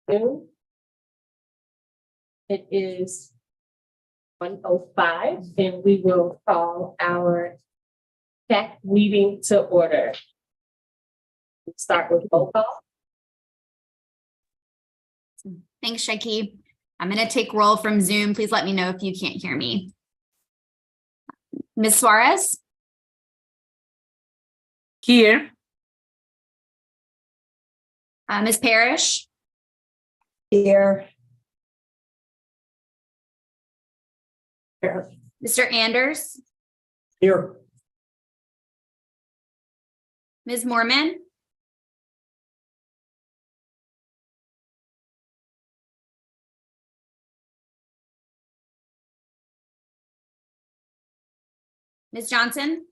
afternoon. It is 1:05, and we will call our ECAC meeting to order. We'll start with roll call. Thanks, Shaiki. I'm going to take roll from Zoom. Please let me know if you can't hear me. Ms. Suarez? Here. Ms. Parrish? Here. Mr. Anders? Here. Ms. Mormon? Ms. Johnson?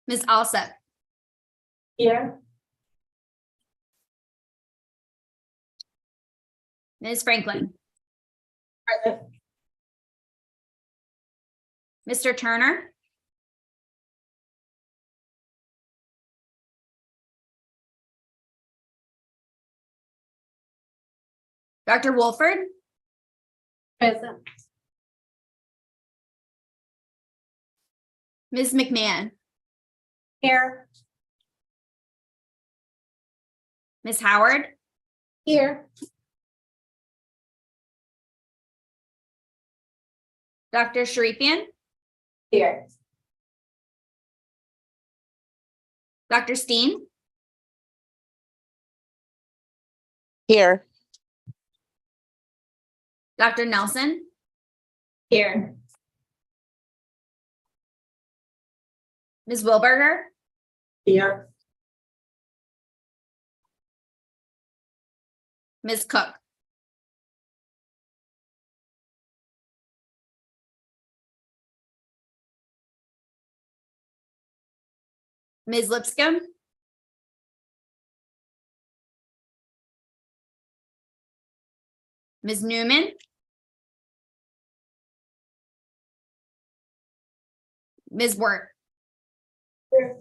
Ms. Alsop? Here. Ms. Franklin? Present. Mr. Turner? Dr. Wolford? Present. Ms. McMahon? Here. Ms. Howard? Here. Dr. Sharifian? Here. Dr. Steen? Here. Dr. Nelson? Here. Ms. Wilberger? Here. Ms. Cook? Ms. Lipscomb? Ms. Newman? Ms. Wirt? Here.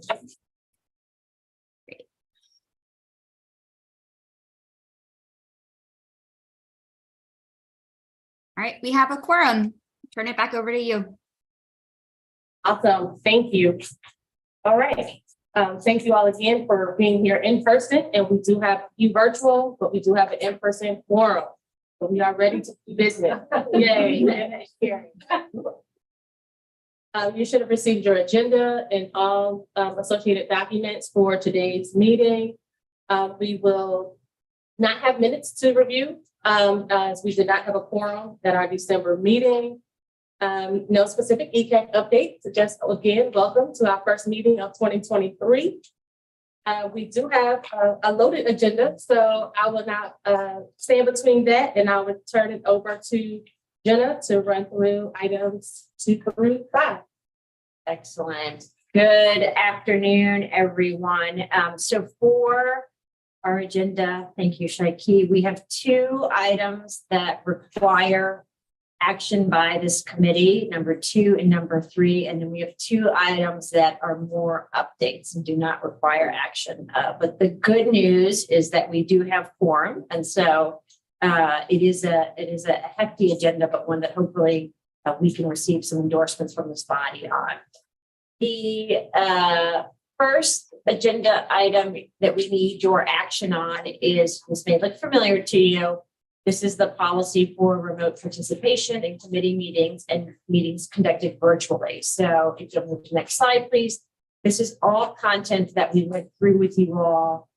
All right, we have a quorum. Turn it back over to you. Awesome. Thank you. All right. Thank you all again for being here in person, and we do have you virtual, but we do have an in-person quorum. So we are ready to do business. Yay. You should have received your agenda and all associated documents for today's meeting. We will not have minutes to review as we did not have a quorum at our December meeting. No specific ECAC updates, just again, welcome to our first meeting of 2023. We do have a loaded agenda, so I will now stand between that and I will turn it over to Jenna to run through items 2 through 5. Excellent. Good afternoon, everyone. So for our agenda, thank you, Shaiki. We have 2 items that require action by this committee, number 2 and number 3. And then we have 2 items that are more updates and do not require action. But the good news is that we do have quorum. And so it is a hefty agenda, but one that hopefully we can receive some endorsements from this body on. The first agenda item that we need your action on is, this may look familiar to you. This is the policy for remote participation in committee meetings and meetings conducted virtually. So if you move to the next slide, please. This is all content that we went through with you all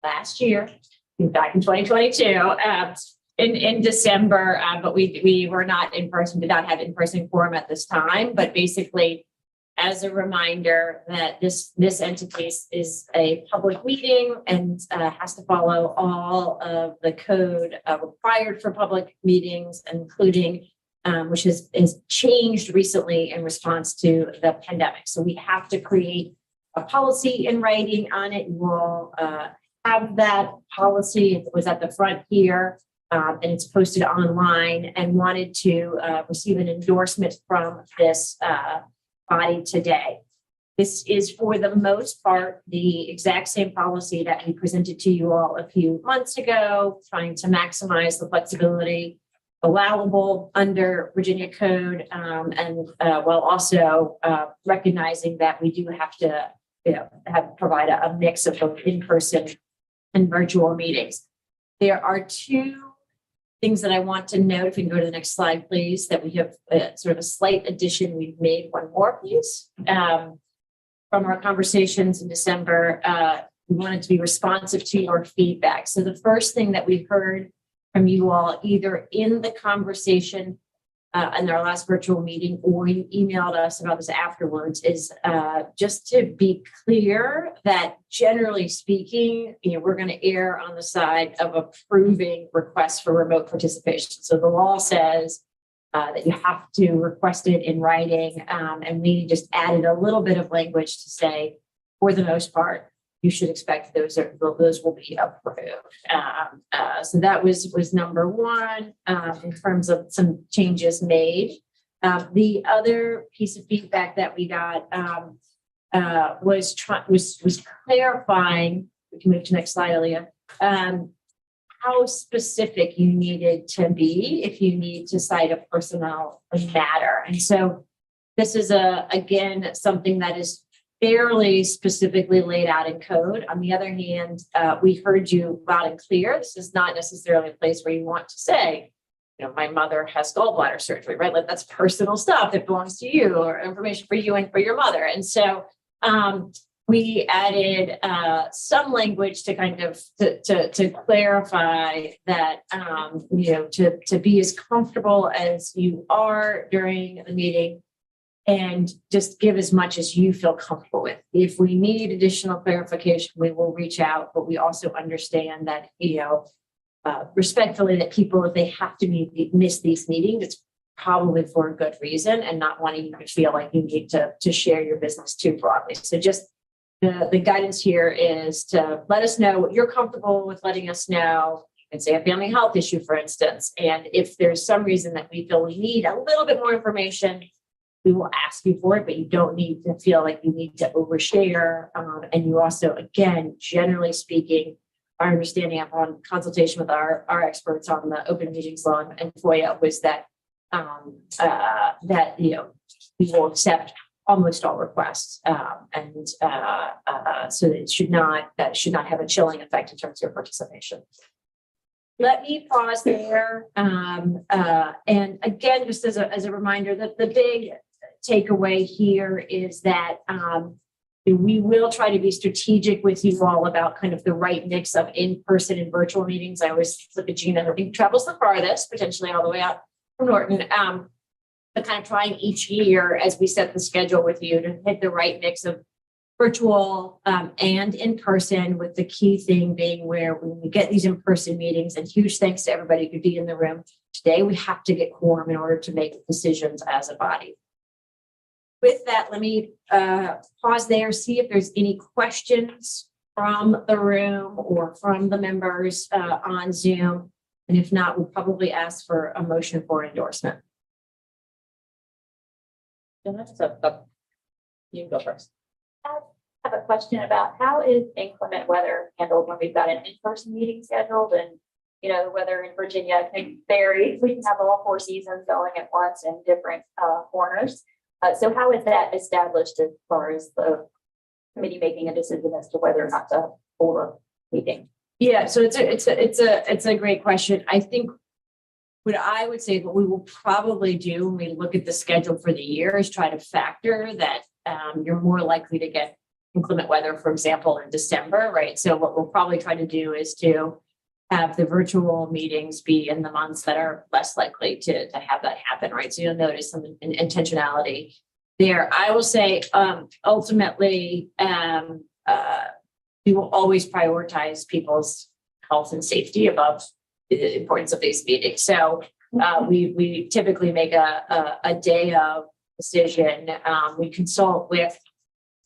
last year, back in 2022. In December, but we were not in person, did not have in-person quorum at this time, but basically as a reminder that this entity is a public meeting and has to follow all of the code required for public meetings, including which has changed recently in response to the pandemic. So we have to create a policy in writing on it. You will have that policy. It was at the front here. and it's posted online, and wanted to receive an endorsement from this body today. This is for the most part the exact same policy that we presented to you all a few months ago, trying to maximize the flexibility allowable under Virginia code, and while also recognizing that we do have to provide a mix of both in-person and virtual meetings. There are two things that I want to note. If we can go to the next slide, please, that we have sort of a slight addition we've made. One more, please. From our conversations in December, we wanted to be responsive to your feedback. So the first thing that we heard from you all, either in the conversation in our last virtual meeting, or you emailed us about this afterwards, is just to be clear that generally speaking, we're going to err on the side of approving requests for remote participation. So the law says that you have to request it in writing, and we just added a little bit of language to say, for the most part, you should expect those will be approved. So that was number one in terms of some changes made. The other piece of feedback that we got was clarifying. We can move to the next slide, Aaliyah. How specific you needed to be if you need to cite a personnel matter. And so this is again something that is fairly specifically laid out in code. On the other hand, we heard you loud and clear. This is not necessarily a place where you want to say, my mother has gallbladder surgery, right? Like that's personal stuff that belongs to you, or information for you and for your mother. And so we added some language to kind of to clarify that to be as comfortable as you are during the meeting, and just give as much as you feel comfortable with. If we need additional clarification, we will reach out, but we also understand that, respectfully, that people, if they have to miss these meetings, it's probably for a good reason, and not wanting you to feel like you need to share your business too broadly. So just the guidance here is to let us know what you're comfortable with letting us know. And say a family health issue, for instance. And if there's some reason that we feel we need a little bit more information, we will ask you for it, but you don't need to feel like you need to overshare. And you also, again, generally speaking, our understanding upon consultation with our experts on the open meetings law and FOIA was that we will accept almost all requests, so it should not have a chilling effect in terms of your participation. Let me pause there. And again, just as a reminder, that the big takeaway here is that we will try to be strategic with you all about kind of the right mix of in-person and virtual meetings. I always look at Gina, who I think travels the farthest, potentially all the way out from Norton, but kind of trying each year as we set the schedule with you to hit the right mix of virtual and in-person, with the key thing being where when we get these in-person meetings, and huge thanks to everybody who could be in the room today, we have to get quorum in order to make decisions as a body. With that, let me pause there, see if there's any questions from the room or from the members on Zoom. And if not, we'll probably ask for a motion for endorsement. You can go first. I have a question about how is inclement weather handled when we've got an in-person meeting scheduled, and the weather in Virginia can vary. We can have all 4 seasons going at once in different corners. So how is that established as far as the committee making a decision as to whether or not to hold a meeting? Yeah, so it's a great question. I think what I would say, what we will probably do when we look at the schedule for the year, is try to factor that you're more likely to get inclement weather, for example, in December, right? So what we'll probably try to do is to have the virtual meetings be in the months that are less likely to have that happen, right? So you'll notice some intentionality there. I will say, ultimately, we will always prioritize people's health and safety above the importance of these meetings. So we typically make a day of decision. We consult with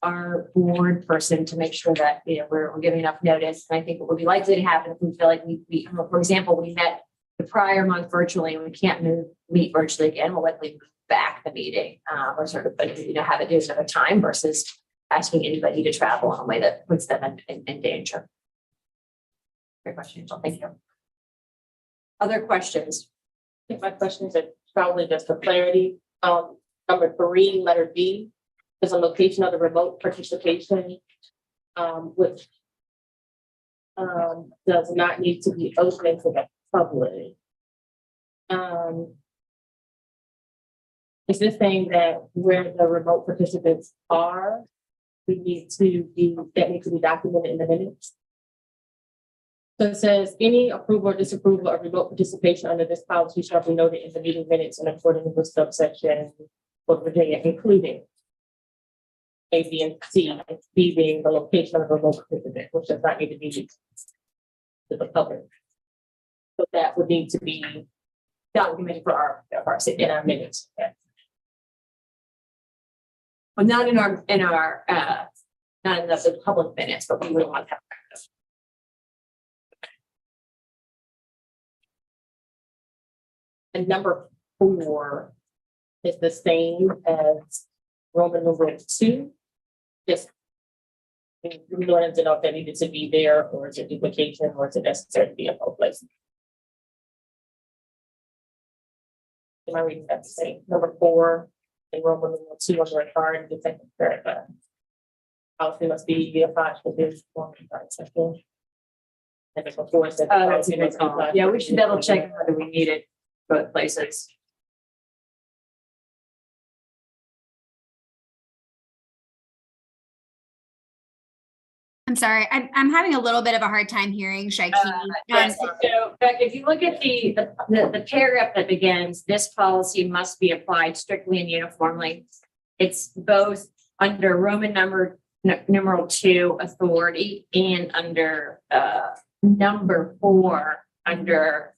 our board person to make sure that we're giving enough notice. And I think what would be likely to happen if we feel like we for example, we met the prior month virtually, and we can't meet virtually again, we'll likely move back the meeting, or sort of, have it do another time versus asking anybody to travel in a way that puts them in danger. Great question, Angel. Thank you. Other questions? I think my questions are probably just for clarity. Number 3, letter B, is a location of the remote participation, which does not need to be open to the public. Is this saying that where the remote participants are, that needs to be documented in the minutes? So it says any approval or disapproval of remote participation under this policy shall be noted in the meeting minutes in accordance with subsection for Virginia, including A, B, and C, B being the location of the remote participant, which does not need to be to the public. So that would need to be documented for our in our minutes. Well, not in our not in the public minutes, but we would want to have. And number 4 is the same as Roman numeral 2. Just we wanted to know if that needed to be there, or is it duplication, or is it necessary to be in both places? Am I reading that the same? Number 4 in Roman numeral 2 on the regard the second paragraph. Policy must be applied for this one section. And then before it said. That's a good call. Yeah, we should double check whether we need it both places. I'm sorry, I'm having a little bit of a hard time hearing Shaiki. Yes, so Beck, if you look at the paragraph that begins, this policy must be applied strictly and uniformly. It's both under Roman numeral 2 authority and under number 4 under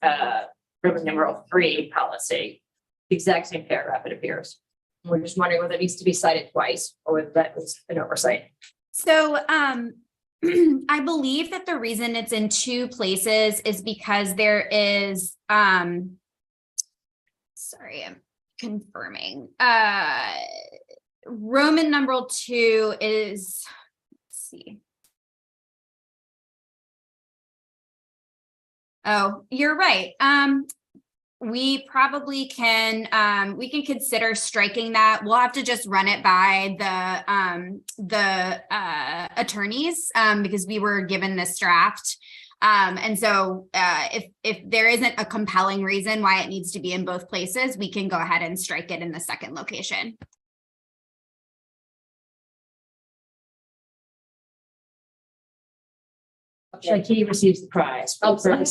Roman numeral 3 policy. The exact same paragraph, it appears. We're just wondering whether it needs to be cited twice or whether that was an oversight. So I believe that the reason it's in 2 places is because there is sorry, I'm confirming. Roman numeral 2 is, let's see. Oh, you're right. We probably can, we can consider striking that. We'll have to just run it by the attorneys because we were given this draft. And so if there isn't a compelling reason why it needs to be in both places, we can go ahead and strike it in the second location. Shaiki receives the prize. Oh, sorry.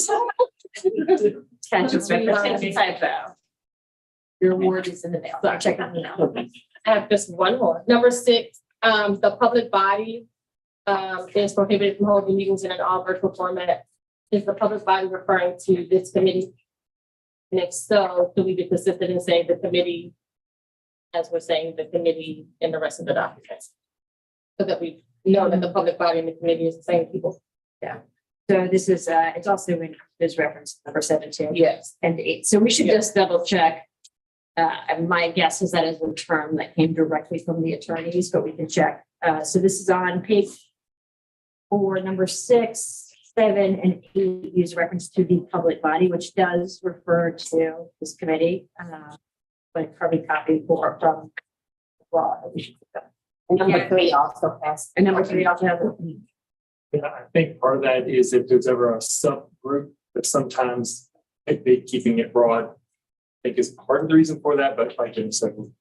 Typo. Your award is in the mail. So check on the mail. I have just one more. Number 6, the public body is prohibited from holding meetings in an all virtual format. Is the public body referring to this committee? And if so, do we be consistent in saying the committee, as we're saying the committee in the rest of the documents? So that we know that the public body and the committee is the same people. Yeah. So this is, it's also in this reference number 17. Yes. And 8. So we should just double check. My guess is that is a term that came directly from the attorneys, but we can check. So this is on page 4, number 6, 7, and 8 use reference to the public body, which does refer to this committee. But probably copied for from law. And number 3 also has. And number 3 also has. Yeah, I think part of that is if there's ever a subgroup, that sometimes they keeping it broad, I think is part of the reason for that, but like in a second.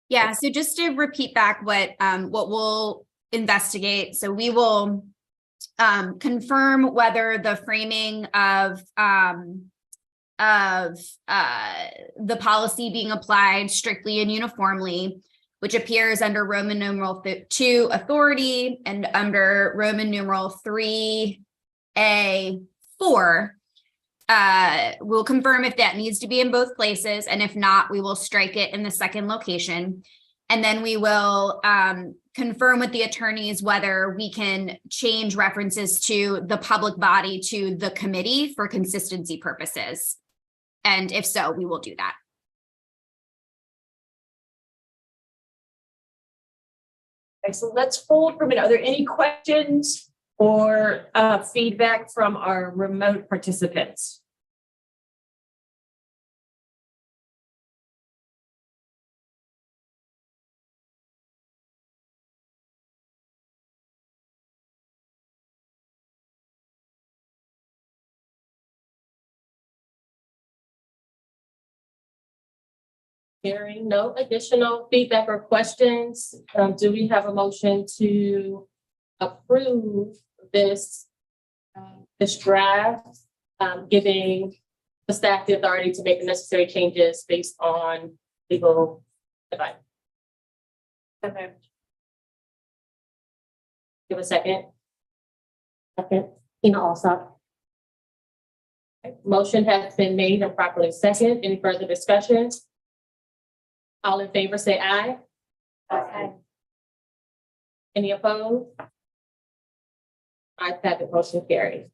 Yeah, so just to repeat back what we'll investigate. So we will confirm whether the framing of the policy being applied strictly and uniformly, which appears under Roman numeral 2 authority and under Roman numeral 3A4. We'll confirm if that needs to be in both places, and if not, we will strike it in the second location. And then we will confirm with the attorneys whether we can change references to the public body to the committee for consistency purposes. And if so, we will do that. Okay, so let's hold for a minute. Are there any questions or feedback from our remote participants? Hearing no additional feedback or questions, do we have a motion to approve this, this draft, giving the staff the authority to make the necessary changes based on legal advice? Okay. Give a second. Second, Tina Alsop. Okay. Motion has been made and properly seconded. Any further discussion? All in favor, say aye. Aye. Any opposed? Ayes have it, motion carries.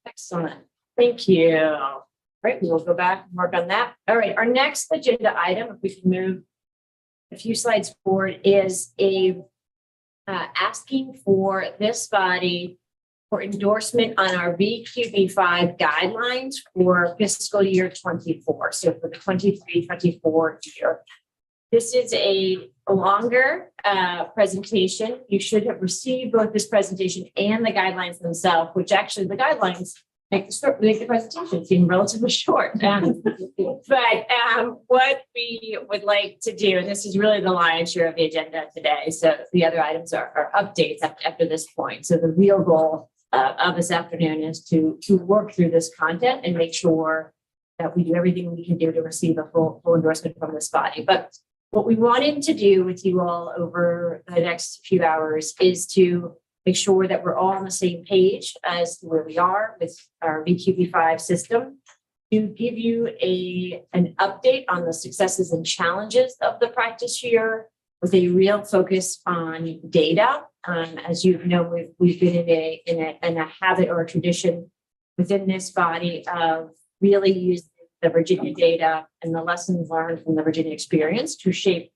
Excellent. Thank you. All right, we will go back and work on that. All right, our next agenda item, if we can move a few slides forward, is asking for this body for endorsement on our VQB5 guidelines for fiscal year 24. So for the 23-24 year. This is a longer presentation. You should have received both this presentation and the guidelines themselves, which actually the guidelines make the presentation seem relatively short. But what we would like to do, and this is really the lion's share of the agenda today, so the other items are updates after this point. So the real goal of this afternoon is to work through this content and make sure that we do everything we can do to receive a full endorsement from this body. But what we wanted to do with you all over the next few hours is to make sure that we're all on the same page as to where we are with our VQB5 system, to give you an update on the successes and challenges of the practice year with a real focus on data. As you know, we've been in a habit or a tradition within this body of really using the Virginia data and the lessons learned from the Virginia experience to shape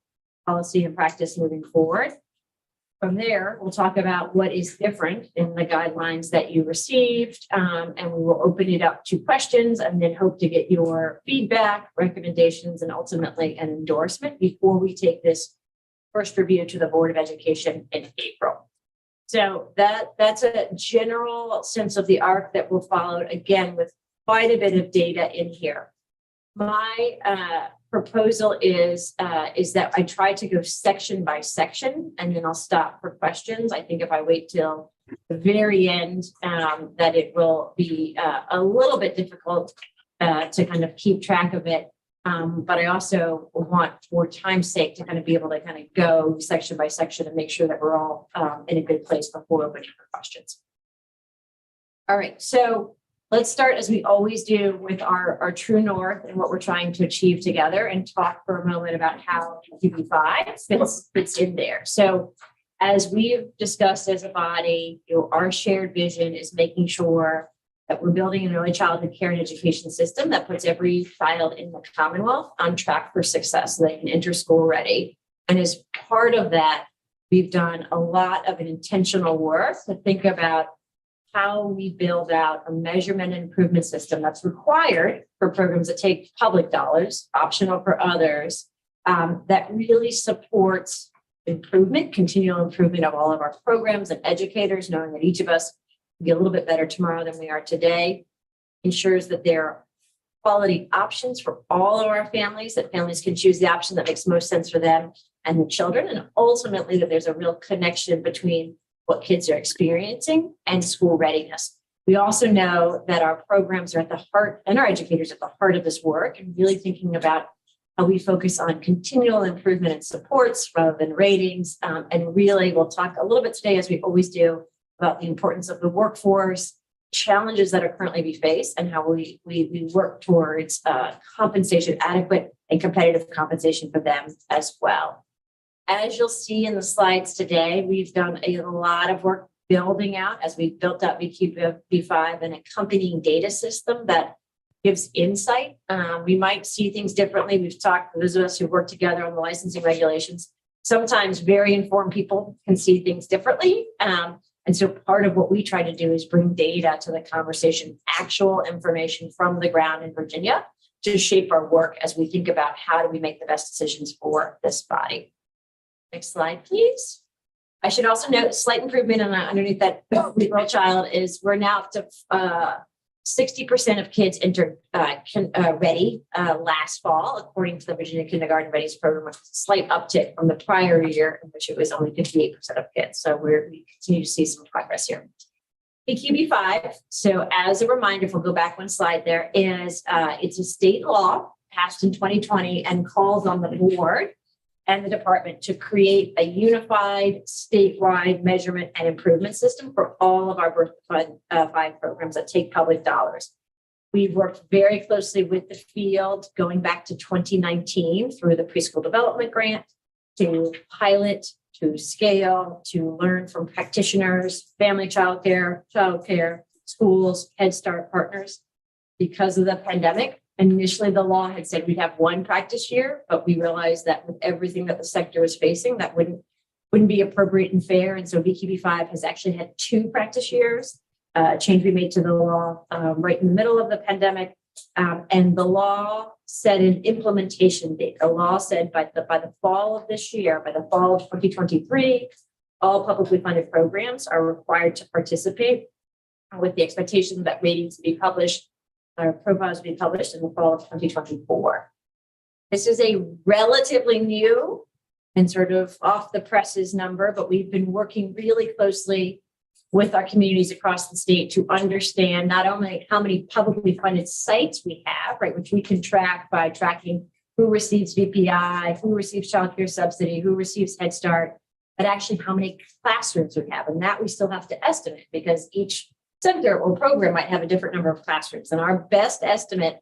policy and practice moving forward. From there, we'll talk about what is different in the guidelines that you received, and we will open it up to questions and then hope to get your feedback, recommendations, and ultimately an endorsement before we take this first review to the Board of Education in April. So that's a general sense of the arc that we'll follow, again, with quite a bit of data in here. My proposal is that I try to go section by section, and then I'll stop for questions. I think if I wait till the very end, that it will be a little bit difficult to kind of keep track of it. But I also want, for time's sake, to kind of be able to kind of go section by section and make sure that we're all in a good place before opening for questions. All right, so let's start, as we always do, with our true north and what we're trying to achieve together, and talk for a moment about how QB5 fits in there. So as we've discussed as a body, our shared vision is making sure that we're building an early childhood care and education system that puts every child in the Commonwealth on track for success so they can enter school ready. And as part of that, we've done a lot of an intentional work to think about how we build out a measurement and improvement system that's required for programs that take public dollars, optional for others, that really supports improvement, continual improvement of all of our programs and educators, knowing that each of us will be a little bit better tomorrow than we are today, ensures that there are quality options for all of our families, that families can choose the option that makes most sense for them and the children, and ultimately that there's a real connection between what kids are experiencing and school readiness. We also know that our programs are at the heart, and our educators at the heart of this work, and really thinking about how we focus on continual improvement and supports rather than ratings. And really, we'll talk a little bit today, as we always do, about the importance of the workforce, challenges that are currently being faced, and how we work towards compensation, adequate and competitive compensation for them as well. As you'll see in the slides today, we've done a lot of work building out as we built out VQB5 an accompanying data system that gives insight. We might see things differently. We've talked to those of us who work together on the licensing regulations. Sometimes very informed people can see things differently. And so part of what we try to do is bring data to the conversation, actual information from the ground in Virginia to shape our work as we think about how do we make the best decisions for this body. Next slide, please. I should also note slight improvement underneath that girl child is we're now up to 60% of kids entered ready last fall, according to the Virginia Kindergarten Readiness Program, which is a slight uptick from the prior year, in which it was only 58% of kids. So we continue to see some progress here. EQB5. So as a reminder, if we'll go back one slide, there is it's a state law passed in 2020 and calls on the board and the department to create a unified statewide measurement and improvement system for all of our birth fund 5 programs that take public dollars. We've worked very closely with the field going back to 2019 through the preschool development grant to pilot, to scale, to learn from practitioners, family childcare, schools, Head Start partners. Because of the pandemic, initially the law had said we'd have 1 practice year, but we realized that with everything that the sector was facing, that wouldn't be appropriate and fair. And so VQB5 has actually had 2 practice years, change we made to the law right in the middle of the pandemic. And the law set an implementation date. The law said by the fall of this year, by the fall of 2023, all publicly funded programs are required to participate with the expectation that ratings to be published, or profiles to be published in the fall of 2024. This is a relatively new and sort of off the presses number, but we've been working really closely with our communities across the state to understand not only how many publicly funded sites we have, right, which we can track by tracking who receives VPI, who receives childcare subsidy, who receives Head Start, but actually how many classrooms we have. And that we still have to estimate because each center or program might have a different number of classrooms. And our best estimate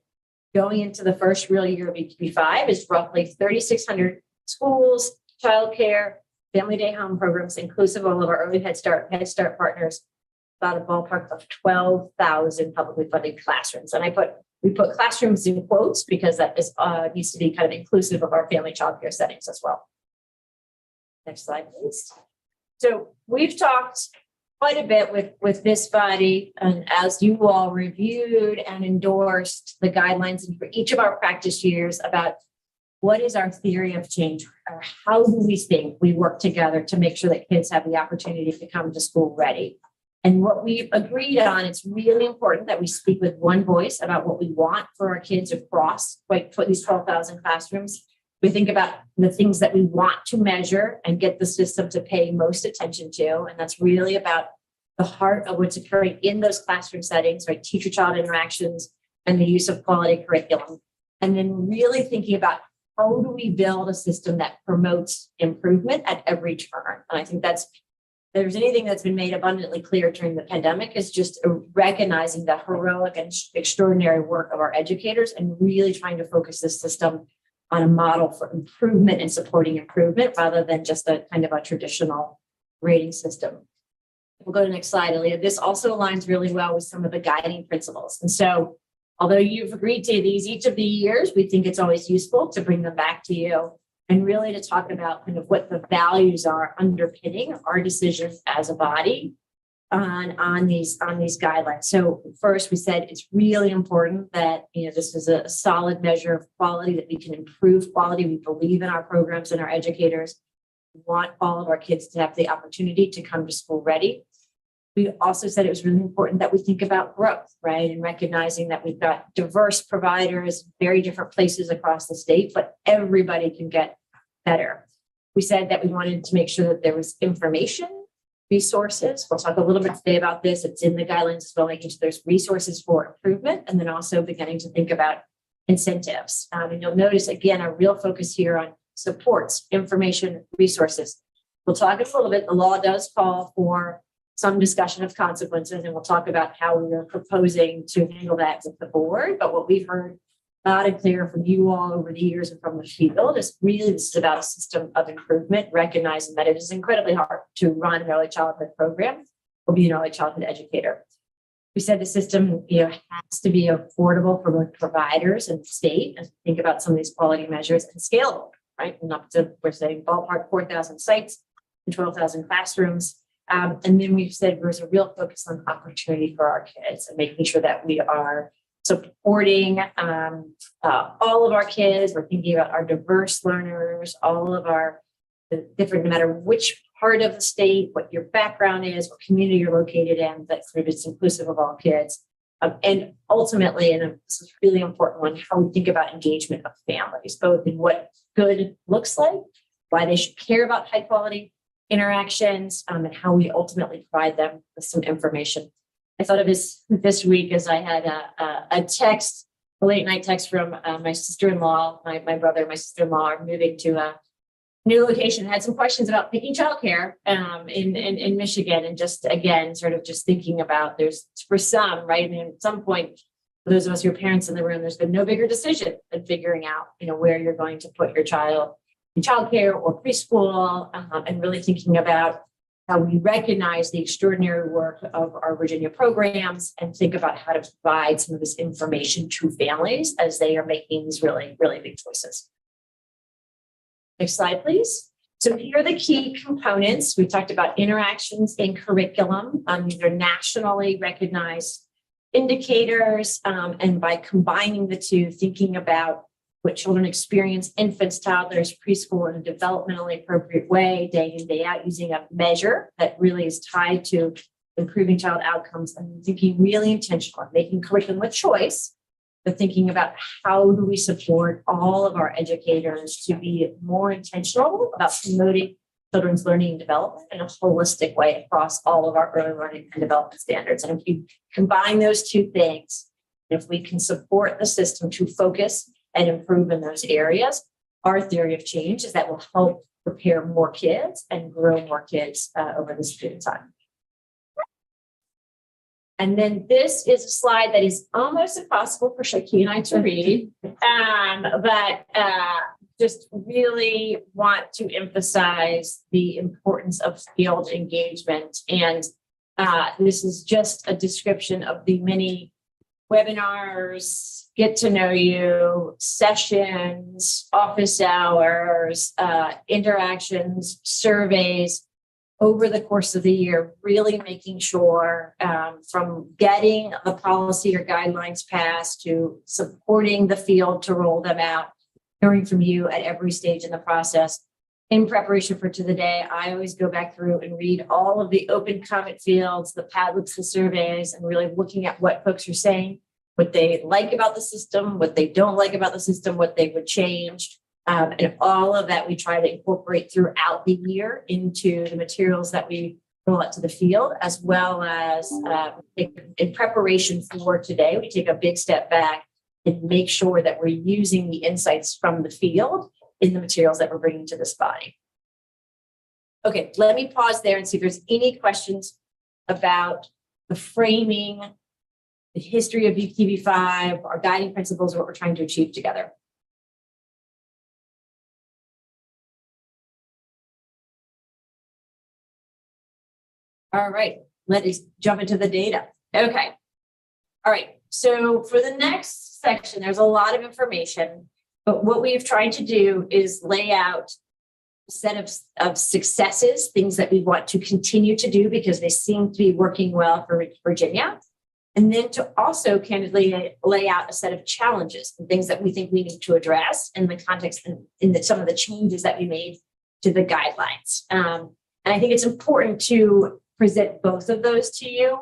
going into the first real year of EQB5 is roughly 3,600 schools, childcare, family day home programs, inclusive of all of our early Head Start partners, about a ballpark of 12,000 publicly funded classrooms. And we put classrooms in quotes because that is needs to be kind of inclusive of our family childcare settings as well. Next slide, please. So we've talked quite a bit with this body, and as you all reviewed and endorsed the guidelines for each of our practice years about what is our theory of change, or how do we think we work together to make sure that kids have the opportunity to come to school ready. And what we've agreed on, it's really important that we speak with one voice about what we want for our kids across these 12,000 classrooms. We think about the things that we want to measure and get the system to pay most attention to. And that's really about the heart of what's occurring in those classroom settings, right? Teacher-child interactions and the use of quality curriculum. And then really thinking about how do we build a system that promotes improvement at every turn? And I think if there's anything that's been made abundantly clear during the pandemic is just recognizing the heroic and extraordinary work of our educators and really trying to focus this system on a model for improvement and supporting improvement rather than just a kind of a traditional rating system. We'll go to the next slide, Aaliyah. This also aligns really well with some of the guiding principles. And so although you've agreed to these each of the years, we think it's always useful to bring them back to you and really to talk about kind of what the values are underpinning our decisions as a body on these guidelines. So first, we said it's really important that this is a solid measure of quality, that we can improve quality. We believe in our programs and our educators. We want all of our kids to have the opportunity to come to school ready. We also said it was really important that we think about growth, right? And recognizing that we've got diverse providers, very different places across the state, but everybody can get better. We said that we wanted to make sure that there was information, resources. We'll talk a little bit today about this. It's in the guidelines as well, making sure there's resources for improvement, and then also beginning to think about incentives. And you'll notice, again, a real focus here on supports, information, resources. We'll talk a little bit. The law does call for some discussion of consequences, and we'll talk about how we are proposing to handle that with the board. But what we've heard loud and clear from you all over the years and from the field is really this is about a system of improvement, recognizing that it is incredibly hard to run an early childhood program or be an early childhood educator. We said the system, has to be affordable for both providers and state as we think about some of these quality measures and scalable, right? And up to, we're saying ballpark 4,000 sites and 12,000 classrooms. And then we've said there's a real focus on opportunity for our kids and making sure that we are supporting all of our kids. We're thinking about our diverse learners, all of our different, no matter which part of the state, what your background is, what community you're located in, that sort of is inclusive of all kids. And ultimately, and this is a really important one, how we think about engagement of families, both in what good looks like, why they should care about high quality interactions, and how we ultimately provide them with some information. I thought of this week as I had a text, a late night text from my sister-in-law, my brother and my sister-in-law are moving to a new location, had some questions about picking childcare in Michigan. And just, again, sort of just thinking about there's for some, right? I mean, at some point, for those of us who are parents in the room, there's been no bigger decision than figuring out, where you're going to put your child in childcare or preschool, and really thinking about how we recognize the extraordinary work of our Virginia programs and think about how to provide some of this information to families as they are making these really, really big choices. Next slide, please. So here are the key components. We talked about interactions in curriculum. These are nationally recognized indicators. And by combining the two, thinking about what children experience, infants, toddlers, preschool in a developmentally appropriate way, day in, day out, using a measure that really is tied to improving child outcomes and thinking really intentional, making curriculum with choice, but thinking about how do we support all of our educators to be more intentional about promoting children's learning and development in a holistic way across all of our early learning and development standards. And if you combine those two things, if we can support the system to focus and improve in those areas, our theory of change is that will help prepare more kids and grow more kids over this period of time. And then this is a slide that is almost impossible for Shaki and I to read, but just really want to emphasize the importance of field engagement. And this is just a description of the many webinars, get to know you, sessions, office hours, interactions, surveys over the course of the year, really making sure from getting the policy or guidelines passed to supporting the field to roll them out, hearing from you at every stage in the process. In preparation for today, I always go back through and read all of the open comment fields, the Padlets, the surveys, and really looking at what folks are saying, what they like about the system, what they don't like about the system, what they would change. And all of that we try to incorporate throughout the year into the materials that we roll out to the field, as well as in preparation for today, we take a big step back and make sure that we're using the insights from the field in the materials that we're bringing to this body. Okay, let me pause there and see if there's any questions about the framing, the history of UTV5, our guiding principles, what we're trying to achieve together. All right, let's jump into the data. Okay. All right. So for the next section, there's a lot of information, but what we've tried to do is lay out a set of successes, things that we want to continue to do because they seem to be working well for Virginia. And then to also candidly lay out a set of challenges and things that we think we need to address in the context and in some of the changes that we made to the guidelines. And I think it's important to present both of those to you.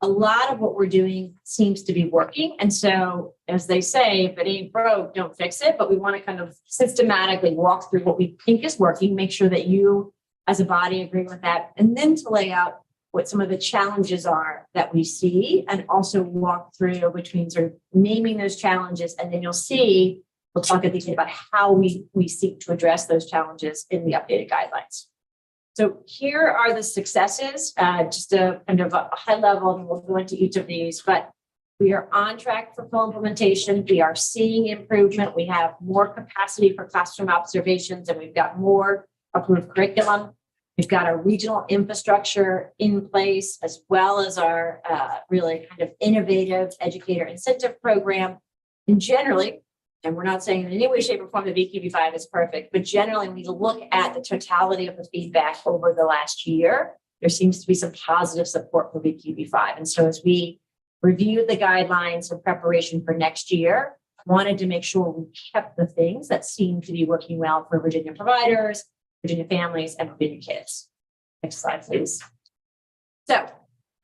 A lot of what we're doing seems to be working. And so, as they say, if it ain't broke, don't fix it. But we want to kind of systematically walk through what we think is working, make sure that you as a body agree with that, and then to lay out what some of the challenges are that we see, and also walk through between sort of naming those challenges. And then you'll see, we'll talk at the end about how we seek to address those challenges in the updated guidelines. So here are the successes, just a kind of a high level, and we'll go into each of these, but We are on track for full implementation. We are seeing improvement. We have more capacity for classroom observations, and we've got more approved curriculum. We've got our regional infrastructure in place, as well as our really kind of innovative educator incentive program. And generally, and we're not saying in any way, shape, or form that VQB5 is perfect, but generally, when we look at the totality of the feedback over the last year, there seems to be some positive support for VQB5. And so as we reviewed the guidelines in preparation for next year, wanted to make sure we kept the things that seem to be working well for Virginia providers, Virginia families, and Virginia kids. Next slide, please. So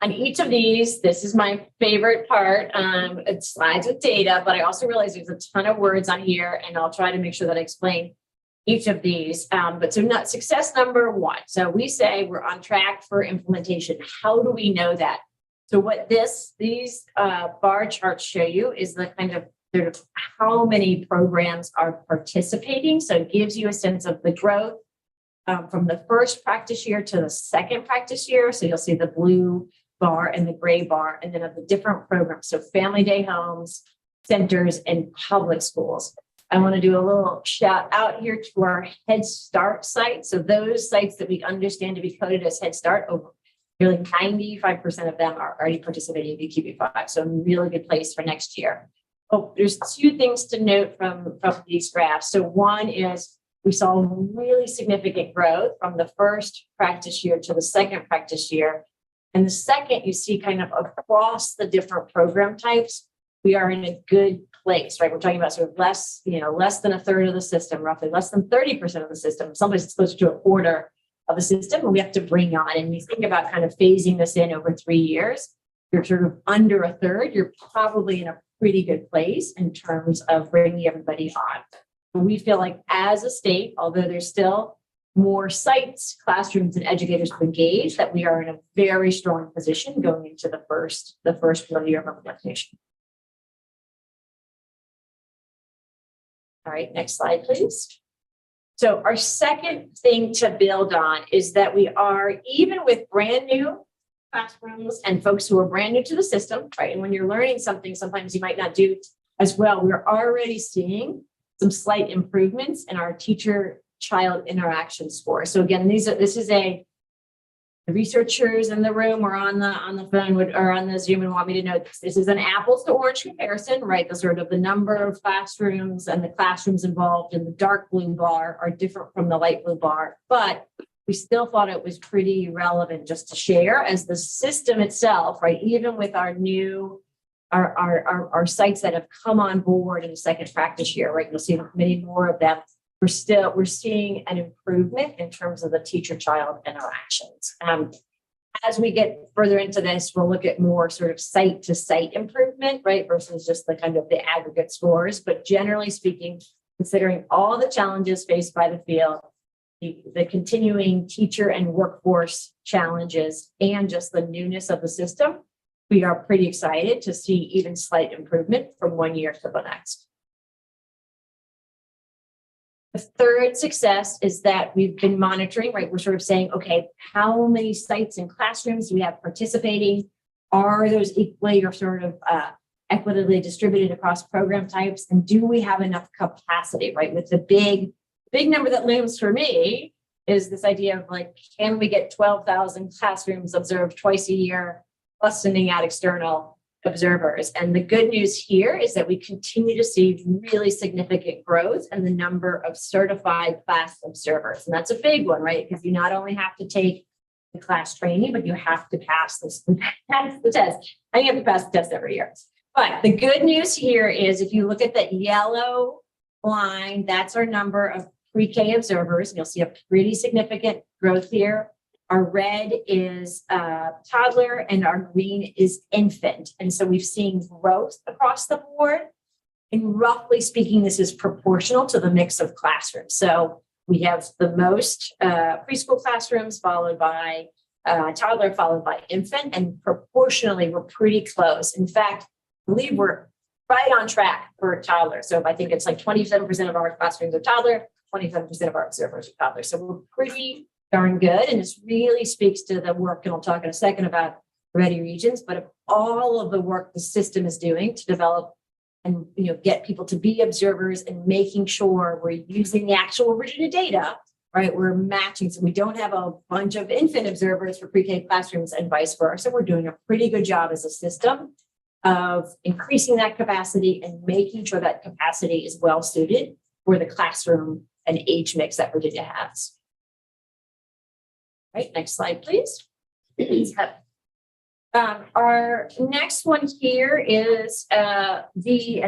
on each of these, this is my favorite part. It's slides with data, but I also realize there's a ton of words on here, and I'll try to make sure that I explain each of these. But so not success number one. So we say we're on track for implementation. How do we know that? So what these bar charts show you is the kind of how many programs are participating. So it gives you a sense of the growth from the first practice year to the second practice year. So you'll see the blue bar and the gray bar, and then of the different programs. So family day homes, centers, and public schools. I want to do a little shout out here to our Head Start sites. So those sites that we understand to be coded as Head Start, over nearly 95% of them are already participating in VQB5. So a really good place for next year. Oh, there's two things to note from these graphs. So one is we saw really significant growth from the first practice year to the second practice year. And the second, you see kind of across the different program types, we are in a good place, right? We're talking about sort of less than a third of the system, roughly less than 30% of the system. Sometimes it's closer to a quarter of the system, and we have to bring on. And you think about kind of phasing this in over 3 years, you're sort of under a third. You're probably in a pretty good place in terms of bringing everybody on. We feel like as a state, although there's still more sites, classrooms, and educators to engage, that we are in a very strong position going into the first year of implementation. All right, next slide, please. So our second thing to build on is that we are, even with brand new classrooms and folks who are brand new to the system, right? And when you're learning something, sometimes you might not do as well. We're already seeing some slight improvements in our teacher-child interaction score. So again, the researchers in the room or on the phone or on the Zoom and want me to know this is an apples to orange comparison, right? The sort of the number of classrooms and the classrooms involved in the dark blue bar are different from the light blue bar, but we still thought it was pretty relevant just to share as the system itself, right? Even with our new our sites that have come on board in the second practice year, right? You'll see many more of them. We're seeing an improvement in terms of the teacher-child interactions. As we get further into this, we'll look at more sort of site-to-site improvement, right, versus just the kind of the aggregate scores. But generally speaking, considering all the challenges faced by the field, the continuing teacher and workforce challenges, and just the newness of the system, we are pretty excited to see even slight improvement from one year to the next. The third success is that we've been monitoring, right? We're sort of saying, okay, how many sites and classrooms do we have participating? Are those equally or sort of equitably distributed across program types? And do we have enough capacity, right? With the big number that looms for me is this idea of like, can we get 12,000 classrooms observed twice a year, plus sending out external observers? And the good news here is that we continue to see really significant growth in the number of certified class observers. And that's a big one, right? Because you not only have to take the class training, but you have to pass the test. I think you have to pass the test every year. But the good news here is if you look at that yellow line, that's our number of pre-K observers. And you'll see a pretty significant growth here. Our red is toddler and our green is infant. And so we've seen growth across the board. And roughly speaking, this is proportional to the mix of classrooms. So we have the most preschool classrooms followed by toddler, followed by infant, and proportionally, we're pretty close. In fact, I believe we're right on track for toddler. So I think it's like 27% of our classrooms are toddler, 27% of our observers are toddler. So we're pretty darn good. And this really speaks to the work, and I'll talk in a second about ready regions, but all of the work the system is doing to develop and, get people to be observers and making sure we're using the actual Virginia data, right? We're matching, so we don't have a bunch of infant observers for pre-K classrooms and vice versa. We're doing a pretty good job as a system of increasing that capacity and making sure that capacity is well suited for the classroom and age mix that Virginia has. Right, next slide, please. Our next one here is and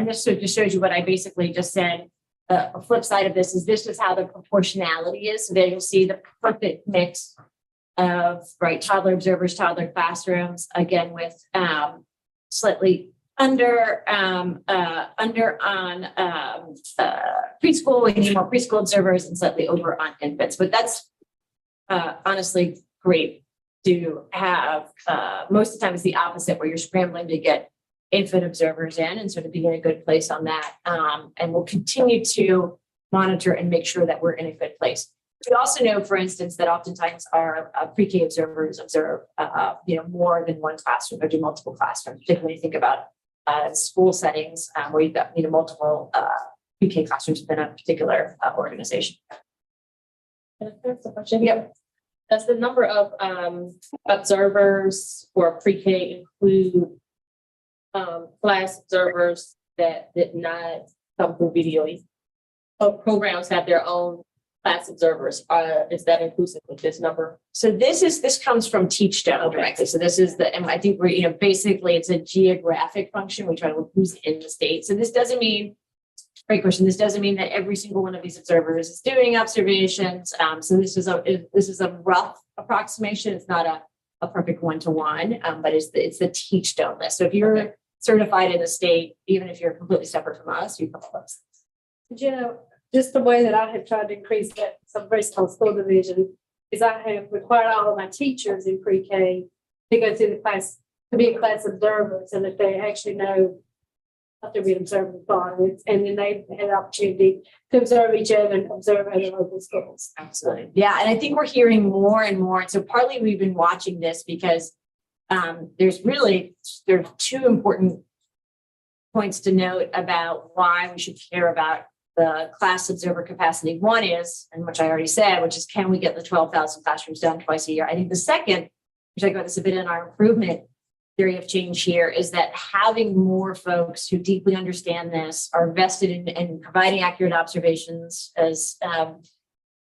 this sort of just shows you what I basically just said. A flip side of this is how the proportionality is. So there you'll see the perfect mix of toddler observers, toddler classrooms, again with slightly under on preschool. We need more preschool observers and slightly over on infants, but that's honestly great to have. Most of the time it's the opposite, where you're scrambling to get infant observers in and sort of be in a good place on that. And we'll continue to monitor and make sure that we're in a good place. We also know, for instance, that oftentimes our pre-K observers observe, more than one classroom or do multiple classrooms, particularly when you think about school settings where you've got multiple pre-K classrooms within a particular organization. That's a question. Yep. Does the number of observers for pre-K include class observers that did not come through video? Or programs have their own class observers? Is that inclusive with this number? So this comes from Teachstone directly. So this is and I think we're, basically it's a geographic function. We try to look who's in the state. So this doesn't mean, great question. This doesn't mean that every single one of these observers is doing observations. So this is a rough approximation. It's not a perfect one-to-one, but it's the Teachstone list. So if you're certified in the state, even if you're completely separate from us, you come close. Just the way that I have tried to increase that, some based on school division, is I have required all of my teachers in pre-K to go through the class, to be a class observers, and that they actually know what they're being observed for, and then they had the opportunity to observe each other and observe other local schools. Absolutely. Yeah, and I think we're hearing more and more. And so partly we've been watching this because there's two important points to note about why we should care about the class observer capacity. One is, and which I already said, which is, can we get the 12,000 classrooms done twice a year? I think the second, we talked about this a bit in our improvement theory of change here, is that having more folks who deeply understand this, are vested in providing accurate observations, as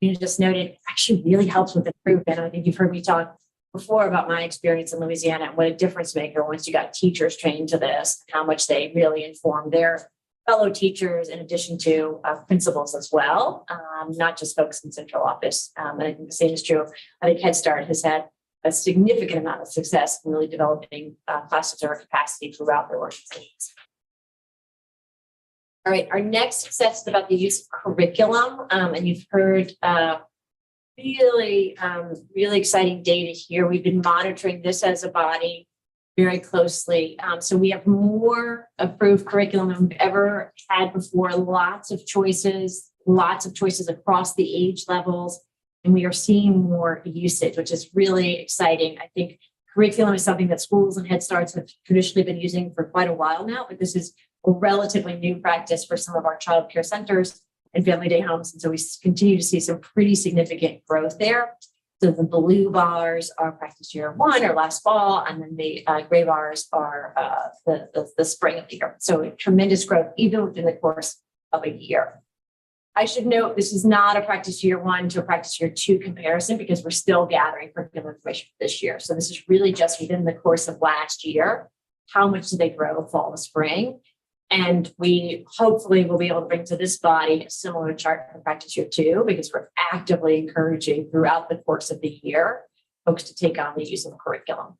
you just noted, actually really helps with improvement. I think you've heard me talk before about my experience in Louisiana and what a difference maker once you got teachers trained to this, how much they really inform their fellow teachers in addition to principals as well, not just folks in central office. And I think the same is true. I think Head Start has had a significant amount of success in really developing class observer capacity throughout their organizations. All right, our next set is about the use of curriculum, and you've heard really exciting data here. We've been monitoring this as a body very closely. So we have more approved curriculum than we've ever had before. Lots of choices across the age levels, and we are seeing more usage, which is really exciting. I think curriculum is something that schools and Head Starts have traditionally been using for quite a while now, but this is a relatively new practice for some of our child care centers and family day homes. And so we continue to see some pretty significant growth there. So the blue bars are practice year 1 or last fall, and then the gray bars are the spring of the year. So tremendous growth even within the course of a year. I should note this is not a practice year 1 to a practice year 2 comparison, because we're still gathering curriculum information for this year. So this is really just within the course of last year. How much did they grow fall to spring? And we hopefully will be able to bring to this body a similar chart for practice year 2, because we're actively encouraging throughout the course of the year folks to take on the use of curriculum.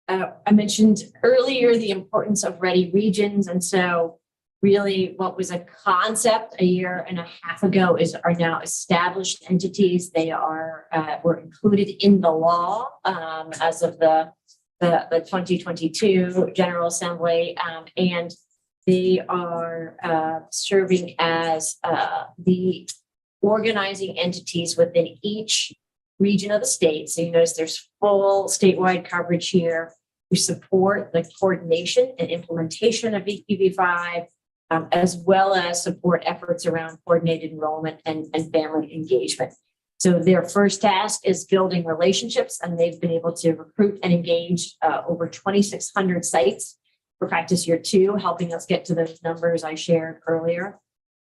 I mentioned earlier the importance of ready regions. And so really what was a concept a year and a half ago are now established entities. They were included in the law as of the 2022 General Assembly, and they are serving as the organizing entities within each region of the state. So you notice there's full statewide coverage here. We support the coordination and implementation of EQB5, as well as support efforts around coordinated enrollment and family engagement. So their first task is building relationships, and they've been able to recruit and engage over 2,600 sites for practice year 2, helping us get to those numbers I shared earlier.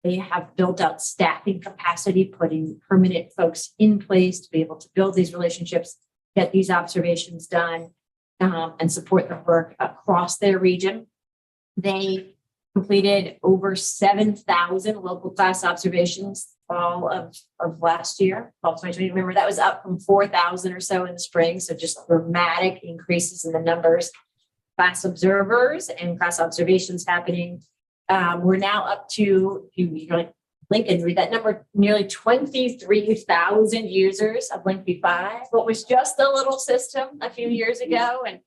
They have built out staffing capacity, putting permanent folks in place to be able to build these relationships, get these observations done, and support the work across their region. They completed over 7,000 local class observations all of last year, fall 2020. Remember, that was up from 4,000 or so in the spring. So just dramatic increases in the numbers, class observers and class observations happening. We're now up to, you're like, Lincoln, read that number, nearly 23,000 users of Link5, what was just a little system a few years ago, and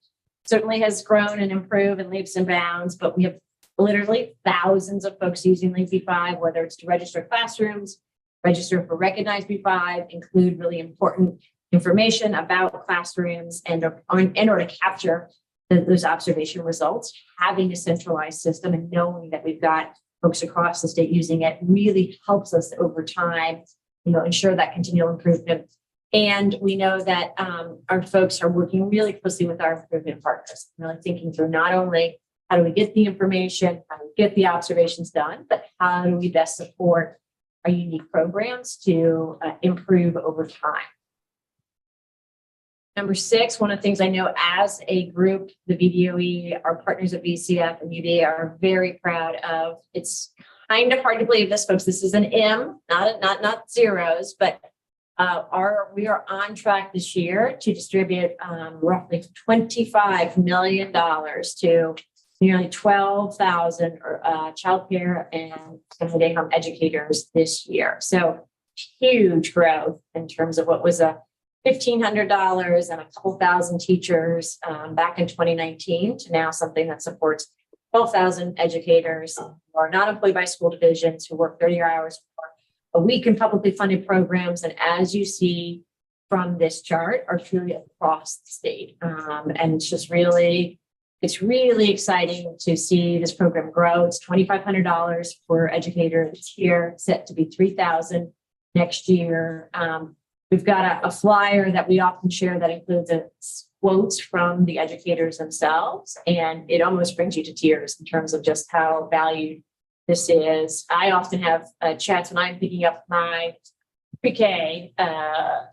certainly has grown and improved in leaps and bounds. But we have literally thousands of folks using Link5, whether it's to register classrooms, register for Recognize B5, include really important information about classrooms, and in order to capture those observation results. Having a centralized system and knowing that we've got folks across the state using it really helps us over time, ensure that continual improvement. And we know that our folks are working really closely with our improvement partners, really thinking through not only how do we get the information, how do we get the observations done, but how do we best support our unique programs to improve over time. Number 6, one of the things I know as a group, the VDOE, our partners at VCF and UVA are very proud of. It's kind of hard to believe this, folks. This is an M, not zeros, but we are on track this year to distribute roughly $25 million to nearly 12,000 childcare and family home educators this year. So huge growth in terms of what was a $1,500 and a couple thousand teachers back in 2019 to now something that supports 12,000 educators who are not employed by school divisions, who work 30 hours a week in publicly funded programs. And as you see from this chart, are truly across the state. And it's really exciting to see this program grow. It's $2,500 for educators here, set to be $3,000 next year. We've got a flyer that we often share that includes quotes from the educators themselves, and it almost brings you to tears in terms of just how valued this is. I often have chats when I'm picking up my pre-K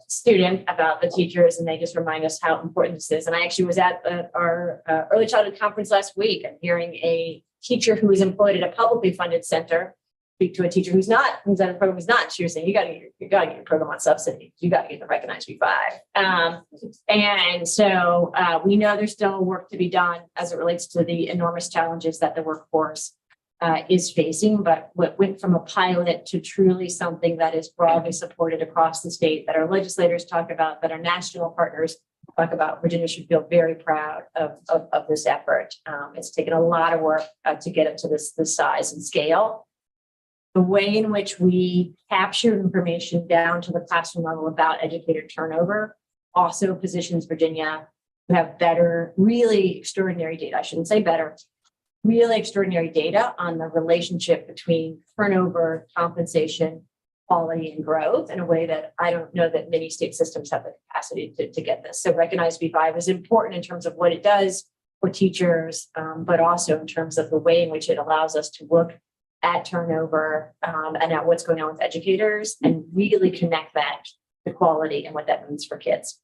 student about the teachers, and they just remind us how important this is. And I actually was at our early childhood conference last week and hearing a teacher who is employed at a publicly funded center speak to a teacher who's at a program who's not. She was saying, you got to get your program on subsidy. You got to get the Recognize B5. And so we know there's still work to be done as it relates to the enormous challenges that the workforce is facing, but what went from a pilot to truly something that is broadly supported across the state, that our legislators talk about, that our national partners talk about. Virginia should feel very proud of this effort. It's taken a lot of work to get it to this size and scale. The way in which we capture information down to the classroom level about educator turnover also positions Virginia to have better, really extraordinary data. I shouldn't say better, really extraordinary data on the relationship between turnover, compensation, quality, and growth in a way that I don't know that many state systems have the capacity to get this. So Recognize B5 is important in terms of what it does for teachers, but also in terms of the way in which it allows us to look at turnover and at what's going on with educators and really connect that to quality and what that means for kids.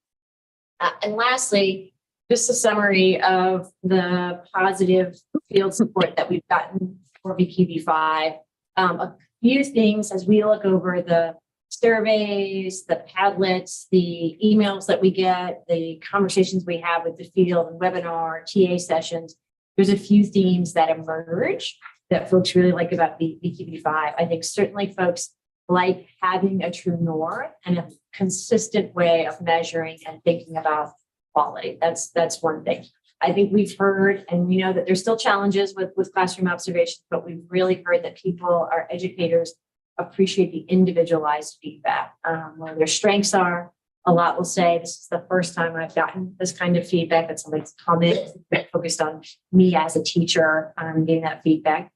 And lastly, just a summary of the positive field support that we've gotten for VQB5. A few things as we look over the surveys, the Padlets, the emails that we get, the conversations we have with the field and webinar, TA sessions. There's a few themes that emerge that folks really like about VQB5. I think certainly folks like having a true north and a consistent way of measuring and thinking about quality. That's one thing. I think we've heard, and we know that there's still challenges with classroom observations, but we've really heard that our educators appreciate the individualized feedback, where their strengths are, a lot will say, this is the first time I've gotten this kind of feedback, that somebody's come in, focused on me as a teacher, getting that feedback.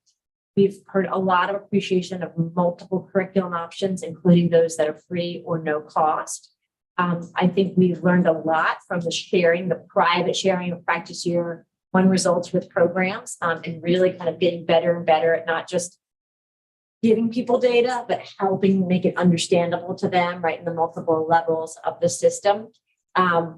We've heard a lot of appreciation of multiple curriculum options, including those that are free or no cost. I think we've learned a lot from the private sharing of practice year one results with programs, and really kind of getting better and better at not just giving people data, but helping make it understandable to them, right, in the multiple levels of the system.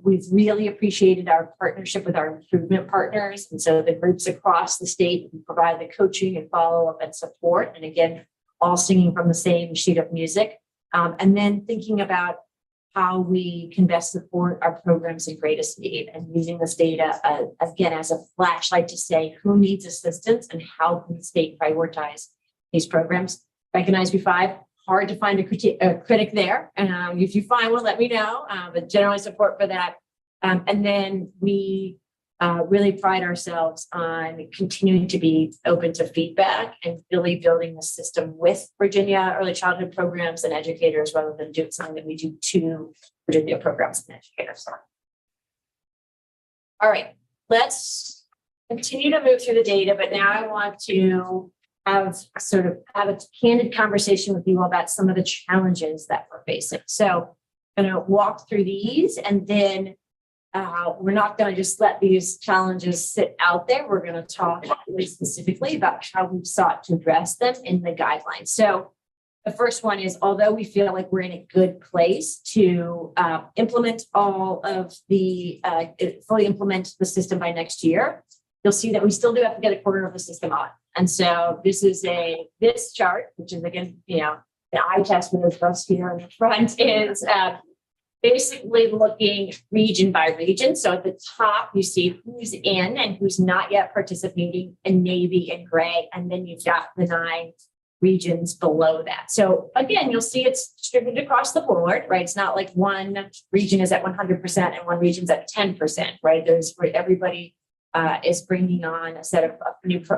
We've really appreciated our partnership with our improvement partners. And so the groups across the state who provide the coaching and follow-up and support. And again, all singing from the same sheet of music. And then thinking about how we can best support our programs in greatest need, and using this data again as a flashlight to say who needs assistance and how can the state prioritize these programs. Recognize B5, hard to find a critic there. If you find one, let me know, but generally support for that. And then we really pride ourselves on continuing to be open to feedback and really building the system with Virginia early childhood programs and educators, rather than doing something that we do to Virginia programs and educators. All right, let's continue to move through the data, but now I want to have a candid conversation with you about some of the challenges that we're facing. So I'm going to walk through these, and then we're not going to just let these challenges sit out there. We're going to talk really specifically about how we've sought to address them in the guidelines. So the first one is, although we feel like we're in a good place to implement all of the, fully implement the system by next year, you'll see that we still do have to get a quarter of the system on. And so this is this chart, which is again, the eye test with those buffs here on the front, is basically looking region by region. So at the top, you see who's in and who's not yet participating in navy and gray. And then you've got the 9 regions below that. So again, you'll see it's distributed across the board, right? It's not like one region is at 100% and one region's at 10%, right? There's where everybody is bringing on a set of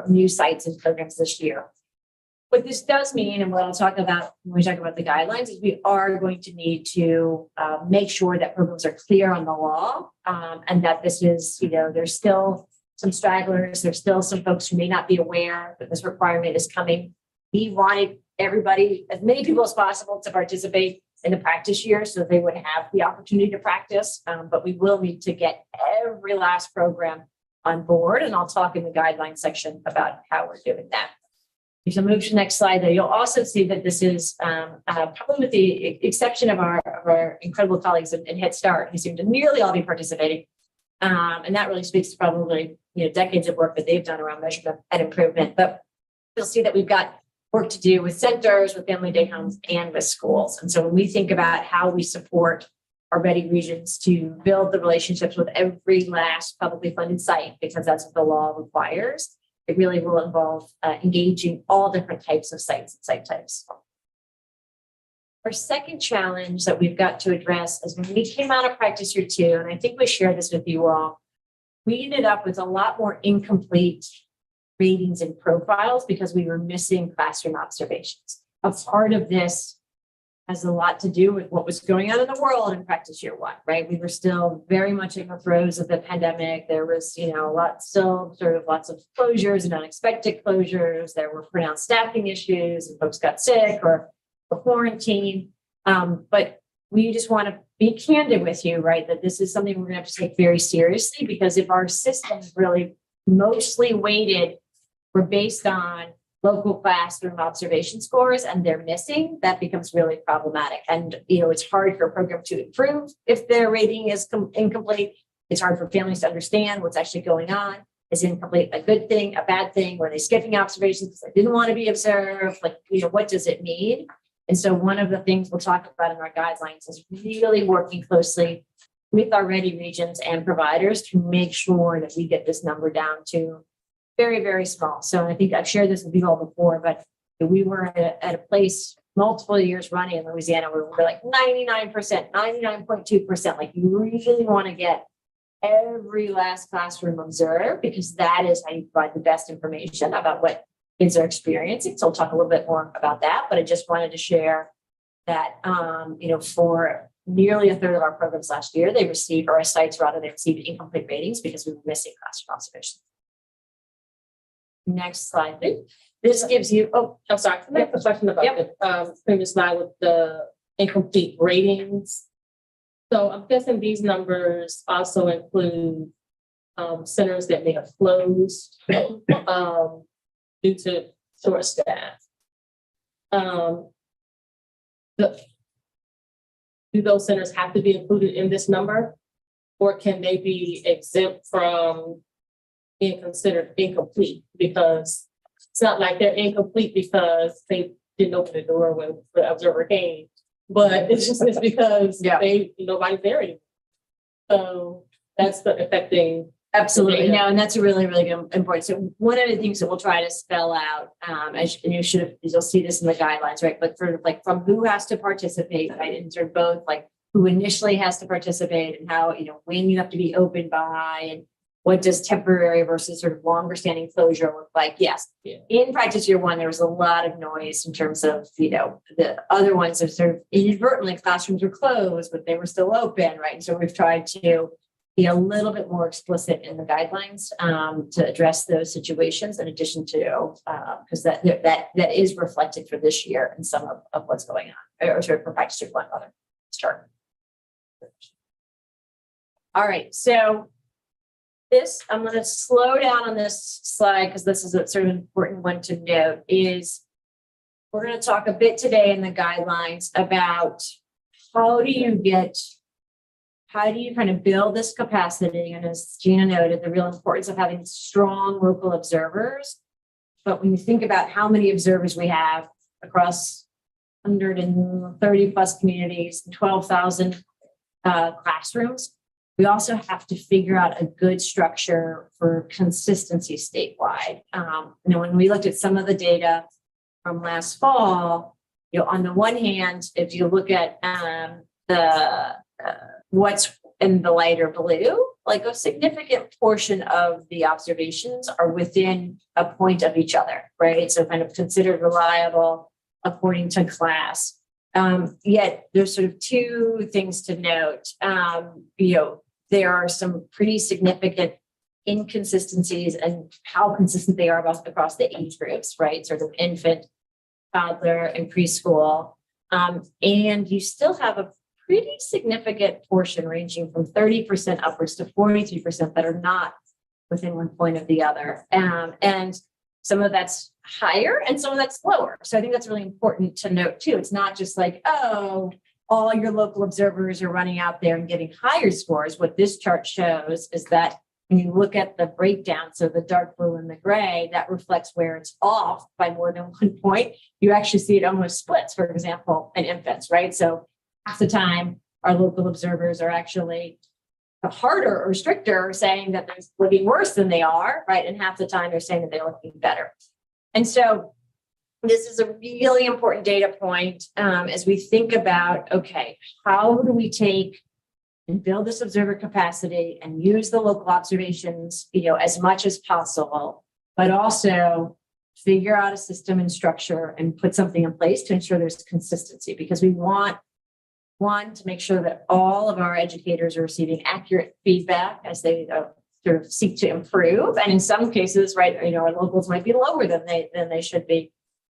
new sites and programs this year. What this does mean, and what I'll talk about when we talk about the guidelines, is we are going to need to make sure that programs are clear on the law, and that this is, there's still some stragglers, there's still some folks who may not be aware that this requirement is coming. We wanted everybody, as many people as possible, to participate in the practice year so they would have the opportunity to practice, but we will need to get every last program on board, and I'll talk in the guidelines section about how we're doing that. If you move to the next slide, there you'll also see that this is probably with the exception of our incredible colleagues in Head Start, who seem to nearly all be participating, and that really speaks to probably decades of work that they've done around measurement and improvement. But you'll see that we've got work to do with centers, with family day homes, and with schools. And so when we think about how we support our ready regions to build the relationships with every last publicly funded site, because that's what the law requires, it really will involve engaging all different types of sites and site types. Our second challenge that we've got to address is when we came out of practice year 2, and I think we shared this with you all, we ended up with a lot more incomplete ratings and profiles because we were missing classroom observations. A part of this has a lot to do with what was going on in the world in practice year 1, right? We were still very much in the throes of the pandemic. There was, lots of closures and unexpected closures. There were pronounced staffing issues and folks got sick or quarantined. But we just want to be candid with you, right? That this is something we're going to have to take very seriously, because if our systems really mostly weighted were based on local classroom observation scores and they're missing, that becomes really problematic. And, it's hard for a program to improve if their rating is incomplete. It's hard for families to understand what's actually going on. Is incomplete a good thing, a bad thing? Were they skipping observations because they didn't want to be observed? What does it mean? And so one of the things we'll talk about in our guidelines is really working closely with our ready regions and providers to make sure that we get this number down to very, very small. So I think I've shared this with you all before, but we were at a place multiple years running in Louisiana where we were like 99%, 99.2%. Like, you really want to get every last classroom observed, because that is how you provide the best information about what kids are experiencing. So I'll talk a little bit more about that, but I just wanted to share that, for nearly a third of our programs last year, they received, or our sites rather, they received incomplete ratings because we were missing classroom observations. Next slide, please. This gives you, oh, I'm sorry, can I have a question about Yep. the previous slide with the incomplete ratings? So I'm guessing these numbers also include centers that may have closed due to short staff. Do those centers have to be included in this number? Or can they be exempt from being considered incomplete? Because it's not like they're incomplete because they didn't open the door when the observer came, but it's because nobody's there anymore. So that's the affecting. absolutely. Yeah. No, and that's a really, really good, important. So one of the things that we'll try to spell out, as and you'll see this in the guidelines, right? But for like from who has to participate, right? And sort of both like who initially has to participate and how, when you have to be open by and what does temporary versus sort of longer standing closure look like? Yes. Yeah. In practice year one, there was a lot of noise in terms of, the other ones are sort of inadvertently classrooms were closed, but they were still open, right? And so we've tried to be a little bit more explicit in the guidelines to address those situations in addition to, because that is reflected for this year in some of what's going on, or sort of for practice year one, rather. Start. All right, so this, I'm going to slow down on this slide because this is a sort of important one to note, is we're going to talk a bit today in the guidelines about how do you kind of build this capacity? And as Gina noted, the real importance of having strong local observers. But when you think about how many observers we have across 130 plus communities, 12,000 classrooms, we also have to figure out a good structure for consistency statewide. When we looked at some of the data from last fall, on the one hand, if you look at what's in the lighter blue, like a significant portion of the observations are within a point of each other, right? So kind of considered reliable according to class. Yet there's sort of two things to note. There are some pretty significant inconsistencies and how consistent they are across the age groups, right? Sort of infant, toddler, and preschool. And you still have a pretty significant portion ranging from 30% upwards to 43% that are not within one point of the other. And some of that's higher and some of that's lower. So I think that's really important to note too. It's not just like, oh, all your local observers are running out there and getting higher scores. What this chart shows is that when you look at the breakdown, so the dark blue and the gray, that reflects where it's off by more than 1 point. You actually see it almost splits, for example, in infants, right? So half the time our local observers are actually harder or stricter, saying that they're looking worse than they are, right? And half the time they're saying that they're looking better. And so this is a really important data point as we think about, okay, how do we take and build this observer capacity and use the local observations, as much as possible, but also figure out a system and structure and put something in place to ensure there's consistency, because we want, one, to make sure that all of our educators are receiving accurate feedback as they sort of seek to improve. And in some cases, right, our locals might be lower than they should be.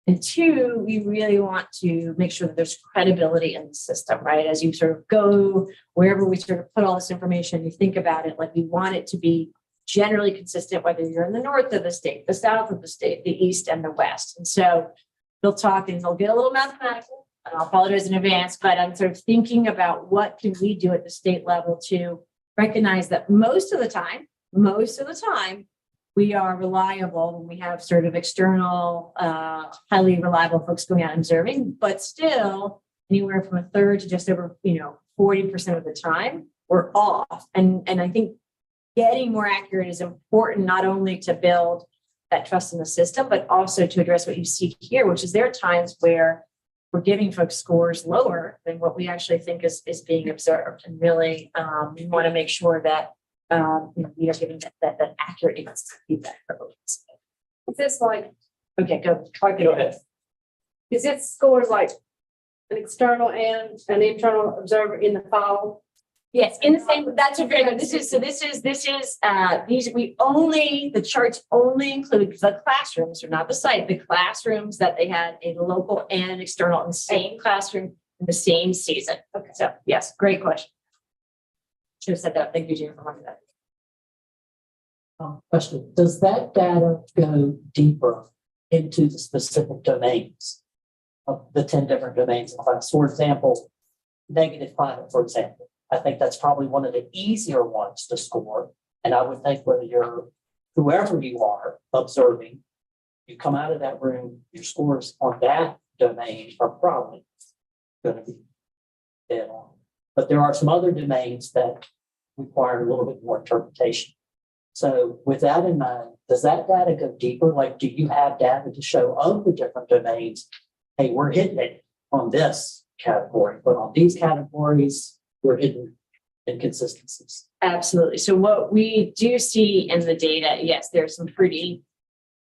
And two, we really want to make sure that there's credibility in the system, right? As you sort of go wherever we sort of put all this information, you think about it, like we want it to be generally consistent, whether you're in the north of the state, the south of the state, the east and the west. And so they'll talk and they'll get a little mathematical, and I'll apologize in advance, but I'm sort of thinking about what can we do at the state level to recognize that most of the time, we are reliable when we have sort of external, highly reliable folks going out and observing, but still anywhere from a third to just over, 40% of the time we're off. And I think getting more accurate is important, not only to build that trust in the system, but also to address what you see here, which is there are times where we're giving folks scores lower than what we actually think is being observed. And really, we want to make sure that we are giving that accurate feedback. Is this like, Okay, go Go ahead. is it scores like an external and an internal observer in the fall? Yes, in the same, that's a very good, these, the charts only include the classrooms, or not the site, the classrooms that they had a local and an external in the same classroom in the same season. Okay. So, yes, great question. Should have said that. Thank you, Jane, for reminding that. Question, does that data go deeper into the specific domains of the 10 different domains in class? For example, negative climate, for example. I think that's probably one of the easier ones to score. And I would think whether you're, whoever you are observing, you come out of that room, your scores on that domain are probably going to be dead on. But there are some other domains that require a little bit more interpretation. So with that in mind, does that data go deeper? Like, do you have data to show of the different domains? Hey, we're hitting it on this category, but on these categories, we're hitting inconsistencies. Absolutely. So what we do see in the data, yes, there's some pretty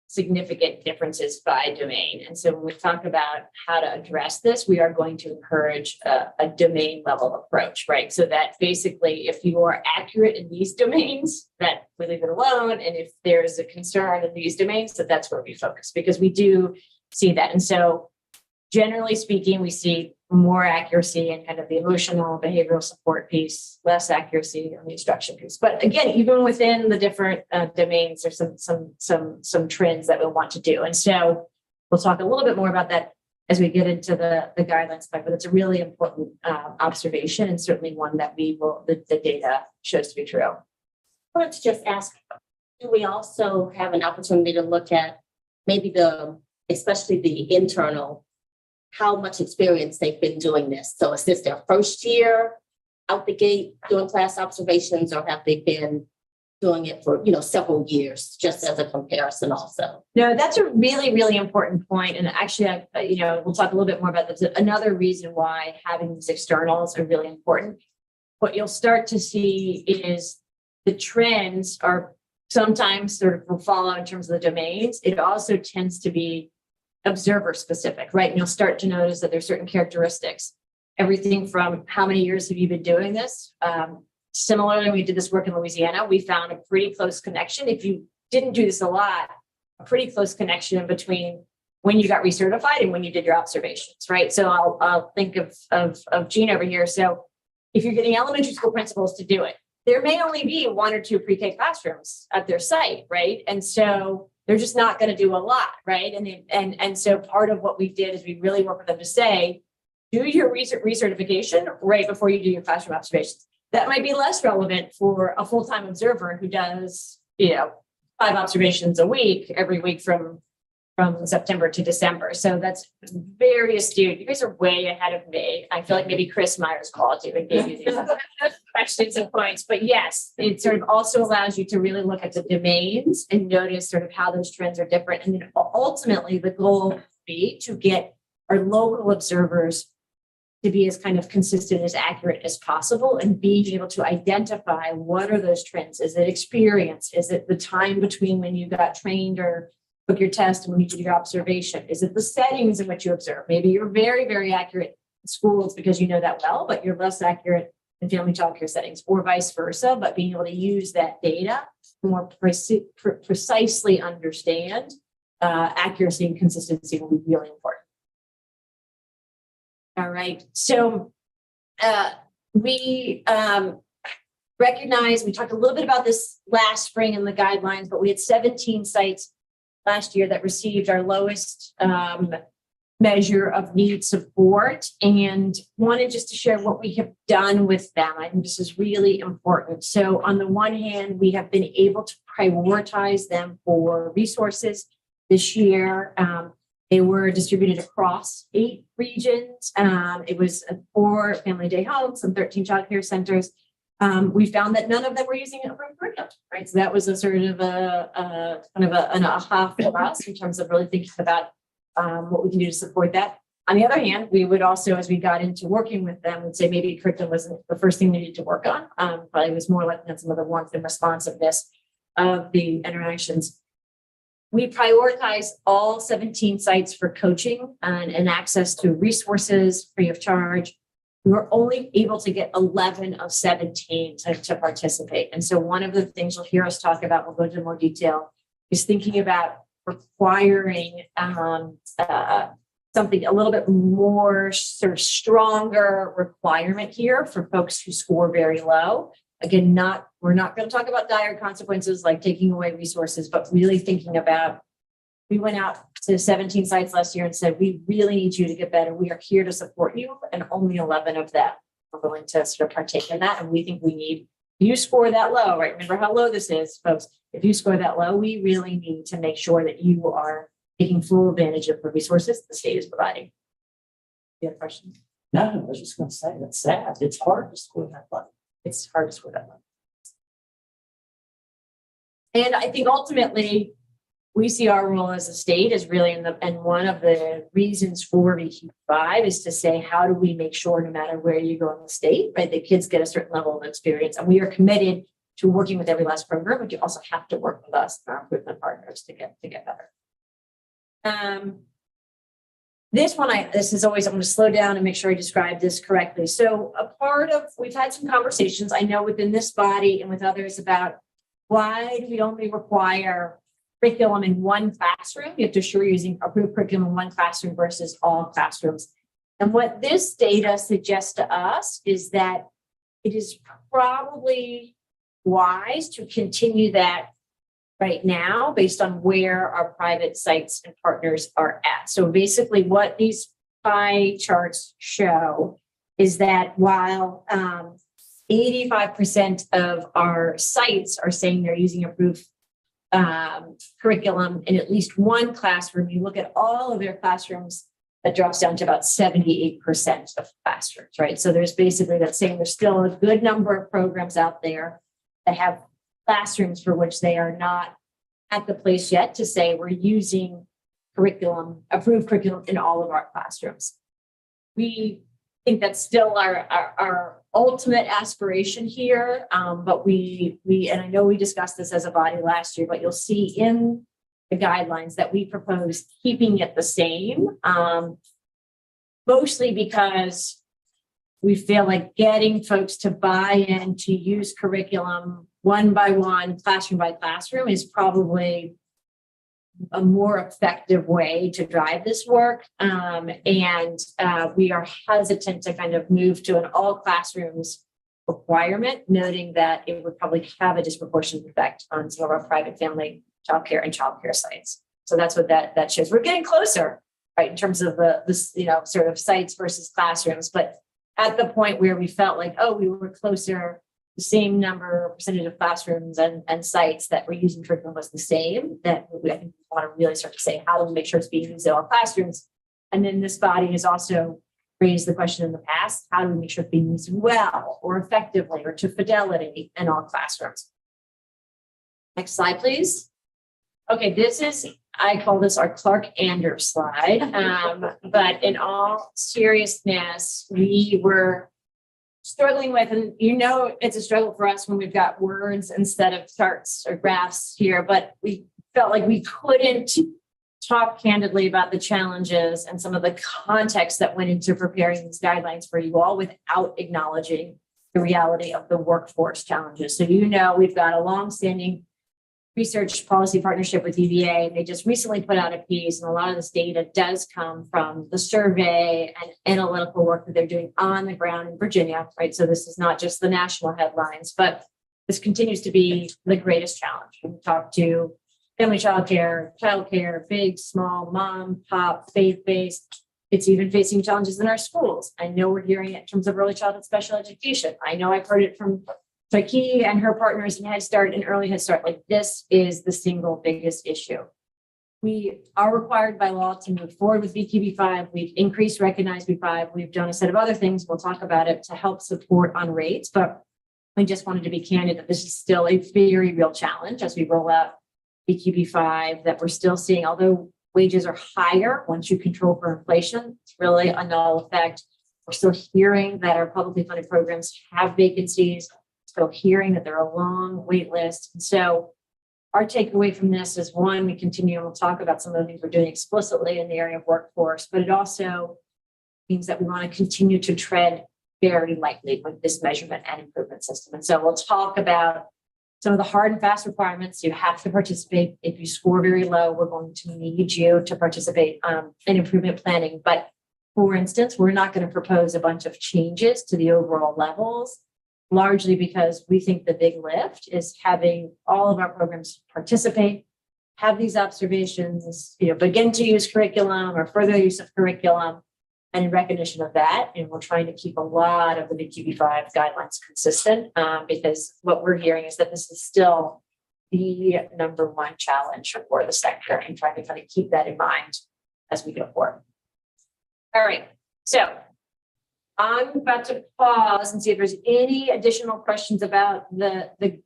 significant differences by domain. And so when we talk about how to address this, we are going to encourage a domain level approach, right? So that basically, if you are accurate in these domains, that we leave it alone. And if there's a concern in these domains, that's where we focus, because we do see that. And so generally speaking, we see more accuracy in kind of the emotional behavioral support piece, less accuracy on the instruction piece. But again, even within the different domains, there's some trends that we'll want to do. And so we'll talk a little bit more about that as we get into the guidelines, but it's a really important observation, and certainly one that the data shows to be true. I wanted to just ask, do we also have an opportunity to look at maybe especially the internal, how much experience they've been doing this? So is this their first year out the gate doing class observations, or have they been doing it for, several years, just as a comparison also? No, that's a really, really important point. And actually, we'll talk a little bit more about this. Another reason why having these externals are really important. What you'll start to see is the trends are sometimes sort of will follow in terms of the domains. It also tends to be observer specific, right? And you'll start to notice that there's certain characteristics, everything from how many years have you been doing this? Similarly, we did this work in Louisiana. We found a pretty close connection. If you didn't do this a lot, a pretty close connection between when you got recertified and when you did your observations, right? So I'll think of Jean over here. So if you're getting elementary school principals to do it, there may only be 1 or 2 pre-K classrooms at their site, right? And so they're just not going to do a lot, right? And so part of what we did is we really work with them to say, do your recertification right before you do your classroom observations. That might be less relevant for a full-time observer who does, 5 observations a week, every week from September to December. So that's very astute. You guys are way ahead of me. I feel like maybe Chris Myers called you and gave you these questions and points. But yes, it sort of also allows you to really look at the domains and notice sort of how those trends are different. And then ultimately the goal would be to get our local observers to be as kind of consistent, as accurate as possible, and being able to identify what are those trends. Is it experience? Is it the time between when you got trained or took your test and when you did your observation? Is it the settings in which you observe? Maybe you're very, very accurate in schools because you know that well, but you're less accurate in family childcare settings, or vice versa. But being able to use that data to more precisely understand accuracy and consistency will be really important. All right. So we recognize, we talked a little bit about this last spring in the guidelines, but we had 17 sites last year that received our lowest measure of need support, and wanted just to share what we have done with them. I think this is really important. So on the one hand, we have been able to prioritize them for resources this year. They were distributed across 8 regions. It was 4 family day homes and 13 childcare centers. We found that none of them were using approved curriculum, right? So that was a sort of an aha for us in terms of really thinking about what we can do to support that. On the other hand, we would also, as we got into working with them, would say maybe curriculum wasn't the first thing we needed to work on. Probably was more looking at some of the warmth and responsiveness of the interactions. We prioritize all 17 sites for coaching and access to resources free of charge. We were only able to get 11 of 17 to participate. And so one of the things you'll hear us talk about, we'll go into more detail, is thinking about requiring something a little bit more sort of stronger requirement here for folks who score very low. Again, we're not going to talk about dire consequences like taking away resources, but really thinking about, we went out to 17 sites last year and said, we really need you to get better. We are here to support you. And only 11 of them are willing to sort of partake in that. And we think we need, you score that low, right? Remember how low this is, folks. If you score that low, we really need to make sure that you are taking full advantage of the resources the state is providing. You have questions? No, I was just gonna say, that's sad. It's hard to score that low. It's hard to score that low. And I think ultimately, we see our role as a state as really and one of the reasons for VQ5 is to say, how do we make sure no matter where you go in the state, right, the kids get a certain level of experience. And we are committed to working with every last program, but you also have to work with us and our improvement partners to get better. This is always, I'm going to slow down and make sure I describe this correctly. So we've had some conversations, I know within this body and with others about why do we only require curriculum in one classroom? You have to ensure you're using approved curriculum in one classroom versus all classrooms. And what this data suggests to us is that it is probably wise to continue that right now based on where our private sites and partners are at. So basically what these pie charts show is that while 85% of our sites are saying they're using approved curriculum in at least one classroom, you look at all of their classrooms, that drops down to about 78% of classrooms, right? So there's basically that saying there's still a good number of programs out there that have classrooms for which they are not at the place yet to say we're using approved curriculum in all of our classrooms. We think that's still our ultimate aspiration here, but we and I know we discussed this as a body last year, but you'll see in the guidelines that we propose keeping it the same, mostly because we feel like getting folks to buy in to use curriculum one by one, classroom by classroom is probably a more effective way to drive this work. We are hesitant to kind of move to an all classrooms requirement, noting that it would probably have a disproportionate effect on some of our private family childcare and childcare sites. So that's what that shows. We're getting closer, right, in terms of this sort of sites versus classrooms, but at the point where we felt like, oh, we were closer, the same number percentage of classrooms and sites that were using curriculum was the same, that I think we want to really start to say, how do we make sure it's being used in all classrooms? And then this body has also raised the question in the past, how do we make sure it's being used well or effectively or to fidelity in all classrooms? Next slide, please. Okay, I call this our Clark Anders slide. But in all seriousness, we were struggling with, and it's a struggle for us when we've got words instead of charts or graphs here, but we felt like we couldn't talk candidly about the challenges and some of the context that went into preparing these guidelines for you all without acknowledging the reality of the workforce challenges. So we've got a longstanding research policy partnership with UVA. They just recently put out a piece, and a lot of this data does come from the survey and analytical work that they're doing on the ground in Virginia, right? So this is not just the national headlines, but this continues to be the greatest challenge. We talk to family childcare, big, small, mom, pop, faith-based. It's even facing challenges in our schools. I know we're hearing it in terms of early childhood special education. I know I've heard it from Taki and her partners in Head Start and Early Head Start. Like, this is the single biggest issue. We are required by law to move forward with VQB5. We've increased recognized B5. We've done a set of other things. We'll talk about it to help support on rates, but we just wanted to be candid that this is still a very real challenge as we roll out VQB5, that we're still seeing, although wages are higher once you control for inflation, it's really a null effect. We're still hearing that our publicly funded programs have vacancies. Still hearing that there are long wait lists. And so our takeaway from this is one, we continue and we'll talk about some of the things we're doing explicitly in the area of workforce, but it also means that we want to continue to tread very lightly with this measurement and improvement system. And so we'll talk about some of the hard and fast requirements. You have to participate. If you score very low, we're going to need you to participate in improvement planning. But for instance, we're not going to propose a bunch of changes to the overall levels, largely because we think the big lift is having all of our programs participate, have these observations, begin to use curriculum or further use of curriculum. And in recognition of that, and we're trying to keep a lot of the QB5 guidelines consistent because what we're hearing is that this is still the number one challenge for the sector, and trying to kind of keep that in mind as we go forward. All right, so I'm about to pause and see if there's any additional questions about the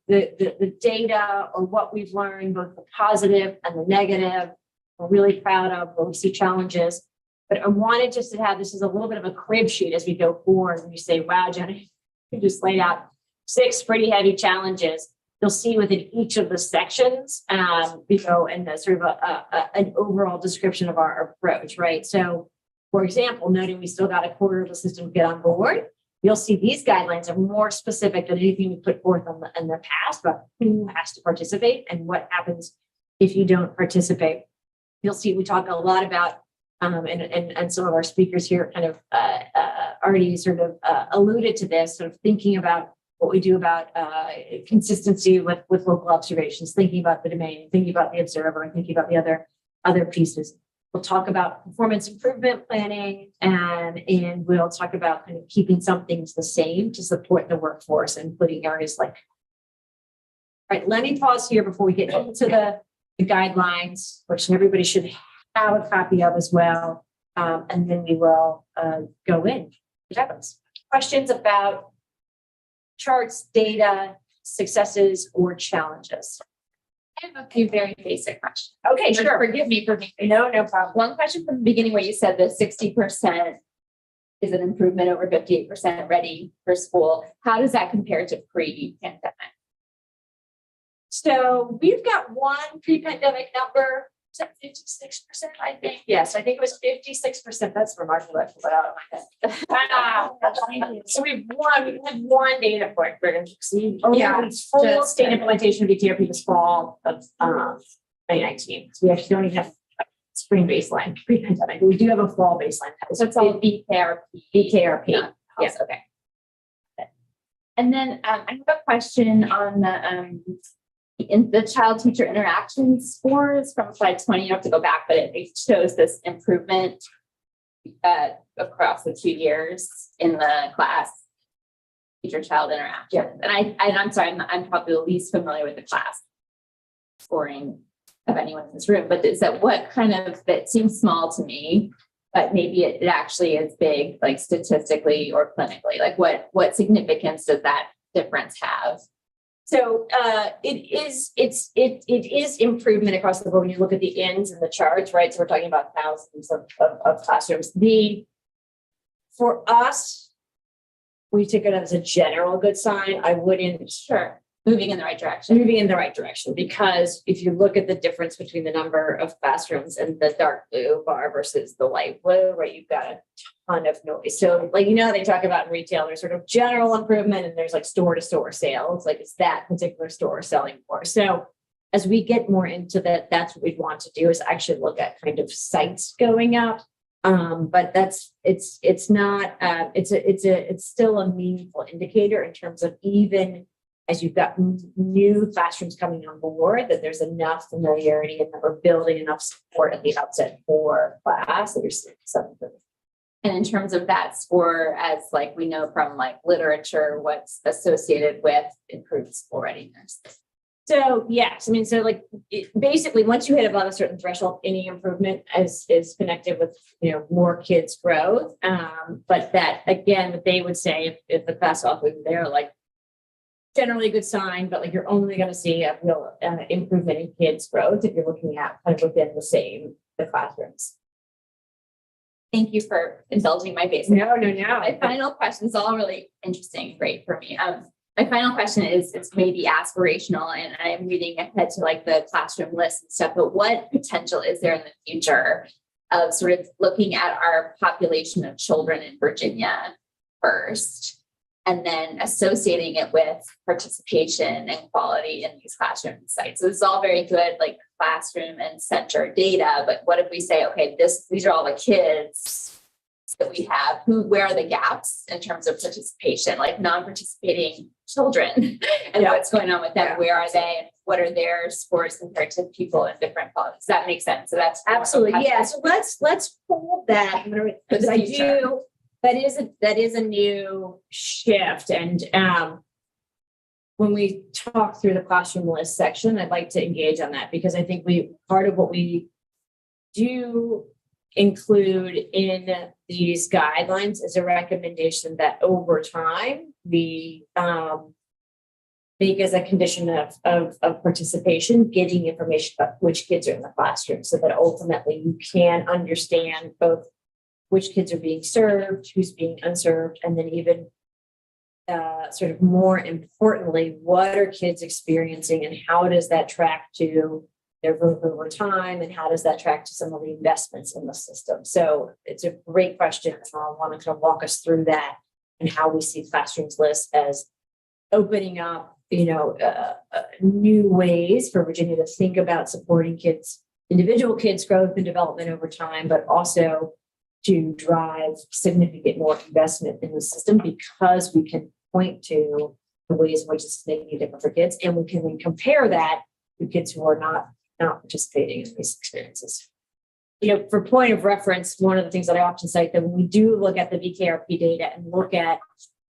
data or what we've learned, both the positive and the negative. We're really proud of where we see challenges. But I wanted just to have this as a little bit of a crib sheet as we go forward. And you say, wow, Jenny, you just laid out 6 pretty heavy challenges. You'll see within each of the sections, and the sort of an overall description of our approach, right? So, for example, noting we still got a quarter of the system to get on board, you'll see these guidelines are more specific than anything we put forth in the past about who has to participate and what happens if you don't participate. You'll see we talk a lot about and some of our speakers here kind of already sort of alluded to this, sort of thinking about what we do about consistency with local observations, thinking about the domain, thinking about the observer, and thinking about the other pieces. We'll talk about performance improvement planning, and we'll talk about kind of keeping some things the same to support the workforce, including areas like. All right, let me pause here before we get into the guidelines, which everybody should have a copy of as well, and then we will go in. Questions about charts, data, successes, or challenges? I have a few very basic questions. Okay, sure. Forgive me for being. No problem. One question from the beginning where you said that 60% is an improvement over 58% ready for school. How does that compare to pre-pandemic? So we've got one pre-pandemic number. Is that 56%? I think. Yes, I think it was 56%. That's remarkable. I put out of my head. So we had one data point. We're going to see full state implementation of BTRP this fall of 2019. So we actually don't even have spring baseline pre-pandemic. We do have a fall baseline. So it's all BKRP. BKRP. Yes. Okay. And then I have a question on the child teacher interaction scores from slide 20. You have to go back, but it shows this improvement across the 2 years in the class teacher child interaction. And I'm sorry, I'm probably the least familiar with the class scoring of anyone in this room, but is that what kind of, that seems small to me, but maybe it actually is big, like statistically or clinically, like what significance does that difference have? So it is improvement across the board when you look at the ends and the charts, right? So we're talking about thousands of classrooms. For us, we take it as a general good sign. I wouldn't. Sure. Moving in the right direction. Moving in the right direction, because if you look at the difference between the number of classrooms and the dark blue bar versus the light blue, right, you've got a ton of noise. So like, they talk about in retail, there's sort of general improvement and there's like store to store sales, like it's that particular store selling more. So as we get more into that, that's what we'd want to do is actually look at kind of sites going up. But it's still a meaningful indicator in terms of even as you've got new classrooms coming on board, that there's enough familiarity and that we're building enough support at the outset for class that you're seeing something. And in terms of that score, as like we know from like literature, what's associated with improved school readiness? So yes, so like basically once you hit above a certain threshold, any improvement is connected with more kids' growth. But that again, they would say if the class office they're like generally a good sign, but like you're only going to see a real improvement in kids' growth if you're looking at kind of within the classrooms. Thank you for indulging my basic. No. My final question is all really interesting, great for me. My final question is maybe aspirational, and I'm reading ahead to like the classroom list and stuff, but what potential is there in the future of sort of looking at our population of children in Virginia first, and then associating it with participation and quality in these classroom sites? So this is all very good, like classroom and center data, but what if we say, okay, these are all the kids that we have, where are the gaps in terms of participation, like non-participating children, and what's going on with them? Where are they, and what are their scores compared to people in different qualities? Does that make sense? So that's Absolutely, yeah. So let's hold that because I do. That is a new shift, and when we talk through the classroom list section, I'd like to engage on that because I think part of what we do include in these guidelines is a recommendation that over time we make as a condition of participation, getting information about which kids are in the classroom so that ultimately you can understand both which kids are being served, who's being unserved, and then even sort of more importantly, what are kids experiencing and how does that track to their growth over time, and how does that track to some of the investments in the system? So it's a great question. I want to kind of walk us through that and how we see classrooms list as opening up, new ways for Virginia to think about supporting kids, individual kids' growth and development over time, but also to drive significant more investment in the system because we can point to the ways in which it's making a difference for kids, and we can then compare that to kids who are not participating in these experiences. For point of reference, one of the things that I often cite that when we do look at the VKRP data and look at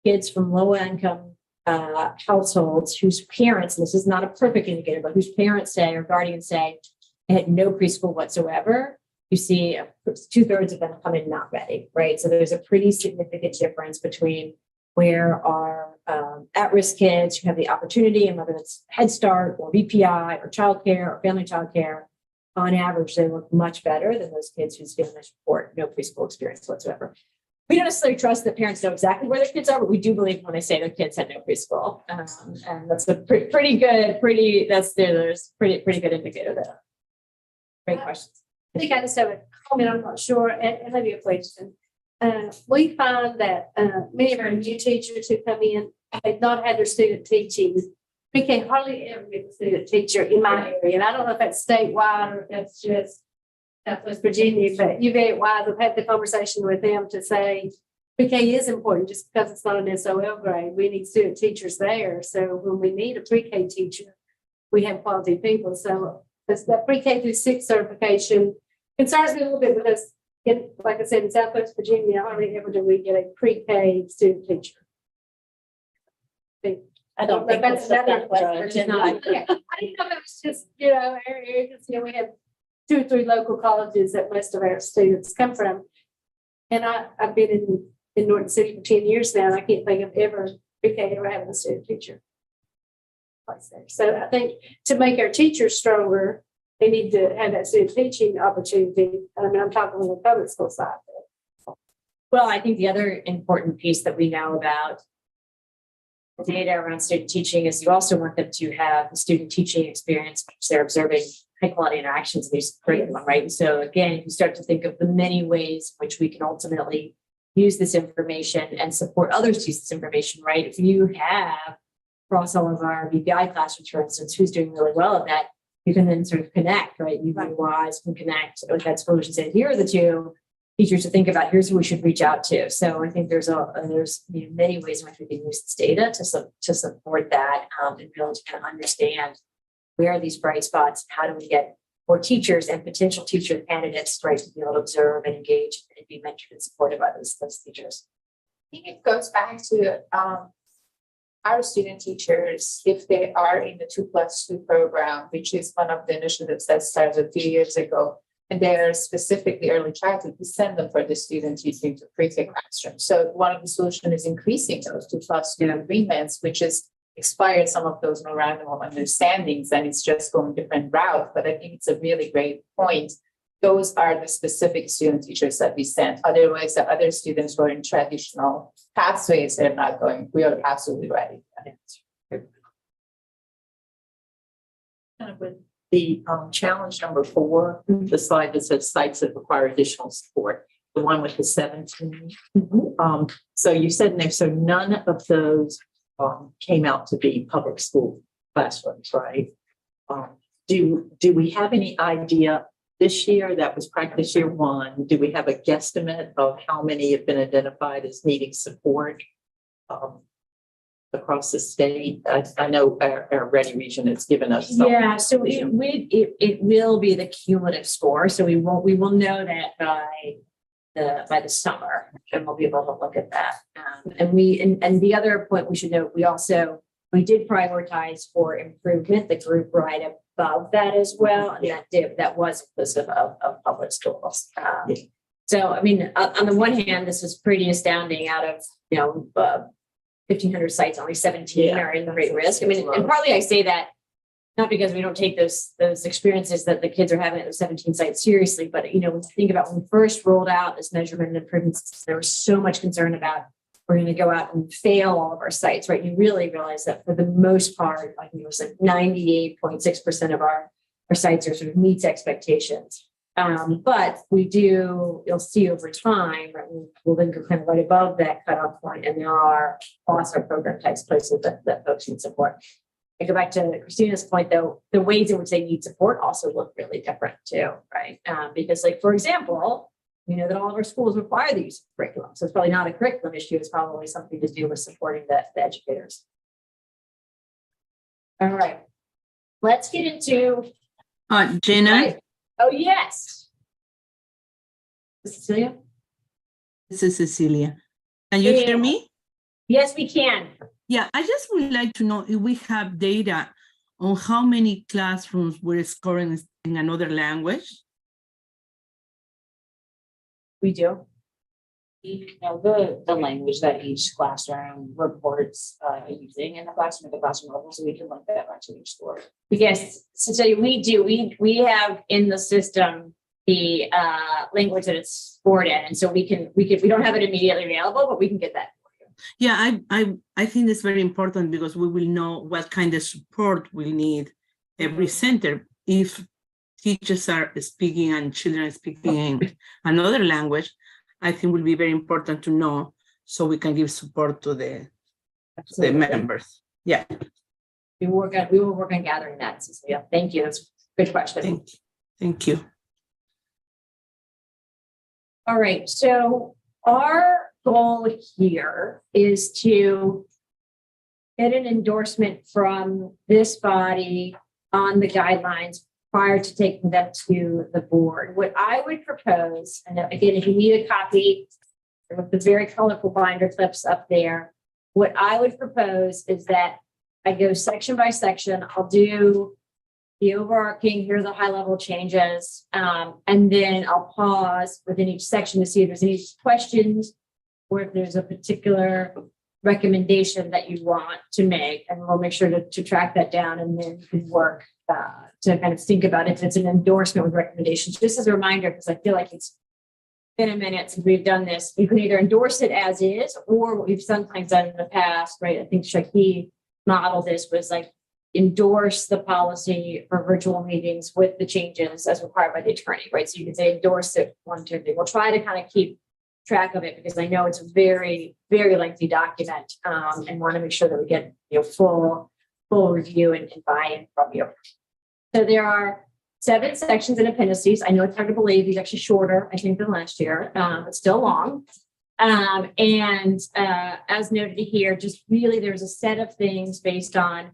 kids from low income households whose parents, and this is not a perfect indicator, but whose parents say or guardians say they had no preschool whatsoever, you see 2/3 of them come in not ready, right? So there's a pretty significant difference between where our at-risk kids who have the opportunity, and whether it's Head Start or VPI or childcare or family childcare, on average, they look much better than those kids whose families report no preschool experience whatsoever. We don't necessarily trust that parents know exactly where their kids are, but we do believe when they say their kids had no preschool. And that's a pretty good indicator there. Great questions. I think I just have a comment, I'm not sure, and maybe a question. We find that many of our new teachers who come in, they've not had their student teaching. We can hardly ever get a student teacher in my area. And I don't know if that's statewide or if that's just Southwest Virginia, but you very wise. I've had the conversation with them to say pre-K is important just because it's not an SOL grade. We need student teachers there. So when we need a pre-K teacher, we have quality people. So that pre-K through 6 certification concerns me a little bit because, like I said, in Southwest Virginia, hardly ever do we get a pre-K student teacher. I don't think that's Southwest Virginia. I didn't know if it was just, we have 2 or 3 local colleges that most of our students come from. And I've been in Norton City for 10 years now, and I can't think of ever having a student teacher. So I think to make our teachers stronger, they need to have that student teaching opportunity. I mean, I'm talking on the public school side. Well, I think the other important piece that we know about the data around student teaching is you also want them to have the student teaching experience, which they're observing high quality interactions with these curriculum, right? And so again, you start to think of the many ways in which we can ultimately use this information and support others to use this information, right? If you have across all of our VPI classrooms, for instance, who's doing really well at that, you can then sort of connect, right? You wise can connect with that school and say, here are the 2 teachers to think about. Here's who we should reach out to. So I think there's many ways in which we can use this data to support that and be able to kind of understand where are these bright spots. How do we get more teachers and potential teacher candidates, right, to be able to observe and engage and be mentored and supported by those teachers. I think it goes back to our student teachers, if they are in the 2+2 program, which is one of the initiatives that started a few years ago, and they're specifically early childhood, we send them for the student teaching to pre-K classroom. So one of the solutions is increasing those 2+2 agreements, which is expired some of those memorandum of understandings, and it's just going different route. But I think it's a really great point those are the specific student teachers that we send. Otherwise, the other students who are in traditional pathways, they're not going, we are absolutely ready. Kind of with the challenge number 4, the slide that says sites that require additional support, the one with the 17. So you said in there, so none of those came out to be public school classrooms, right? Do we have any idea this year, that was practice year 1, do we have a guesstimate of how many have been identified as needing support across the state? I know our Ready region has given us some. Yeah, so it will be the cumulative score, so we will know that by the summer, and we'll be able to look at that. And the other point we should note, we did prioritize for improvement, the group right above that as well, and that was inclusive of public schools. So, I mean, on the one hand, this is pretty astounding. Out of 1,500 sites, only 17 are in great risk. I mean, and partly I say that not because we don't take those experiences that the kids are having at the 17 sites seriously, but when you think about when we first rolled out this measurement and improvement system, there was so much concern about we're going to go out and fail all of our sites, right? You really realize that for the most part, I think it was like 98.6% of our sites are sort of meets expectations. But you'll see over time, right, we'll then go kind of right above that cutoff point, and there are also program types places that folks need support. I go back to Christina's point, though, the ways in which they need support also look really different too, right? Because, like, for example, we know that all of our schools require the use of curriculum. So it's probably not a curriculum issue. It's probably something to do with supporting the educators. All right. Let's get into. Jenna, Right. Oh, yes. Cecilia? this is Cecilia. Can you hear me? Yes, we can. Yeah, I just would like to know if we have data on how many classrooms were scoring in another language. We do. You know, the language that each classroom reports using in the classroom at the classroom level, so we can link that back to each score. Yes, Cecilia, we do. We have in the system the language that it's scored in, and so we don't have it immediately available, but we can get that. Yeah, I think it's very important because we will know what kind of support we'll need every center. If teachers are speaking and children are speaking in another language, I think will be very important to know so we can give support to the members. Yeah. We will work on gathering that, Cecilia. Thank you. That's a good question. Thank you. All right. So our goal here is to get an endorsement from this body on the guidelines prior to taking them to the board. What I would propose, and again, if you need a copy with the very colorful binder clips up there, what I would propose is that I go section by section. I'll do the overarching, here are the high level changes, and then I'll pause within each section to see if there's any questions or if there's a particular recommendation that you want to make, and we'll make sure to track that down and then you can work to kind of think about if it's an endorsement with recommendations. Just as a reminder, because I feel like it's been a minute since we've done this, you can either endorse it as is, or what we've sometimes done in the past, right? I think Shaki modeled this was like endorse the policy for virtual meetings with the changes as required by the attorney, right? So you can say endorse it 1, 2, 3. We'll try to kind of keep track of it because I know it's a very, very lengthy document, and want to make sure that we get full review and buy-in from you. So there are 7 sections and appendices. I know it's hard to believe these are actually shorter, I think, than last year, but still long. And as noted here, just really there's a set of things based on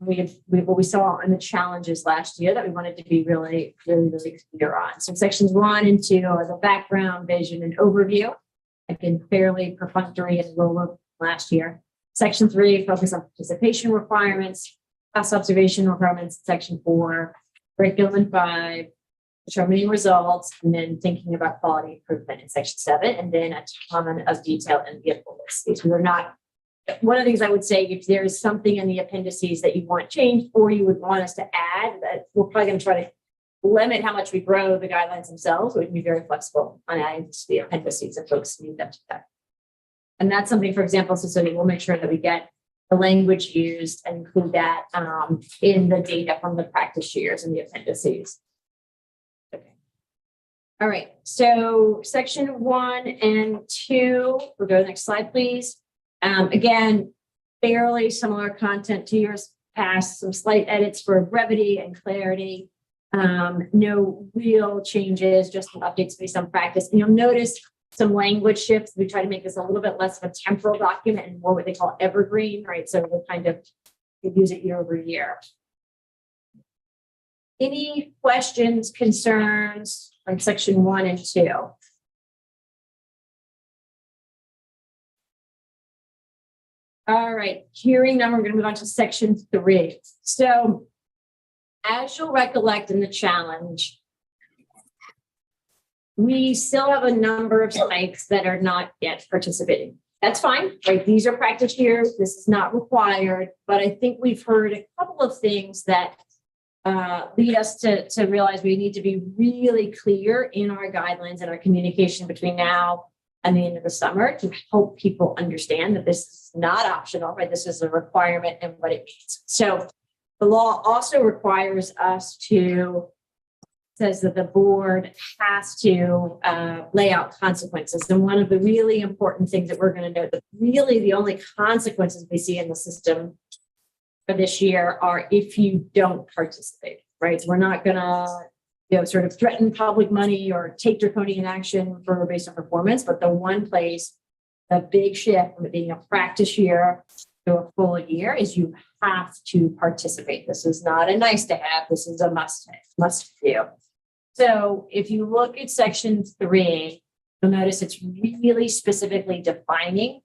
what we saw in the challenges last year that we wanted to be really clear on. So sections 1 and 2 are the background, vision, and overview. Again, fairly perfunctory and roll up last year. Section 3, focus on participation requirements, class observation requirements. Section 4, curriculum, and 5, determining results, and then thinking about quality improvement in section 7, and then a ton of detail in the appendices. We were not. One of the things I would say, if there is something in the appendices that you want changed or you would want us to add, that we're probably going to try to limit how much we grow the guidelines themselves. We can be very flexible on adding to the appendices if folks need them to that. And that's something, for example, so we'll make sure that we get the language used and include that in the data from the practice years and the appendices. Okay. All right, so section 1 and 2, we'll go to the next slide, please. Again, fairly similar content to years past, some slight edits for brevity and clarity. No real changes, just some updates based on practice. And you'll notice some language shifts. We try to make this a little bit less of a temporal document and more what they call evergreen, right? So we'll kind of use it year over year. Any questions, concerns on section 1 and 2? All right, hearing none, we're going to move on to section 3. So as you'll recollect in the challenge, we still have a number of sites that are not yet participating. That's fine, right? These are practice years. This is not required, but I think we've heard a couple of things that lead us to realize we need to be really clear in our guidelines and our communication between now and the end of the summer to help people understand that this is not optional, right? This is a requirement and what it means. So the law also requires us to, says that the board has to lay out consequences. And one of the really important things that we're going to note that really the only consequences we see in the system for this year are if you don't participate, right? We're not going to, sort of threaten public money or take draconian action for based on performance. But the one place, the big shift from it being a practice year to a full year is you have to participate. This is not a nice to have. This is a must do. So if you look at section 3, you'll notice it's really specifically defining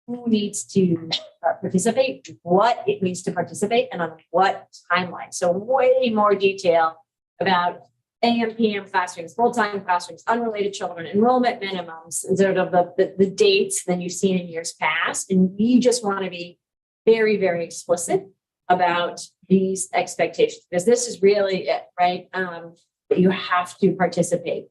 who needs to participate, what it means to participate, and on what timeline. So way more detail about AM, PM classrooms, full-time classrooms, unrelated children, enrollment minimums, and sort of the dates than you've seen in years past. And we just want to be very, very explicit about these expectations, because this is really it, right? You have to participate.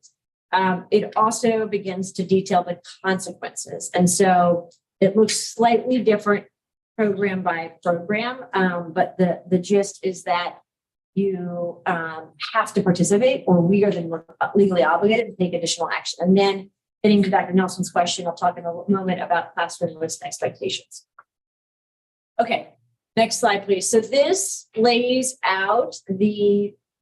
It also begins to detail the consequences. And so it looks slightly different program by program, but the gist is that you have to participate, or we are then legally obligated to take additional action. And then getting to Dr. Nelson's question, I'll talk in a moment about classroom risk expectations. Okay, next slide, please. So this lays out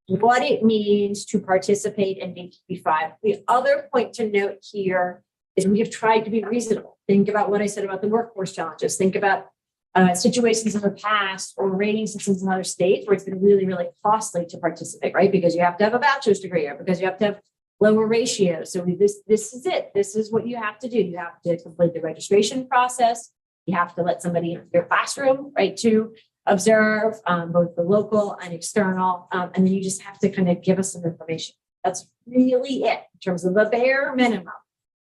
what it means to participate in DTP5. The other point to note here is we have tried to be reasonable. Think about what I said about the workforce challenges. Think about situations in the past or rating systems in other states where it's been really, really costly to participate, right? Because you have to have a bachelor's degree or because you have to have lower ratios. So this is it. This is what you have to do. You have to complete the registration process. You have to let somebody into your classroom, right, to observe both the local and external. And then you just have to kind of give us some information. That's really it in terms of the bare minimum.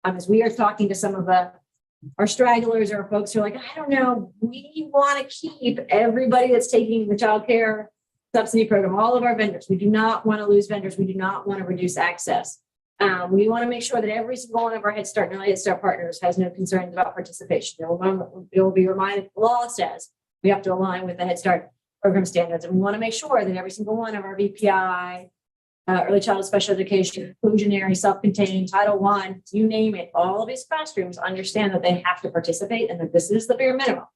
As we are talking to some of our stragglers or folks who are like, I don't know, we want to keep everybody that's taking the child care subsidy program, all of our vendors. We do not want to lose vendors. We do not want to reduce access. We want to make sure that every single one of our Head Start and early Head Start partners has no concerns about participation. It will be reminded, the law says we have to align with the Head Start program standards. And we want to make sure that every single one of our VPI, early childhood special education, inclusionary, self-contained, Title I, you name it, all of these classrooms understand that they have to participate and that this is the bare minimum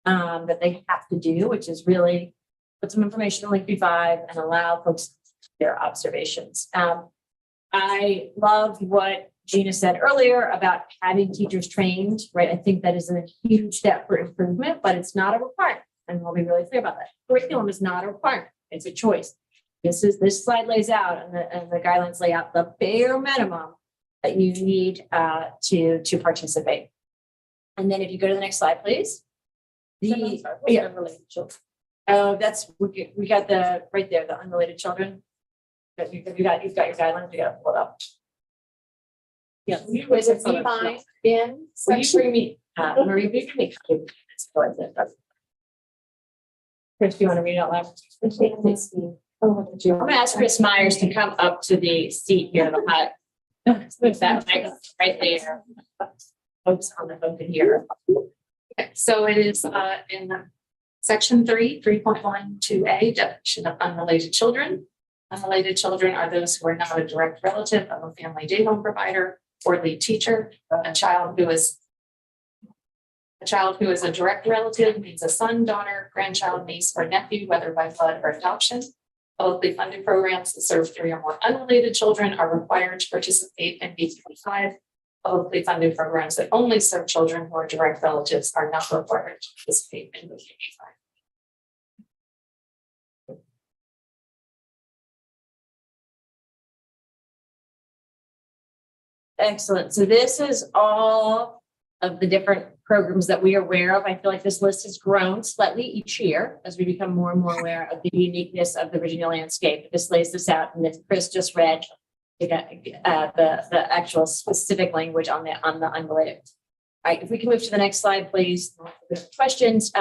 that they have to do, which is really put some information in Link B5 and allow folks their observations. I love what Gina said earlier about having teachers trained, right? I think that is a huge step for improvement, but it's not a requirement. And we'll be really clear about that. Curriculum is not a requirement. It's a choice. This slide lays out and the guidelines lay out the bare minimum that you need to participate. And then if you go to the next slide, please. Unrelated children. Oh, that's we got the right there, the unrelated children. You've got your guidelines. You got to pull it up. Yeah, was it B5 in? Will you bring me? Marie, will you bring me? Chris, do you want to read it out loud? I'm gonna ask Chris Myers to come up to the seat here, the hot. With that mic right there. Folks on the phone can hear. Okay, so it is in section 3.12A, definition of unrelated children. Unrelated children are those who are not a direct relative of a family day home provider or lead teacher. A child who is a direct relative means a son, daughter, grandchild, niece, or nephew, whether by blood or adoption. Publicly funded programs that serve 3 or more unrelated children are required to participate in B25. Publicly funded programs that only serve children who are direct relatives are not required to participate in B25. Excellent. So this is all of the different programs that we are aware of. I feel like this list has grown slightly each year as we become more and more aware of the uniqueness of the Virginia landscape. This lays this out, and then Chris just read the actual specific language on the unrelated. All right, if we can move to the next slide, please. Questions.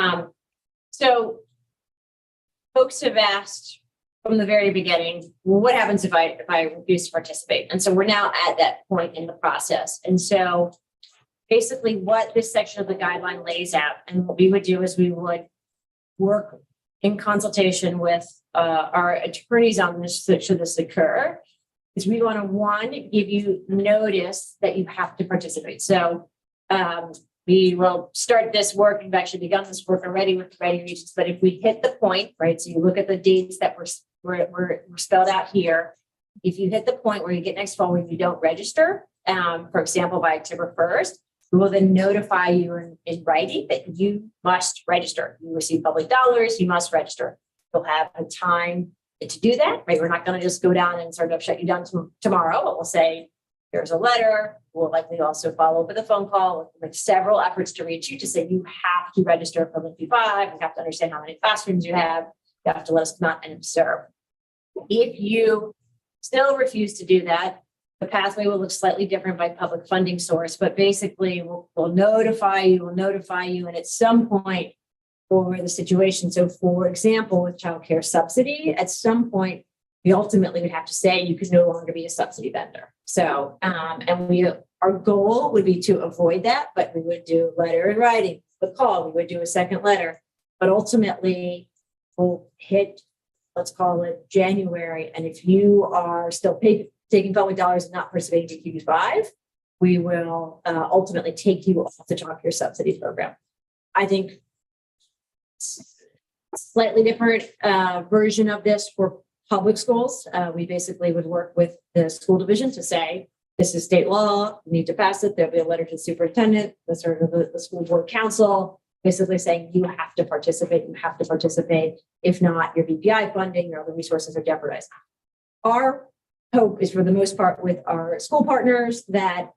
So folks have asked from the very beginning, well, what happens if I refuse to participate? And so we're now at that point in the process. And so basically what this section of the guideline lays out, and what we would do is we would work in consultation with our attorneys on this, should this occur, is we want to, one, give you notice that you have to participate. So we will start this work. We've actually begun this work already with the Ready Regions, but if we hit the point, right, so you look at the dates that were spelled out here. If you hit the point where you get next fall where you don't register, for example, by October 1st, we will then notify you in writing that you must register. You receive public dollars, you must register. You'll have a time to do that, right? We're not going to just go down and sort of shut you down tomorrow, but we'll say, here's a letter. We'll likely also follow up with a phone call. We'll make several efforts to reach you to say you have to register for LINC 5. You have to understand how many classrooms you have. You have to let us come out and observe. If you still refuse to do that, the pathway will look slightly different by public funding source, but basically we'll notify you, and at some point for the situation. So for example, with childcare subsidy, at some point, we ultimately would have to say you could no longer be a subsidy vendor. So, our goal would be to avoid that, but we would do letter in writing, the call, we would do a second letter, but ultimately we'll hit, let's call it January. And if you are still taking public dollars and not participating in QB5, we will ultimately take you off the childcare subsidy program. I think slightly different version of this for public schools. We basically would work with the school division to say, this is state law, you need to pass it. There'll be a letter to the superintendent, the school board council, basically saying you have to participate, If not, your BPI funding, your other resources are jeopardized. Our hope is for the most part with our school partners that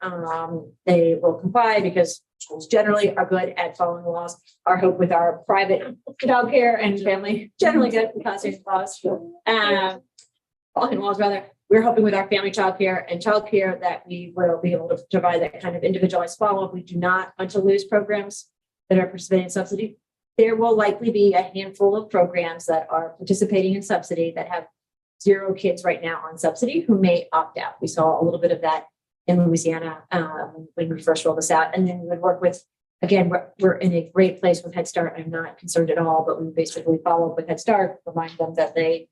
they will comply because schools generally are good at following the laws. Our hope with our private childcare and family generally good at passing laws, following laws rather. We're hoping with our family childcare and childcare that we will be able to provide that kind of individualized follow-up. We do not want to lose programs that are participating in subsidy. There will likely be a handful of programs that are participating in subsidy that have 0 kids right now on subsidy who may opt out. We saw a little bit of that in Louisiana when we first rolled this out. And then we would work with, again, we're in a great place with Head Start. I'm not concerned at all, but we basically follow up with Head Start, remind them that they,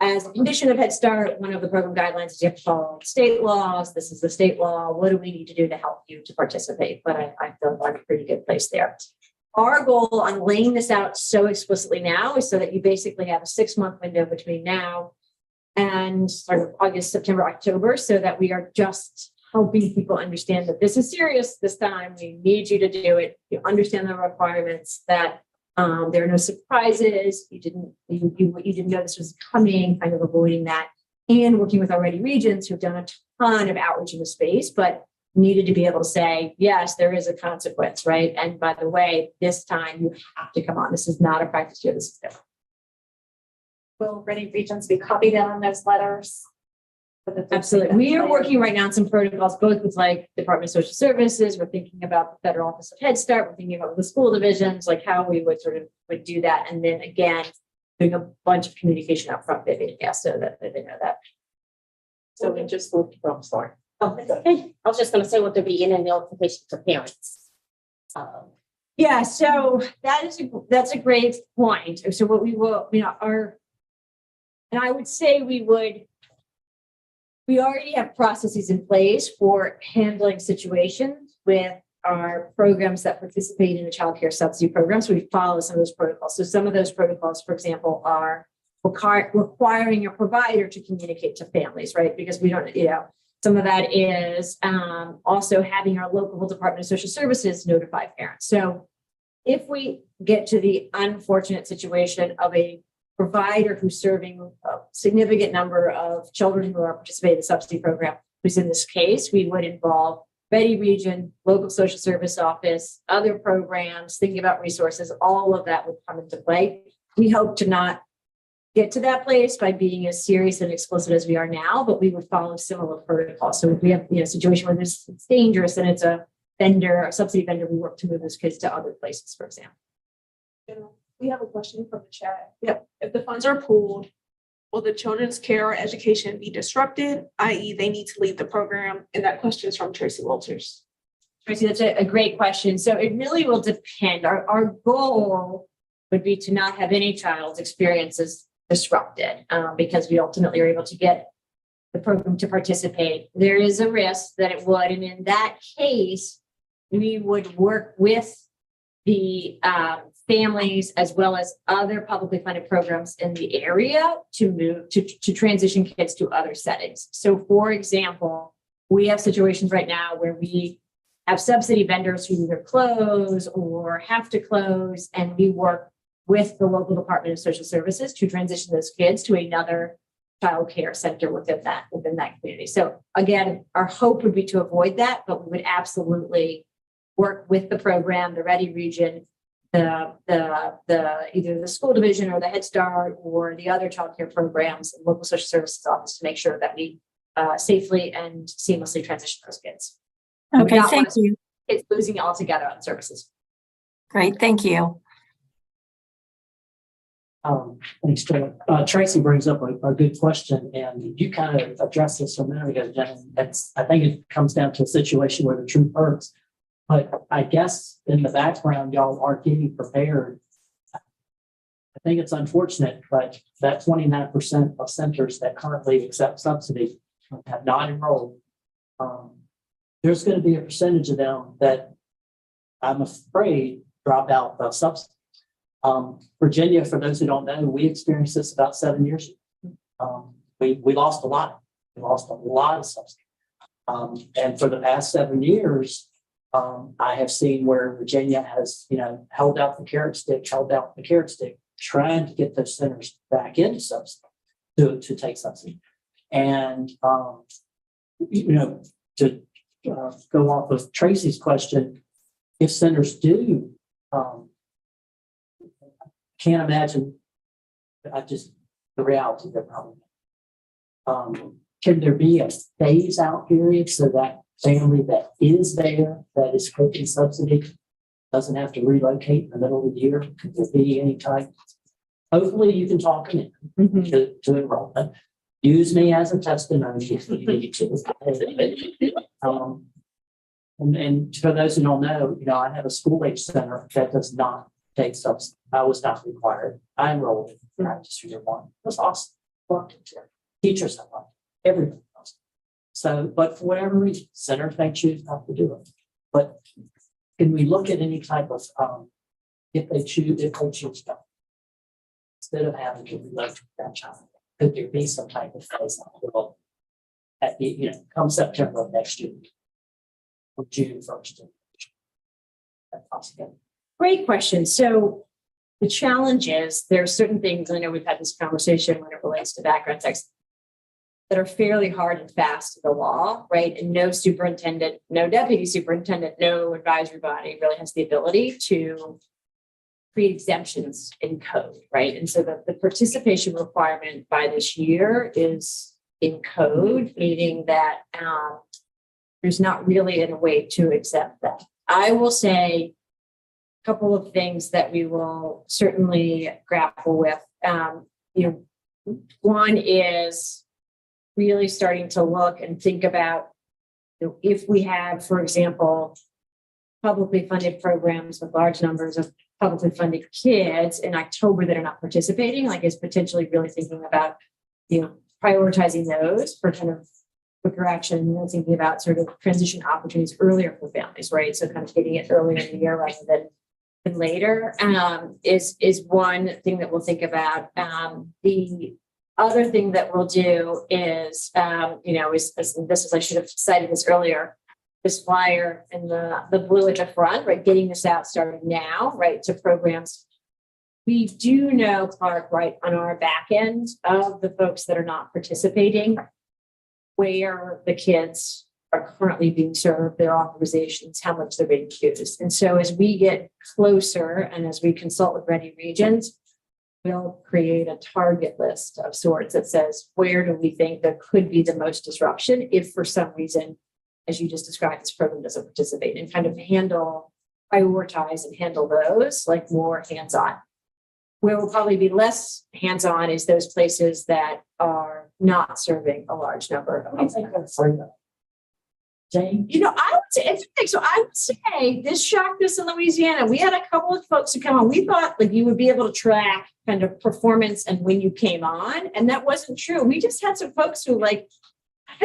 as a condition of Head Start, one of the program guidelines is you have to follow state laws. This is the state law. What do we need to do to help you to participate? But I feel we're in a pretty good place there. Our goal on laying this out so explicitly now is so that you basically have a 6-month window between now and sort of August, September, October, so that we are just helping people understand that this is serious this time. We need you to do it. You understand the requirements, that there are no surprises. You didn't know this was coming, kind of avoiding that, and working with our Ready Regions who've done a ton of outreach in the space, but needed to be able to say, yes, there is a consequence, right? And by the way, this time you have to come on. This is not a practice year. This is different. Will Ready Regions be copied in on those letters? Absolutely. We are working right now on some protocols, both with like Department of Social Services. We're thinking about the Federal Office of Head Start. We're thinking about the school divisions, like how we would do that. And then again, doing a bunch of communication up front, maybe, yeah, so that they know that. So we just looked from, sorry. Oh, that's okay. I was just gonna say what they're beginning notification to parents. Yeah, so that's a great point. So what we will, and I would say we already have processes in place for handling situations with our programs that participate in the child care subsidy program. So we follow some of those protocols. So some of those protocols, for example, are requiring a provider to communicate to families, right? Because we don't, some of that is also having our local Department of Social Services notify parents. So if we get to the unfortunate situation of a provider who's serving a significant number of children who are participating in the subsidy program, who's in this case, we would involve Ready Region, local social service office, other programs, thinking about resources, all of that would come into play. We hope to not get to that place by being as serious and explicit as we are now, but we would follow similar protocols. So if we have a situation where it's dangerous and it's a vendor, a subsidy vendor, we work to move those kids to other places, for example. We have a question from the chat. Yep. If the funds are pooled, will the children's care or education be disrupted, i.e. they need to leave the program? And that question is from Tracy Walters. Tracy, that's a great question. So it really will depend. Our goal would be to not have any child's experiences disrupted because we ultimately are able to get the program to participate. There is a risk that it would. And in that case, we would work with the families as well as other publicly funded programs in the area to move to transition kids to other settings. So for example, we have situations right now where we have subsidy vendors who either close or have to close, and we work with the local Department of Social Services to transition those kids to another child care center within that community. So again, our hope would be to avoid that, but we would absolutely work with the program, the Ready Region, the either the school division or the Head Start or the other child care programs and local social services office to make sure that we safely and seamlessly transition those kids. Okay, thank you. It's losing altogether on services. Great, thank you. Thanks, Joe. Tracy brings up a good question, and you kind of addressed this a minute ago, Jen. I think it comes down to a situation where the truth hurts. But I guess in the background, y'all are getting prepared. I think it's unfortunate, but that 29% of centers that currently accept subsidy have not enrolled. There's going to be a percentage of them that I'm afraid drop out of subsidy. Virginia, for those who don't know, we experienced this about 7 years ago. We lost a lot. We lost a lot of subsidy. And for the past 7 years, I have seen where Virginia has, held out the carrot stick, trying to get those centers back into subsidy to take subsidy. And, to go off of Tracy's question, if centers do, can't imagine, the reality of the problem. Can there be a phase out period so that family that is there, that is taking subsidy, doesn't have to relocate in the middle of the year? Could there be any type? Hopefully you can talk them in to enrollment. Use me as a testimony if you need to. And for those who don't know, I have a school age center that does not take subsidy. I was not required. I enrolled in practice year one. It was awesome. Loved it. Teachers have loved it. Everybody loves it. So, but for whatever reason, centers may choose not to do it. But can we look at any type of if they choose to, instead of having to relocate that child, could there be some type of phase out at the come September of next year, or June 1st? That's possible. Great question. So the challenge is there are certain things, I know we've had this conversation when it relates to background checks, that are fairly hard and fast to the law, right? And no superintendent, no deputy superintendent, no advisory body really has the ability to create exemptions in code, right? And so the participation requirement by this year is in code, meaning that there's not really a way to accept that. I will say a couple of things that we will certainly grapple with One is really starting to look and think about, if we have, for example, publicly funded programs with large numbers of publicly funded kids in October that are not participating, like is potentially really thinking about, prioritizing those for kind of quicker action, thinking about sort of transition opportunities earlier for families, right? So kind of getting it earlier in the year rather than later, is one thing that we'll think about. The other thing that we'll do is, I should have cited this earlier, this flyer and the blue at the front, right? Getting this out starting now, right? To programs. We do know, Clark, right, on our back end of the folks that are not participating, where the kids are currently being served, their authorizations, how much they're being used. And so as we get closer and as we consult with Ready Regions, we'll create a target list of sorts that says, where do we think there could be the most disruption if for some reason, as you just described, this program doesn't participate, and kind of prioritize and handle those like more hands-on. Where will probably be less hands-on is those places that are not serving a large number of people. Jane? I would say, I would say this shocked us in Louisiana. We had a couple of folks who come on. We thought like you would be able to track kind of performance and when you came on, and that wasn't true. We just had some folks who how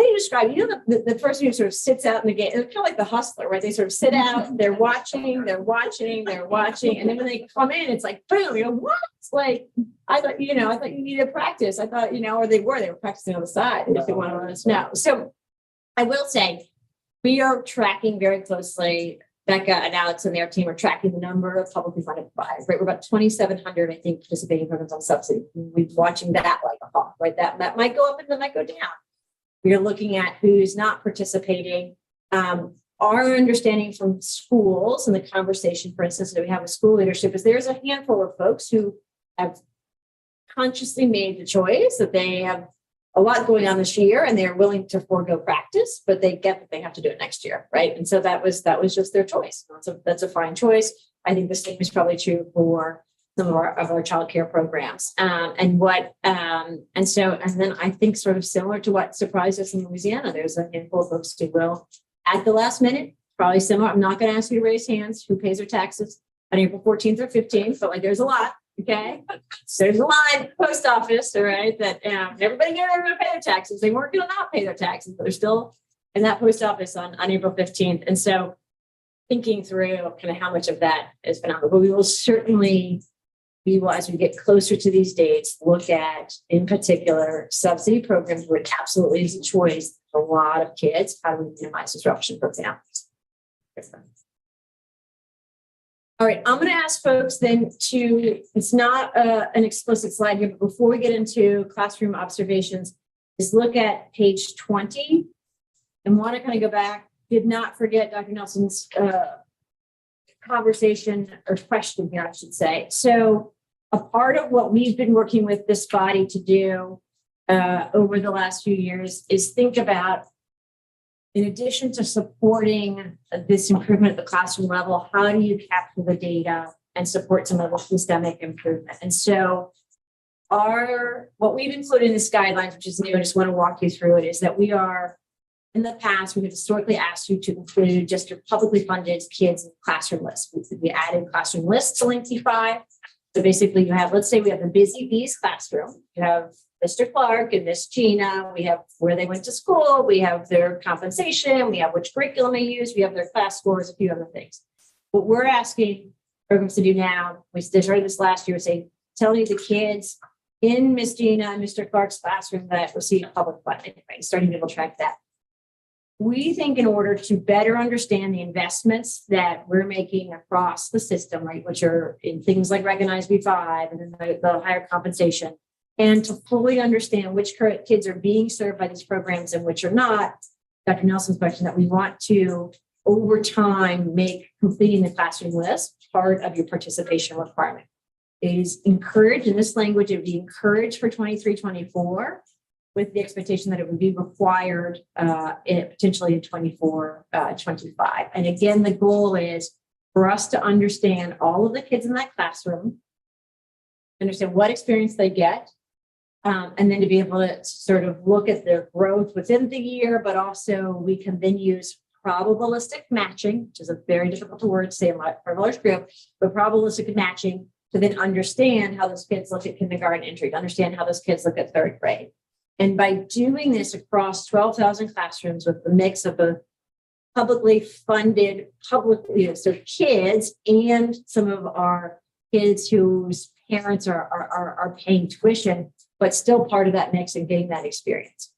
do you describe, the person who sort of sits out in the game, it's kind of like the hustler, right? They sort of sit out, they're watching, and then when they come in, it's like, boom, what? Like, I thought you needed practice. I thought, or they were practicing on the side, and if they want to let us know. So I will say, we are tracking very closely. Becca and Alex and their team are tracking the number of publicly funded providers, right? We're about 2,700, I think, participating programs on subsidy. We're watching that like a hawk, right? That might go up and that might go down. We are looking at who's not participating. Our understanding from schools and the conversation, for instance, that we have with school leadership is there's a handful of folks who have consciously made the choice that they have a lot going on this year and they're willing to forego practice, but they get that they have to do it next year, right? And so that was just their choice. That's a fine choice. I think the same is probably true for some of our childcare programs. And then I think sort of similar to what surprised us in Louisiana, there's a handful of folks who will at the last minute, probably similar. I'm not going to ask you to raise hands who pays their taxes on April 14th or 15th, but there's a lot. Okay. There's a line at the post office, all right, that everybody knew they were going to pay their taxes. They weren't going to not pay their taxes, but they're still in that post office on April 15th. And so thinking through kind of how much of that is phenomenal, but we will, as we get closer to these dates, look at, in particular, subsidy programs where it absolutely is a choice for a lot of kids. How do we minimize disruption for families? All right, I'm going to ask folks then it's not an explicit slide here, but before we get into classroom observations, is look at page 20 and want to kind of go back. Did not forget Dr. Nelson's conversation or question here, I should say. So a part of what we've been working with this body to do over the last few years is think about, in addition to supporting this improvement at the classroom level, how do you capture the data and support some of the systemic improvement? And so what we've included in this guidelines, which is new, I just want to walk you through it, is that we are, in the past, we've historically asked you to include just your publicly funded kids in classroom lists. We added classroom lists to Link T5. So basically you have, let's say we have the Busy Bees classroom. You have Mr. Clark and Miss Gina. We have where they went to school. We have their compensation. We have which curriculum they use. We have their class scores, a few other things. What we're asking programs to do now, we started this last year, tell you the kids in Miss Gina and Mr. Clark's classroom that receive public funding, right? Starting to be able to track that. We think in order to better understand the investments that we're making across the system, right, which are in things like Recognize B5 and then the higher compensation, and to fully understand which current kids are being served by these programs and which are not, Dr. Nelson's question, that we want to, over time, make completing the classroom list part of your participation requirement. It is encouraged, in this language, it would be encouraged for 23-24, with the expectation that it would be required potentially in 24-25. And again, the goal is for us to understand all of the kids in that classroom understand what experience they get. And then to be able to sort of look at their growth within the year, but also we can then use probabilistic matching, which is a very difficult word to say for a large group, but probabilistic matching to then understand how those kids look at kindergarten entry, to understand how those kids look at third grade. And by doing this across 12,000 classrooms with the mix of both publicly funded, so kids and some of our kids whose parents are paying tuition, but still part of that mix and getting that experience.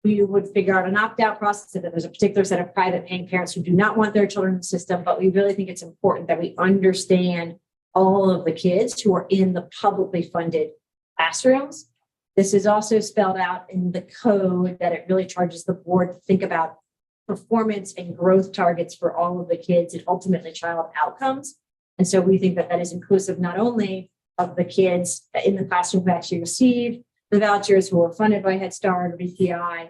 We would figure out an opt-out process if there's a particular set of private paying parents who do not want their children in the system, but we really think it's important that we understand all of the kids who are in the publicly funded classrooms. This is also spelled out in the code that it really charges the board to think about performance and growth targets for all of the kids and ultimately child outcomes. And so we think that that is inclusive not only of the kids in the classroom who actually receive the vouchers who are funded by Head Start or BPI,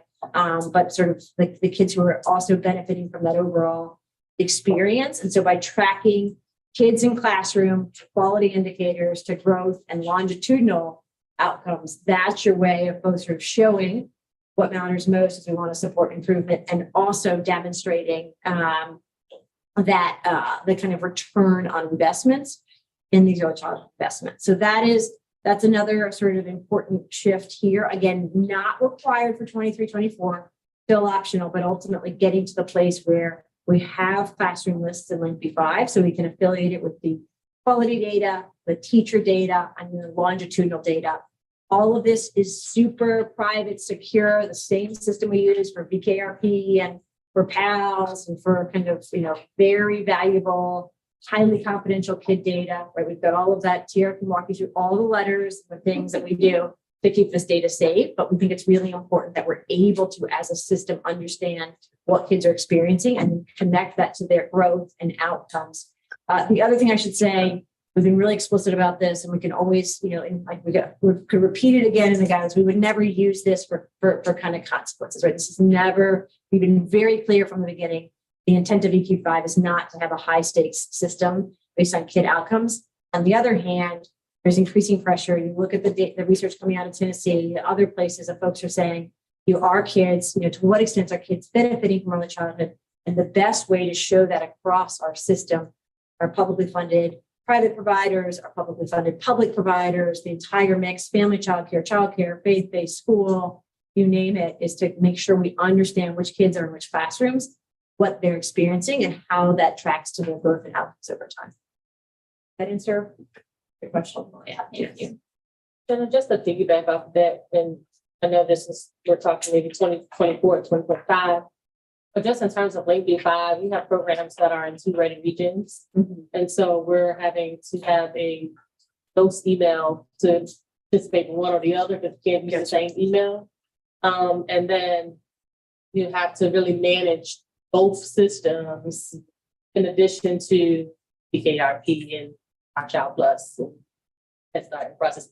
but sort of like the kids who are also benefiting from that overall experience. And so by tracking kids in classroom, quality indicators to growth and longitudinal outcomes, that's your way of both sort of showing what matters most as we want to support improvement and also demonstrating that the kind of return on investments in these early childhood investments. So that's another sort of important shift here. Again, not required for 23-24, still optional, but ultimately getting to the place where we have classroom lists in Link B5 so we can affiliate it with the quality data, the teacher data, and the longitudinal data. All of this is super private, secure, the same system we use for VKRP and for PALS and for kind of, very valuable, highly confidential kid data, right? We've got all of that. Tiara can walk you through all the letters, the things that we do to keep this data safe, but we think it's really important that we're able to, as a system, understand what kids are experiencing and connect that to their growth and outcomes. The other thing I should say, we've been really explicit about this, and we can always, we could repeat it again in the guidance. We would never use this for kind of consequences, right? This is never, we've been very clear from the beginning. The intent of EQ5 is not to have a high stakes system based on kid outcomes. On the other hand, there's increasing pressure. You look at the research coming out of Tennessee, other places that folks are saying, our kids, to what extent are kids benefiting from early childhood? And the best way to show that across our system, our publicly funded private providers, our publicly funded public providers, the entire mix, family childcare, faith-based school, you name it, is to make sure we understand which kids are in which classrooms, what they're experiencing, and how that tracks to their growth and outcomes over time. That answer your question? Yeah, thank you. And just to piggyback off of that, and I know we're talking maybe 2024, 2025, but just in terms of Link B5, we have programs that are in 2 rated regions. Mm-hmm. And so we're having to have a ghost email to participate in one or the other because you can't use the same email. And then you have to really manage both systems in addition to BKRP and Our Child Plus and Head Start process,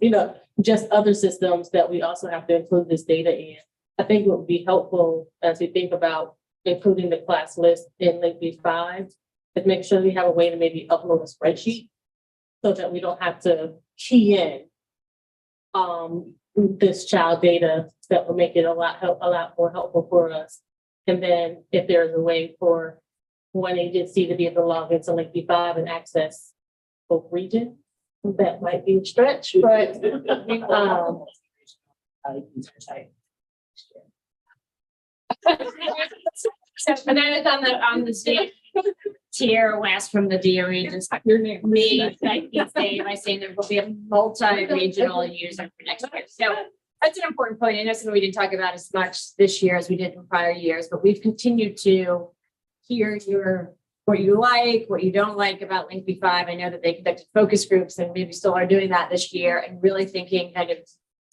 just other systems that we also have to include this data in. I think what would be helpful as we think about including the class list in Link B5 is make sure we have a way to maybe upload a spreadsheet so that we don't have to key in this child data that will make it a lot more helpful for us. And then if there's a way for one agency to be able to log into Link B5 and access both regions, that might be a stretch, but And then it's on the state tier west from the DOE, just your name. Me, I say there will be a multi-regional user for next year. So that's an important point. I know something we didn't talk about as much this year as we did in prior years, but we've continued to hear what you like, what you don't like about Link B5. I know that they conducted focus groups and maybe still are doing that this year and really thinking kind of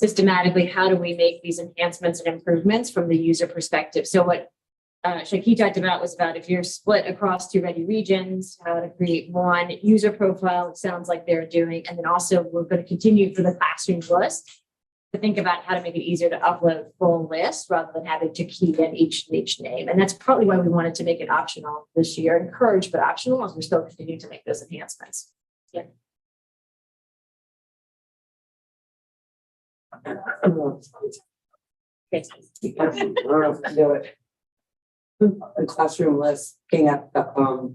systematically, how do we make these enhancements and improvements from the user perspective? So what Shaki talked about was about if you're split across 2 ready regions, how to create one user profile, it sounds like they're doing. And then also we're going to continue for the classrooms list to think about how to make it easier to upload full lists rather than having to key in each name. And that's probably why we wanted to make it optional this year, encourage, but optional as we're still continuing to make those enhancements. Yeah. Do it. The classroom list, looking at the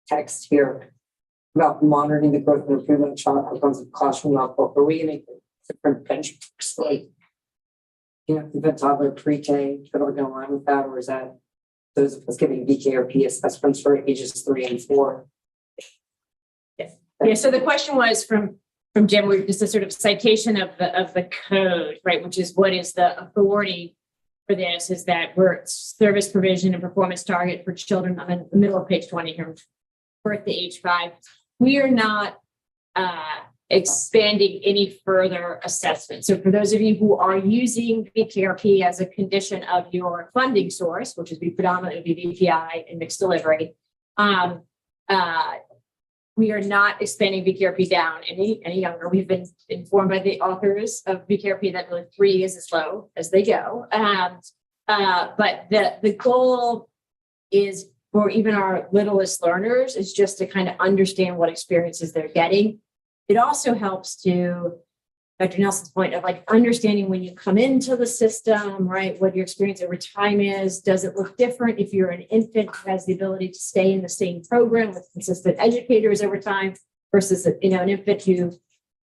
text here about monitoring the growth and improvement of child outcomes of classroom output. Are we gonna different benchmarks like infant, toddler, pre-K that are going on with that, or is that those of us giving VK or P assessments for ages 3 and 4? Yeah, so the question was from Jim, just a sort of citation of the code, right, which is what is the authority for this, is that we're service provision and performance target for children. I'm in the middle of page 20 here, birth to age 5. We are not expanding any further assessment. So for those of you who are using VKRP as a condition of your funding source, which is predominantly VPI and mixed delivery, we are not expanding VKRP down any younger. We've been informed by the authors of VKRP that really 3 is as low as they go. But the goal is for even our littlest learners is just to kind of understand what experiences they're getting. It also helps to Dr. Nelson's point of like understanding when you come into the system, right, what your experience over time is. Does it look different if you're an infant who has the ability to stay in the same program with consistent educators over time versus, an infant who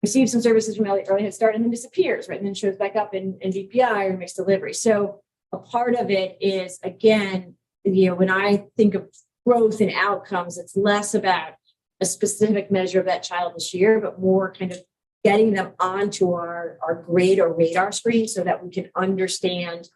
receives some services from early Head Start and then disappears, right, and then shows back up in VPI or mixed delivery. So a part of it is, again, when I think of growth and outcomes, it's less about a specific measure of that child this year, but more kind of getting them onto our grade or radar screen so that we can understand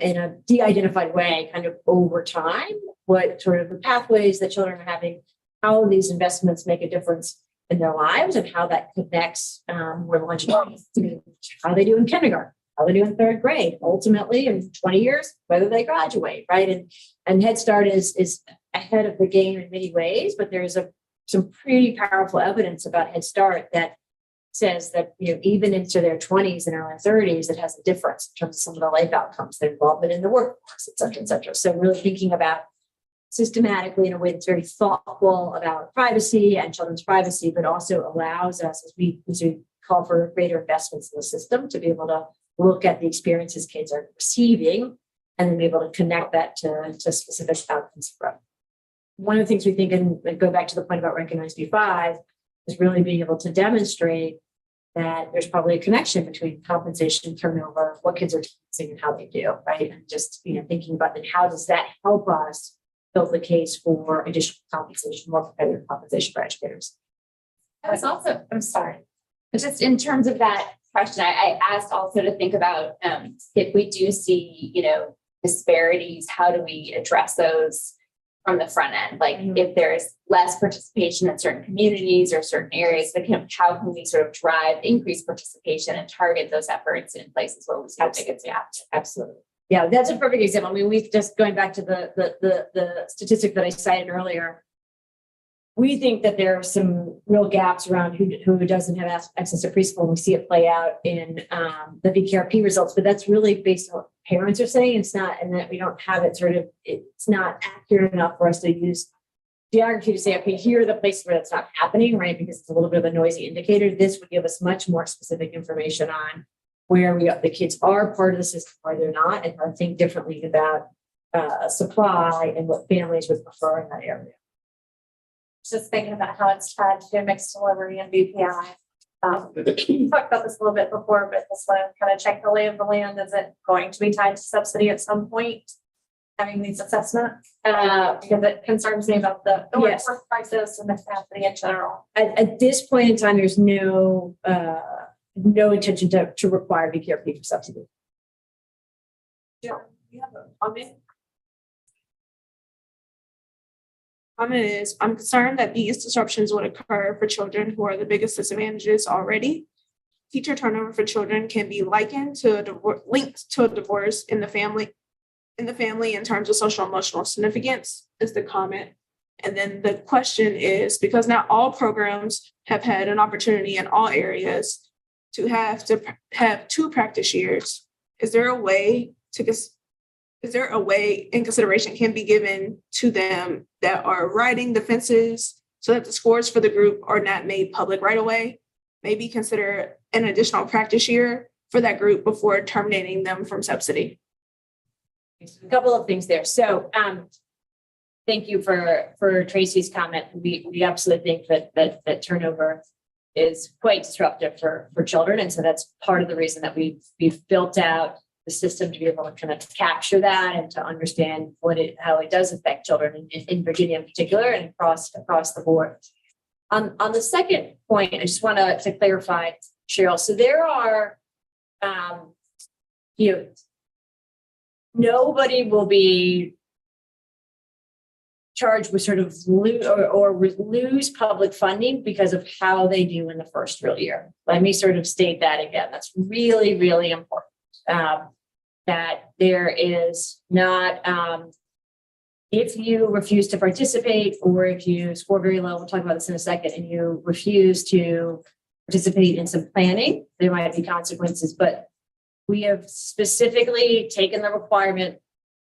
in a de-identified way kind of over time what sort of the pathways that children are having, how these investments make a difference in their lives and how that connects more longitudinally to how they do in kindergarten, how they do in 3rd grade, ultimately in 20 years, whether they graduate, right? And Head Start is ahead of the game in many ways, but there's some pretty powerful evidence about Head Start that says that even into their 20s and early 30s, it has a difference in terms of some of the life outcomes, their involvement in the workforce, et cetera, et cetera. So really thinking about systematically in a way that's very thoughtful about privacy and children's privacy, but also allows us, as we call for greater investments in the system, to be able to look at the experiences kids are receiving and then be able to connect that to specific outcomes for growth. One of the things we think, and go back to the point about Recognize B5, is really being able to demonstrate that there's probably a connection between compensation, turnover, what kids are teaching and how they do, right? And just, thinking about then how does that help us build the case for additional compensation, more competitive compensation for educators? I was also, I'm sorry, but just in terms of that question, I asked also to think about if we do see, disparities, how do we address those from the front end? Like if there's less participation in certain communities or certain areas, how can we sort of drive increased participation and target those efforts in places where we see the biggest gap? Absolutely. Yeah, that's a perfect example. I mean, we've just going back to the statistic that I cited earlier. We think that there are some real gaps around who doesn't have access to preschool. And we see it play out in the VKRP results, but that's really based on what parents are saying. It's not, and that we don't have it it's not accurate enough for us to use geography to say, okay, here are the places where that's not happening, right? Because it's a little bit of a noisy indicator. This would give us much more specific information on where the kids are part of the system, where they're not, and how to think differently about supply and what families would prefer in that area. Just thinking about how it's tied to mixed delivery and BPI. We talked about this a little bit before, but this one kind of check the lay of the land. Is it going to be tied to subsidy at some point? Having these assessments, because it concerns me about the workforce crisis and the capacity in general. At this point in time, there's no intention to require VKRP for subsidy. Yeah, you have a comment? Comment is, I'm concerned that these disruptions would occur for children who are the biggest disadvantages already. Teacher turnover for children can be likened to linked to a divorce in the family in terms of social emotional significance is the comment. And then the question is, because not all programs have had an opportunity in all areas to have 2 practice years, is there a way in consideration can be given to them that are riding the fences so that the scores for the group are not made public right away? maybe consider an additional practice year for that group before terminating them from subsidy. A couple of things there. So, thank you for Tracy's comment. We absolutely think that turnover is quite disruptive for children. And so that's part of the reason that we've built out the system to be able to kind of capture that and to understand how it does affect children in Virginia in particular and across the board. On the second point, I just want to clarify, Cheryl. So there are, nobody will be charged with sort of lose public funding because of how they do in the first real year. Let me sort of state that again. That's really, really important. That there is not, if you refuse to participate or if you score very low, we'll talk about this in a second, and you refuse to participate in some planning, there might be consequences, but we have specifically taken the requirement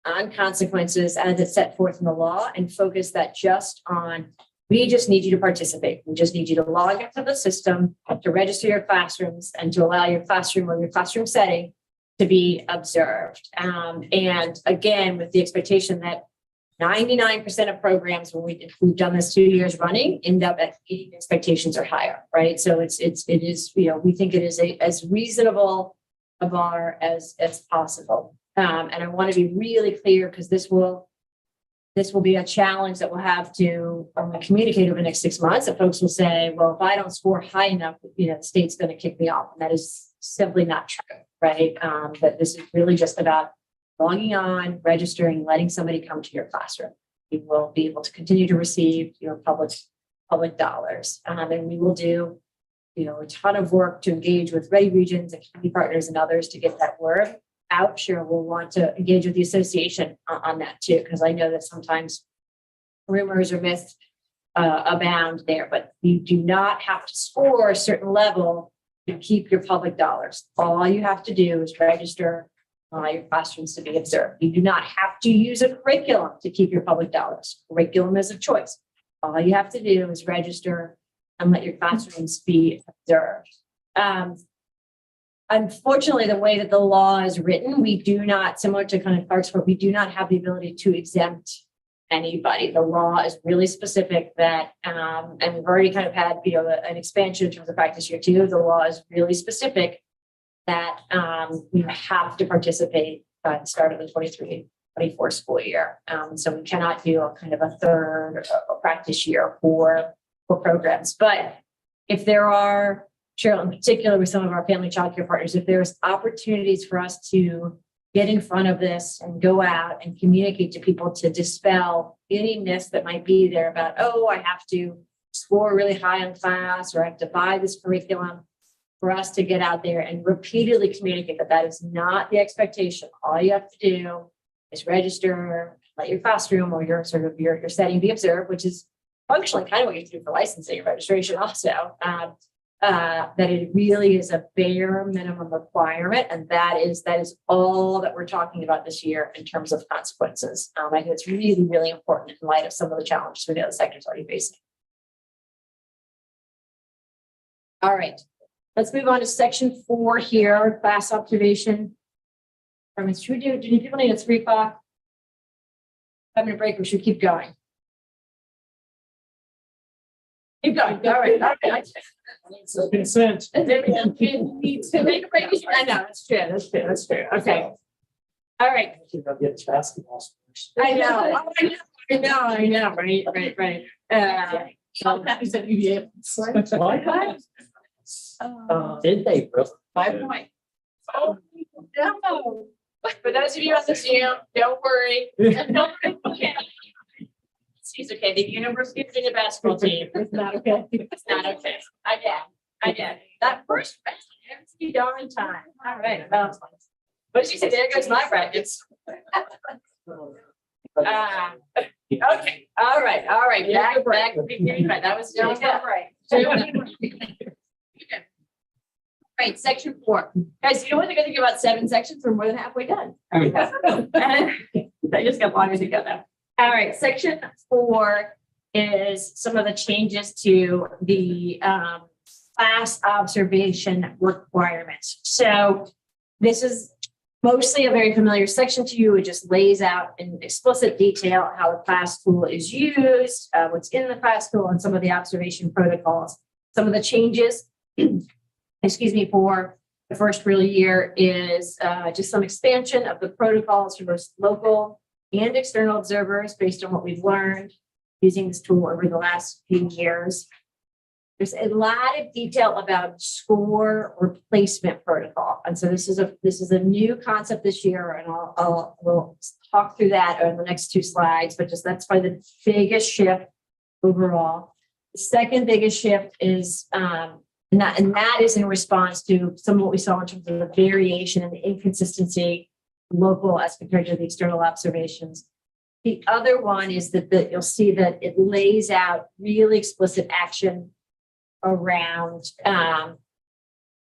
on consequences as it's set forth in the law and focus that just on, we just need you to participate. We just need you to log into the system, to register your classrooms, and to allow your classroom or your classroom setting to be observed. And again, with the expectation that 99% of programs, when we've done this 2 years running, end up at expectations are higher, right? So it is, we think it is as reasonable a bar as possible. And I want to be really clear because this will be a challenge that we'll have to communicate over the next 6 months. That folks will say, well, if I don't score high enough, the state's going to kick me off. And that is simply not true, right? But this is really just about logging on, registering, letting somebody come to your classroom. You will be able to continue to receive your public dollars. And we will do, a ton of work to engage with Ready Regions and community partners and others to get that word out. Sure, we'll want to engage with the association on that too, because I know that sometimes rumors or myths abound there, but you do not have to score a certain level to keep your public dollars. All you have to do is register your classrooms to be observed. You do not have to use a curriculum to keep your public dollars. Curriculum is a choice. All you have to do is register and let your classrooms be observed. Unfortunately, the way that the law is written, we do not, similar to kind of Clark's work, we do not have the ability to exempt anybody. The law is really specific that, and we've already kind of had, an expansion in terms of practice year 2. The law is really specific that you have to participate by the start of the 23-24 school year. So we cannot do a kind of a third practice year for programs. But if there are, Cheryl, in particular with some of our family child care partners, if there's opportunities for us to get in front of this and go out and communicate to people to dispel any myths that might be there about, oh, I have to score really high in class or I have to buy this curriculum, for us to get out there and repeatedly communicate that that is not the expectation. All you have to do is register, let your classroom or your sort of your setting be observed, which is functionally kind of what you have to do for licensing and registration also. That it really is a bare minimum requirement. And that is all that we're talking about this year in terms of consequences. I think it's really, really important in light of some of the challenges we know the sector is already facing. All right, let's move on to section 4 here, class observation. Should we do people need at 3 o'clock? 5-minute break, or should we keep going? Keep going. All right. Okay. So consent. I know, that's true. Okay. All right. I'll get basketball. I know. Right. Did they really? 5 points. Oh, no. For those of you on the Zoom, don't worry. Okay. She's okay. The University of Virginia basketball team. It's not okay. It's not okay. I get. That first practice, every darn time. All right. What did you say? There goes my brackets. Okay. All right. Back. That was still right. Right, section 4. Guys, you know what the good thing about 7 sections? We're more than halfway done. I just got longer to go now. All right, section 4 is some of the changes to the class observation requirements. So this is mostly a very familiar section to you. It just lays out in explicit detail how the class tool is used, what's in the class tool, and some of the observation protocols. Some of the changes, excuse me, for the first real year is just some expansion of the protocols for both local and external observers based on what we've learned using this tool over the last few years. There's a lot of detail about score replacement protocol. And so this is a new concept this year, and we'll talk through that on the next 2 slides, but just that's probably the biggest shift overall. The second biggest shift is and that is in response to some of what we saw in terms of the variation and the inconsistency local as compared to the external observations. The other one is that you'll see that it lays out really explicit action around how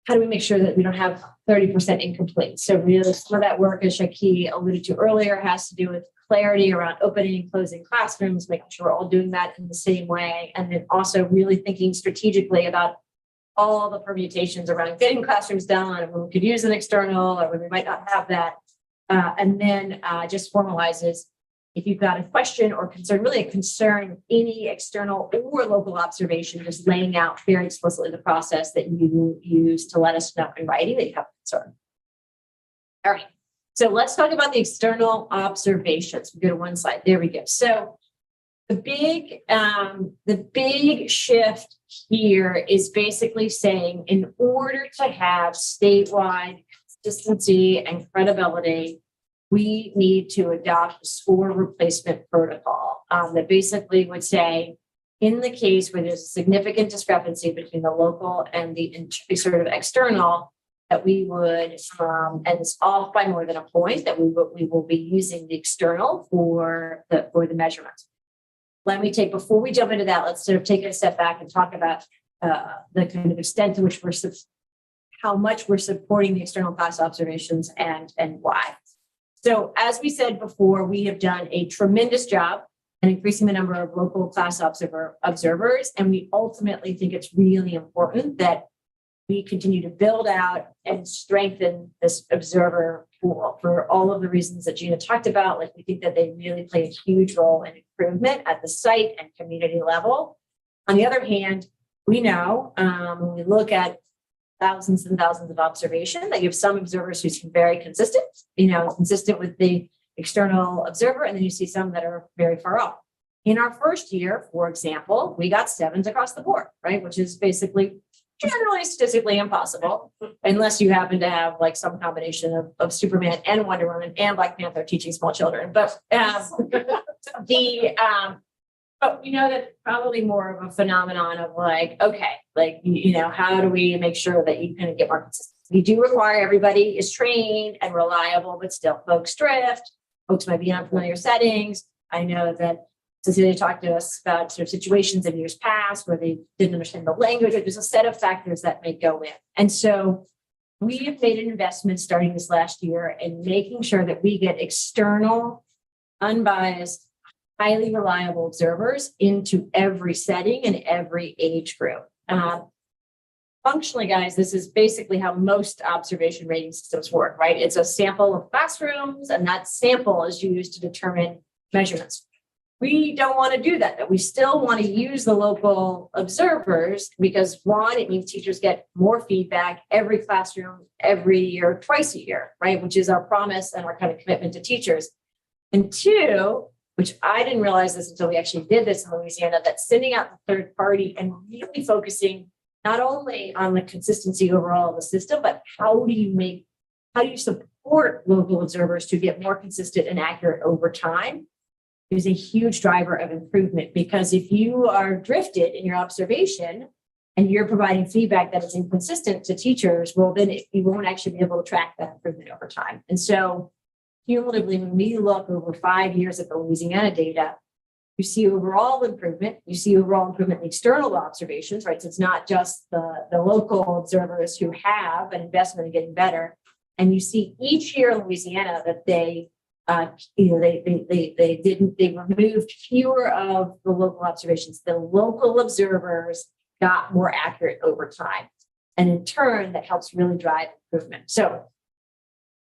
do we make sure that we don't have 30% incomplete. So really some of that work, as Shaki alluded to earlier, has to do with clarity around opening and closing classrooms, making sure we're all doing that in the same way. And then also really thinking strategically about all the permutations around getting classrooms done and when we could use an external or when we might not have that. And then just formalizes if you've got a question or concern, really a concern, any external or local observation, just laying out very explicitly the process that you use to let us know in writing that you have a concern. All right, so let's talk about the external observations. We go to one slide. There we go. So the big shift here is basically saying in order to have statewide consistency and credibility, we need to adopt a score replacement protocol that basically would say, in the case where there's a significant discrepancy between the local and the sort of external, that we would, and it's off by more than a point, that we will be using the external for the measurements. Before we jump into that, let's sort of take a step back and talk about the kind of extent to which how much we're supporting the external class observations and why. So as we said before, we have done a tremendous job in increasing the number of local class observers. And we ultimately think it's really important that we continue to build out and strengthen this observer pool for all of the reasons that Gina talked about. Like, we think that they really play a huge role in improvement at the site and community level. On the other hand, we know when we look at thousands and thousands of observation, that you have some observers who seem very consistent, consistent with the external observer, and then you see some that are very far off. In our first year, for example, we got 7s across the board, right? Which is basically generally statistically impossible, unless you happen to have like some combination of Superman and Wonder Woman and Black Panther teaching small children. But but we know that probably more of a phenomenon of like, okay, like, how do we make sure that you kind of get more consistent? We do require everybody is trained and reliable, but still folks drift. Folks might be in unfamiliar settings. I know that Cecilia talked to us about sort of situations in years past where they didn't understand the language. There's a set of factors that may go in. And so we have made an investment starting this last year in making sure that we get external, unbiased, highly reliable observers into every setting and every age group. Functionally, guys, this is basically how most observation rating systems work, right? It's a sample of classrooms, and that sample is used to determine measurements. We don't want to do that. We still want to use the local observers because, one, it means teachers get more feedback every classroom, every year, twice a year, right? Which is our promise and our kind of commitment to teachers. And two, which I didn't realize this until we actually did this in Louisiana, that sending out the third party and really focusing not only on the consistency overall of the system, but how do you support local observers to get more consistent and accurate over time is a huge driver of improvement. Because if you are drifted in your observation and you're providing feedback that is inconsistent to teachers, well, then you won't actually be able to track that improvement over time. And so cumulatively, when we look over 5 years at the Louisiana data, you see overall improvement. You see overall improvement in external observations, right? So it's not just the local observers who have an investment in getting better. And you see each year in Louisiana that they removed fewer of the local observations. The local observers got more accurate over time. And in turn, that helps really drive improvement. So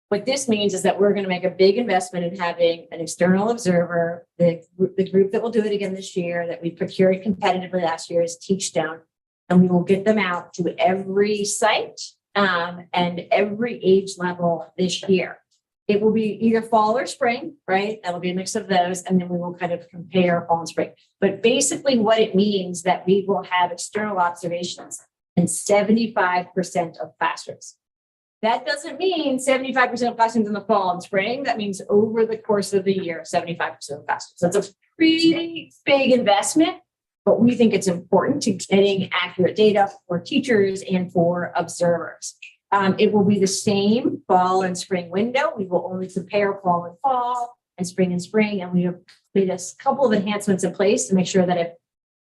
what this means is that we're going to make a big investment in having an external observer. The group that will do it again this year, that we procured competitively last year, is Teachstone. And we will get them out to every site and every age level this year. It will be either fall or spring, right? That'll be a mix of those. And then we will kind of compare fall and spring. But basically what it means that we will have external observations in 75% of classrooms. That doesn't mean 75% of classrooms in the fall and spring. That means over the course of the year, 75% of classrooms. That's a pretty big investment, but we think it's important to getting accurate data for teachers and for observers. It will be the same fall and spring window. We will only compare fall and fall and spring, and we have made a couple of enhancements in place to make sure that if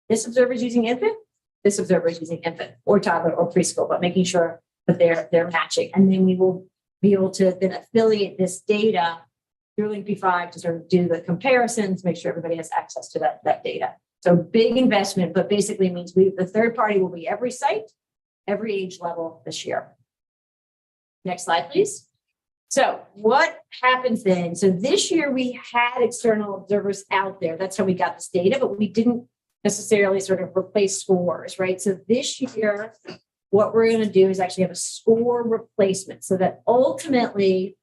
this observer is using infant, this observer is using infant or toddler or preschool, but making sure that they're matching. And then we will be able to then affiliate this data through Link P5 to sort of do the comparisons, make sure everybody has access to that data. So big investment, but basically means the third party will be every site, every age level this year. Next slide, please. So what happens then? So this year we had external observers out there. That's how we got this data, but we didn't necessarily sort of replace scores, right? So this year, what we're going to do is actually have a score replacement so that ultimately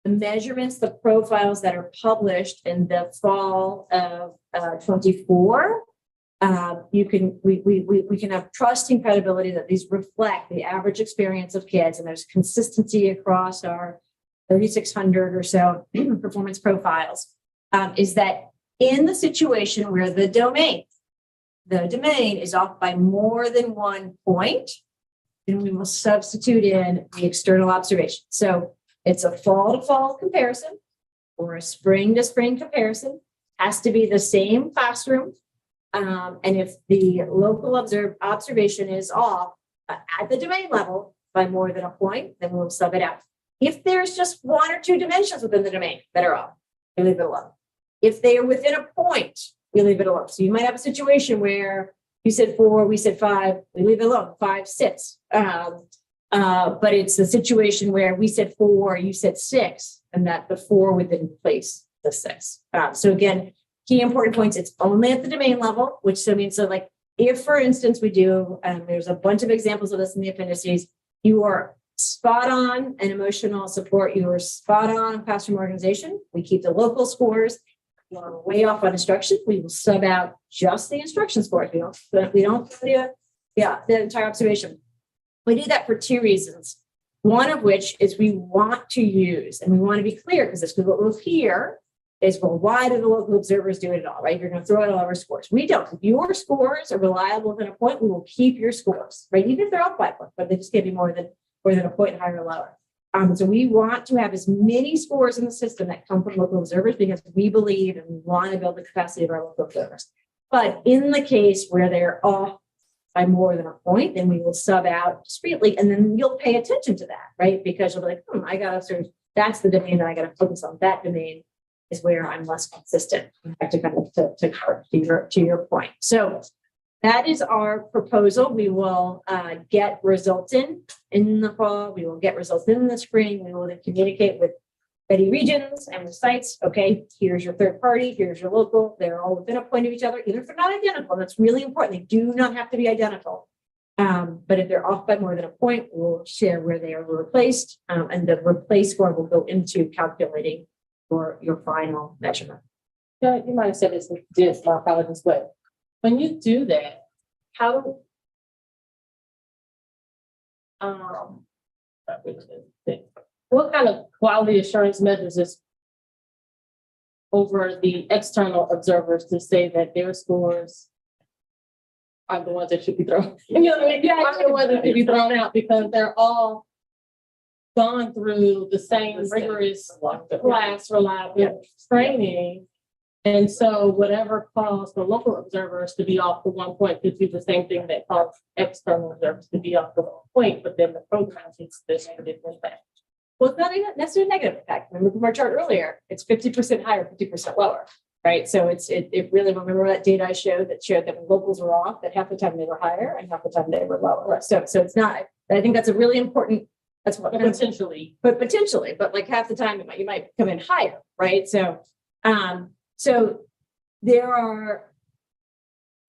the measurements, the profiles that are published in the fall of 24, we can have trust and credibility that these reflect the average experience of kids, and there's consistency across our 3,600 or so performance profiles. Is that in the situation where the domain is off by more than 1 point, then we will substitute in the external observation. So it's a fall to fall comparison or a spring to spring comparison, has to be the same classroom. And if the local observation is off at the domain level by more than a point, then we'll sub it out. If there's just 1 or 2 dimensions within the domain that are off, we leave it alone. If they are within a point, we leave it alone. So you might have a situation where you said 4, we said 5, we leave it alone. 5 sits. But it's a situation where we said 4, you said 6, and that the 4 would then replace the 6. So again, key important points, it's only at the domain level, which so means, so like if, for instance, we do, there's a bunch of examples of this in the appendices, you are spot on in emotional support, you are spot on in classroom organization, we keep the local scores. You are way off on instruction, we will sub out just the instruction scores. We don't the entire observation. We do that for 2 reasons. One of which is we want to use, and we want to be clear, because what we'll hear is, well, why do the local observers do it at all, right? You're going to throw out all of our scores. We don't. If your scores are reliable within a point, we will keep your scores, right? Even if they're off by a point, but they just can't be more than a point higher or lower. So we want to have as many scores in the system that come from local observers because we believe and we want to build the capacity of our local observers. But in the case where they're off by more than a point, then we will sub out discreetly, and then you'll pay attention to that, right? Because you'll be like, I got to sort of, that's the domain that I got to focus on. That domain is where I'm less consistent. To kind of to your point. So that is our proposal. We will get results in the fall. We will get results in the spring. We will then communicate with ready regions and with sites. Okay, here's your third party. Here's your local. They're all within a point of each other, even if they're not identical. That's really important. They do not have to be identical. But if they're off by more than a point, we'll share where they are replaced. And the replace score will go into calculating your final measurement. Yeah, you might have said this in my apologies, but when you do that, how what kind of quality assurance measures is over the external observers to say that their scores are the ones that should be thrown? You know what I mean? Yeah, are the ones that should be thrown out because they're all gone through the same rigorous class reliable training. And so whatever caused the local observers to be off the 1 point could be the same thing that caused external observers to be off the 1 point, but then the program takes this particular impact. Well, it's not necessarily a negative effect. Remember from our chart earlier, it's 50% higher, 50% lower. right? So it really, remember that data I showed that when locals were off, that half the time they were higher and half the time they were lower. So it's not, I think that's a really important, that's what. Potentially. But like half the time you might come in higher, right? So there are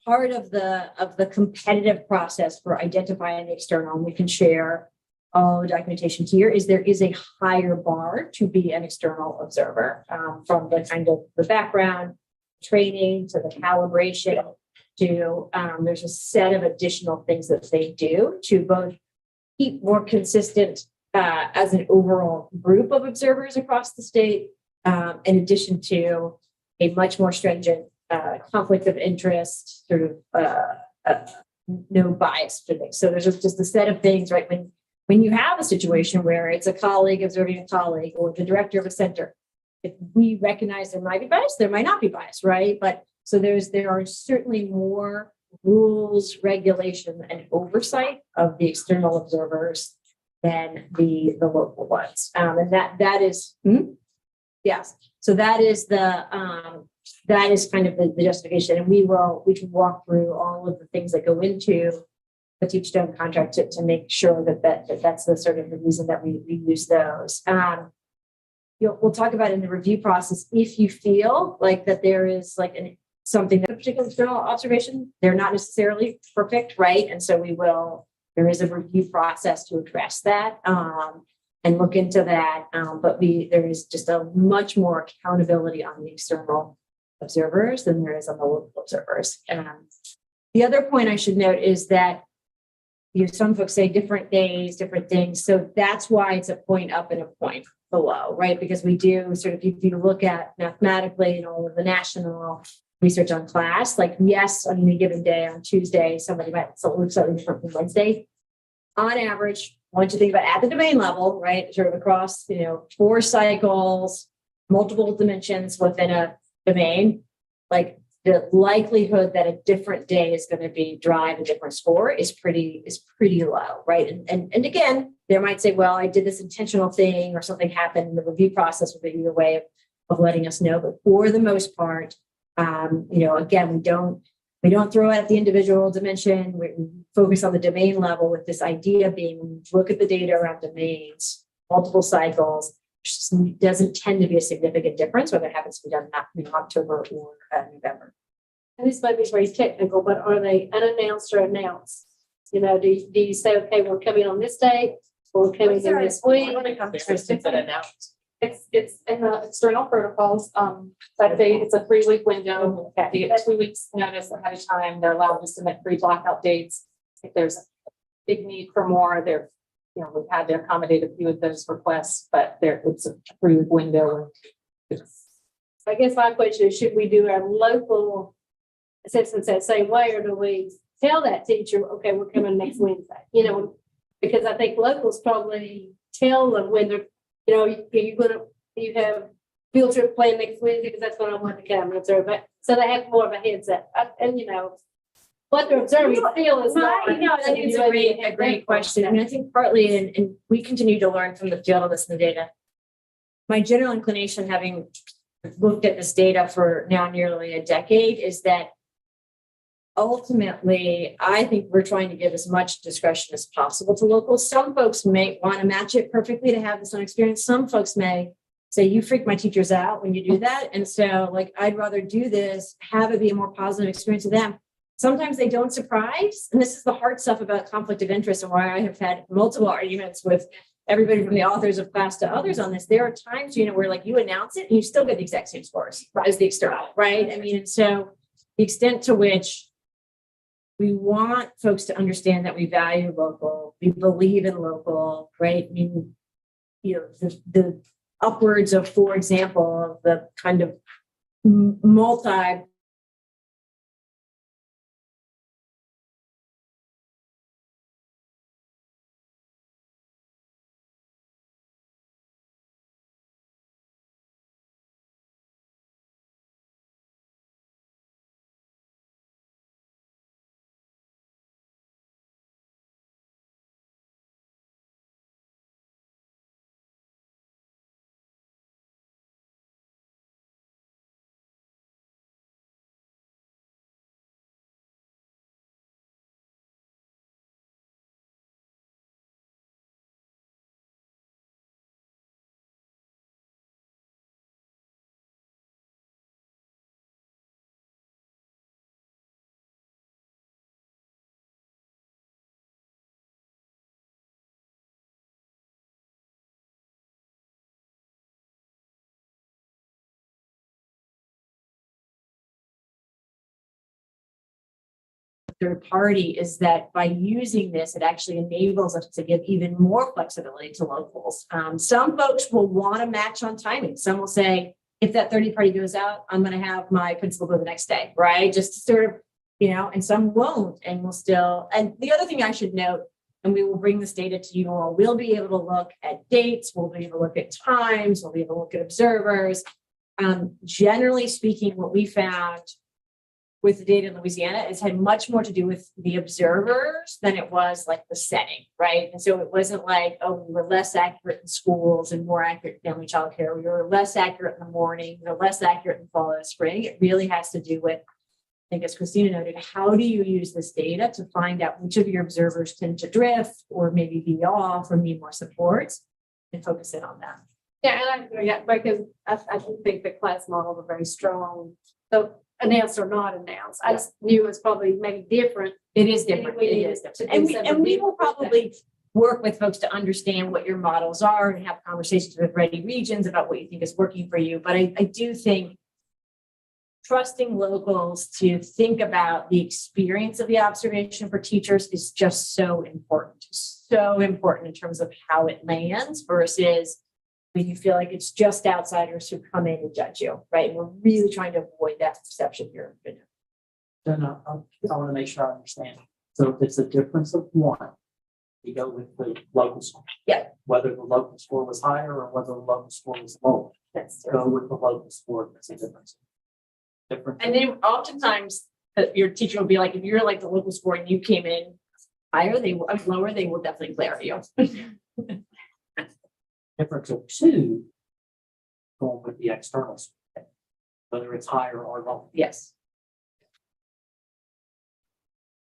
part of the competitive process for identifying the external, and we can share all the documentation here, is there is a higher bar to be an external observer, from the kind of the background, training to the calibration to, there's a set of additional things that they do to both keep more consistent as an overall group of observers across the state, in addition to a much more stringent conflict of interest, sort of no bias to things. So there's just a set of things, right? When you have a situation where it's a colleague observing a colleague or the director of a center, if we recognize there might be bias, there might not be bias, right? But so there are certainly more rules, regulation, and oversight of the external observers than the local ones. And that is, yes. So that is that is kind of the justification. And we can walk through all of the things that go into the Teachstone contract to make sure that's the sort of the reason that we use those. We'll talk about in the review process, if you feel like that there is like something that a particular external observation, they're not necessarily perfect, right? And so there is a review process to address that and look into that. But there is just a much more accountability on the external observers than there is on the local observers. The other point I should note is that some folks say different days, different things. So that's why it's a point up and a point below, right? Because we do sort of, if you look at mathematically and all of the national research on class, like yes, on any given day on Tuesday, somebody might look slightly different from Wednesday. On average, I want you to think about at the domain level, right? Sort of across, 4 cycles, multiple dimensions within a domain, like the likelihood that a different day is going to drive a different score is pretty low, right? And again, they might say, well, I did this intentional thing or something happened in the review process with either way of letting us know. But for the most part, again, we don't throw out the individual dimension. We focus on the domain level with this idea being, look at the data around domains, multiple cycles. Doesn't tend to be a significant difference whether it happens to be done in October or November. And this might be very technical, but are they unannounced or announced? Do you say, okay, we're coming on this date, or we're coming in this week? It's in the external protocols, but it's a 3-week window. They get 2 weeks notice ahead of time. They're allowed to submit 3 blackout dates. If there's a big need for more, we've had to accommodate a few of those requests, but it's a 3-week window. I guess my question is, should we do our local assessments that same way, or do we tell that teacher, okay, we're coming next Wednesday? Because I think locals probably tell them when they're, you have field trip planned next Wednesday because that's when I want to come and observe. But so they have more of a heads up, and what they're observing still is not. I think it's a great question. I mean, I think partly, and we continue to learn from the field of this and the data. My general inclination, having looked at this data for now nearly a decade, is that ultimately, I think we're trying to give as much discretion as possible to locals. Some folks may want to match it perfectly to have this own experience. Some folks may say, you freak my teachers out when you do that. And so I'd rather do this, have it be a more positive experience to them. Sometimes they don't surprise. And this is the hard stuff about conflict of interest and why I have had multiple arguments with everybody from the authors of class to others on this. There are times, where you announce it and you still get the exact same scores as the external, right? I mean, and so the extent to which we want folks to understand that we value local, we believe in local, right? I mean, the upwards of, for example, of the kind of multi third party is that by using this, it actually enables us to give even more flexibility to locals. Some folks will want to match on timing. Some will say, if that 30 party goes out, I'm going to have my principal go the next day, right? Just to sort of, and some won't and will still. And the other thing I should note, and we will bring this data to you all, we'll be able to look at dates, we'll be able to look at times, we'll be able to look at observers. Generally speaking, what we found with the data in Louisiana is had much more to do with the observers than it was like the setting, right? And so it wasn't like, oh, we were less accurate in schools and more accurate in family childcare. We were less accurate in the morning, we were less accurate in fall and spring. It really has to do with, I think as Christina noted, how do you use this data to find out which of your observers tend to drift or maybe be off or need more support and focus in on that. Yeah, and I agree, because I do think the class model is very strong. So announced or not announced, I just knew it was probably maybe different. It is different. It is different. And we will probably work with folks to understand what your models are and have conversations with Ready Regions about what you think is working for you. But I do think trusting locals to think about the experience of the observation for teachers is just so important in terms of how it lands versus when you feel like it's just outsiders who come in and judge you, right? And we're really trying to avoid that perception here. Then I want to make sure I understand. So if it's a difference of one, you go with the local score. Yeah. Whether the local score was higher or whether the local score was lower. That's go with the local score. That's a difference. And then oftentimes your teacher will be like, if you're like the local score and you came in higher, lower, they will definitely glare at you. Difference of two, going with the external score, whether it's higher or lower. Yes.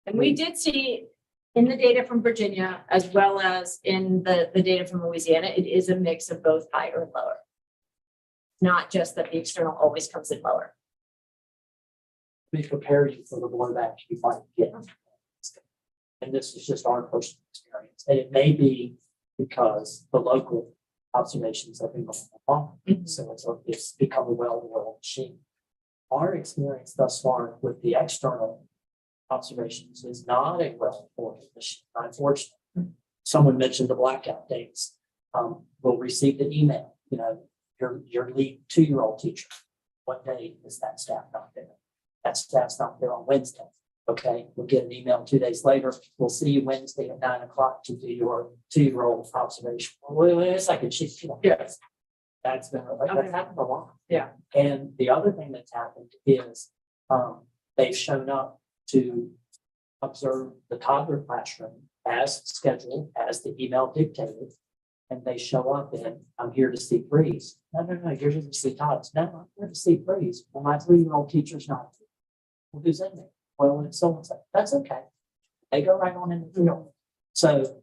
And we did see in the data from Virginia, as well as in the data from Louisiana, it is a mix of both higher and lower. Not just that the external always comes in lower. We prepare you for the blowback you might get. And this is just our personal experience. And it may be because the local observations have been going on. So it's become a well-oiled machine. Our experience thus far with the external observations is not a well-oiled machine, unfortunately. Someone mentioned the blackout dates. We'll receive the email, your lead 2-year-old teacher. What day is that staff not there? That staff's not there on Wednesday. Okay, we'll get an email 2 days later. We'll see you Wednesday at 9 o'clock to do your 2-year-old observation. Wait a second, yes. That's happened a lot. Yeah. And the other thing that's happened is they've shown up to observe the toddler classroom as scheduled, as the email dictated. And they show up and I'm here to see Breeze. No, you're here to see Todd's. No, I'm here to see Breeze. Well, my 3-year-old teacher's not. Well, who's in there? Well, it's so-and-so. That's okay. They go right on in the field. So,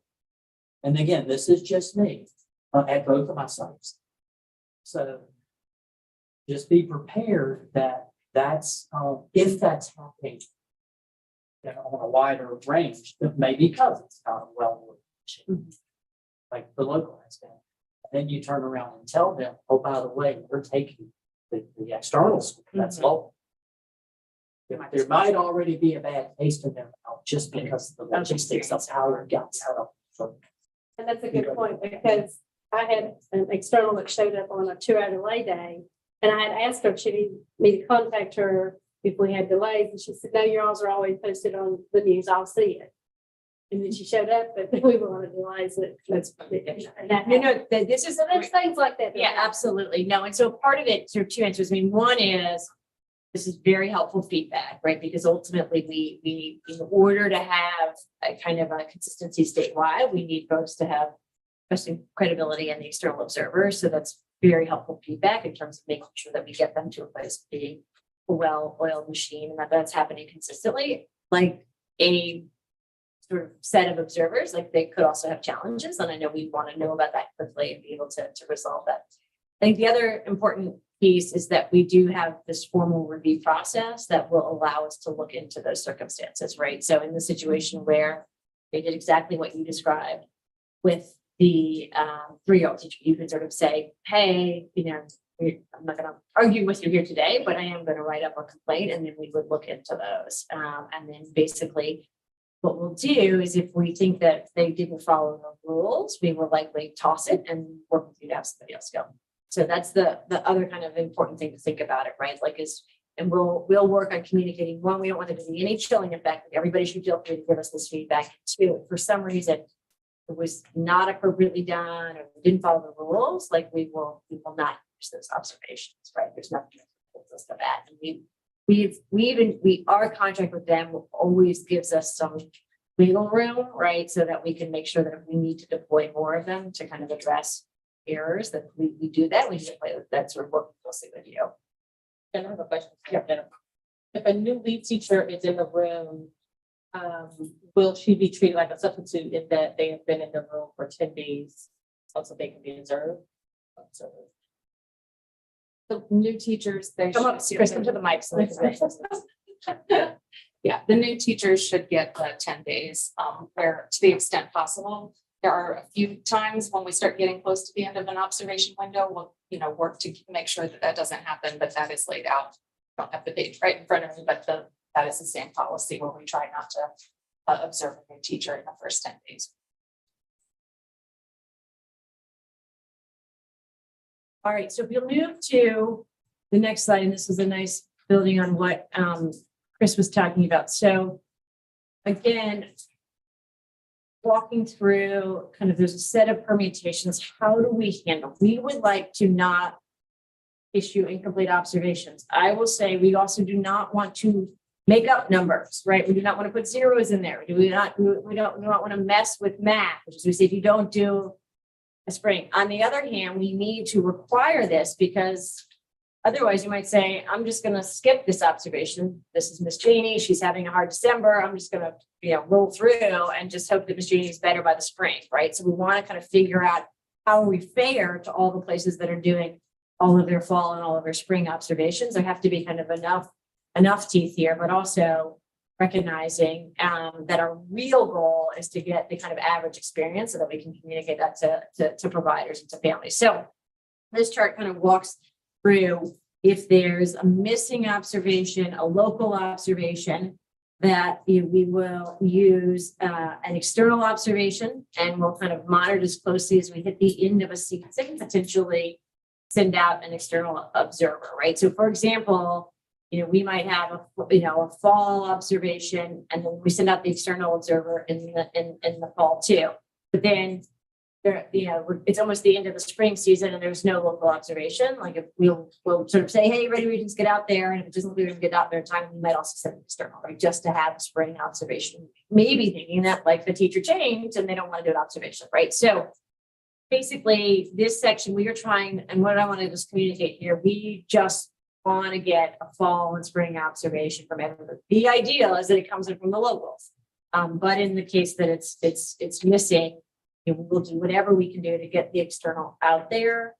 and again, this is just me at both of my sites. So just be prepared that that's, if that's happening on a wider range, it may be because it's not a well-known like the local has been. And then you turn around and tell them, oh, by the way, we're taking the external school. That's local. There might already be a bad taste in their mouth just because the logistics of how it got set up. So, and that's a good point because I had an external that showed up on a 2-hour delay day. And I had asked her if she needed me to contact her if we had delays. And she said, no, yours are always posted on the news. I'll see it. And then she showed up, but we were on a delay. So that's this is there's things like that. Yeah, absolutely. No. And so part of it, sort of 2 answers. I mean, one is this is very helpful feedback, right? Because ultimately we in order to have a kind of a consistency statewide, we need folks to have credibility in the external observers. So that's very helpful feedback in terms of making sure that we get them to a place of being a well-oiled machine and that that's happening consistently. Like a sort of set of observers, like they could also have challenges. And I know we want to know about that quickly and be able to resolve that. I think the other important piece is that we do have this formal review process that will allow us to look into those circumstances, right? So in the situation where they did exactly what you described with the 3-year-old teacher, you can sort of say, hey, I'm not gonna argue with you here today, but I am gonna write up a complaint and then we would look into those. And then basically what we'll do is if we think that they didn't follow the rules, we will likely toss it and work with you to have somebody else go. So that's the other kind of important thing to think about it, right? Like and we'll work on communicating. One, we don't want there to be any chilling effect. Everybody should feel free to give us this feedback. Two, if for some reason it was not appropriately done or didn't follow the rules, like we will not use those observations, right? There's nothing that holds us to that. And our contract with them always gives us some legal room, right? So that we can make sure that if we need to deploy more of them to kind of address errors, that we do that. We deploy that sort of working closely with you. And I have a question. If a new lead teacher is in the room, will she be treated like a substitute in that they have been in the room for 10 days, also they can be observed? The new teachers, they Come up, Chris, come to the mic. So yeah, the new teachers should get the 10 days, where to the extent possible. There are a few times when we start getting close to the end of an observation window, we'll, work to make sure that that doesn't happen, but that is laid out. Don't have the date right in front of me, but that is the same policy where we try not to observe a new teacher in the first 10 days. All right, so if you'll move to the next slide, and this is a nice building on what Chris was talking about. So again, walking through kind of there's a set of permutations. How do we handle? We would like to not issue incomplete observations. I will say we also do not want to make up numbers, right? We do not want to put zeros in there. We don't want to mess with math, which is we say if you don't do a spring. On the other hand, we need to require this because otherwise you might say, I'm just going to skip this observation. This is Miss Janey. She's having a hard December. I'm just going to, roll through and just hope that Miss Janey is better by the spring, right? So we want to kind of figure out how are we fair to all the places that are doing all of their fall and all of their spring observations. There have to be kind of enough teeth here, but also recognizing that our real goal is to get the kind of average experience so that we can communicate that to providers and to families. So this chart kind of walks through if there's a missing observation, a local observation, that we will use an external observation and we'll kind of monitor as closely as we hit the end of a season, potentially send out an external observer, right? So for example, we might have a fall observation and then we send out the external observer in the fall too. But then it's almost the end of the spring season and there's no local observation. Like if we'll sort of say, hey, ready regions, get out there. And if it doesn't clear to get out there in time, we might also send an external, right? Just to have a spring observation, maybe thinking that like the teacher changed and they don't want to do an observation, right? So basically this section we are trying, and what I want to just communicate here, we just want to get a fall and spring observation from everybody. The ideal is that it comes in from the locals. But in the case that it's missing, we'll do whatever we can do to get the external out there.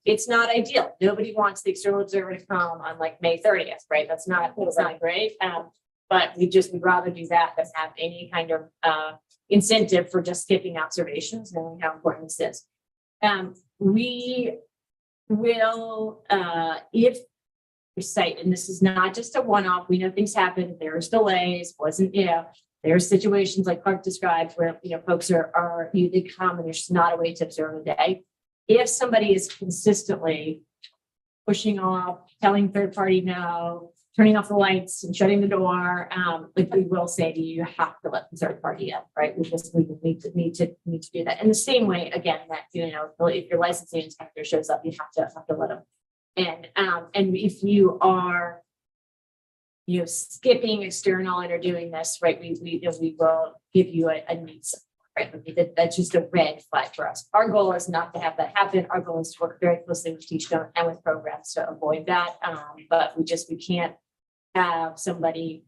It's not ideal. Nobody wants the external observer to come on like May 30th, right? That's not great. But we'd rather do that than have any kind of incentive for just skipping observations, knowing how important this is. We will, if we cite, and this is not just a one-off, we know things happen, there's delays, there's situations like Clark described where, folks they come and there's not a way to observe a day. If somebody is consistently pushing off, telling third party no, turning off the lights and shutting the door, like we will say to you, you have to let the third party in, right? We need to do that. In the same way, again, that, if your licensing inspector shows up, you have to let them in. And if you are, skipping external and are doing this, right, we will give you a need support, right? That's just a red flag for us. Our goal is not to have that happen. Our goal is to work very closely with Teachstone and with programs to avoid that. But we can't have somebody,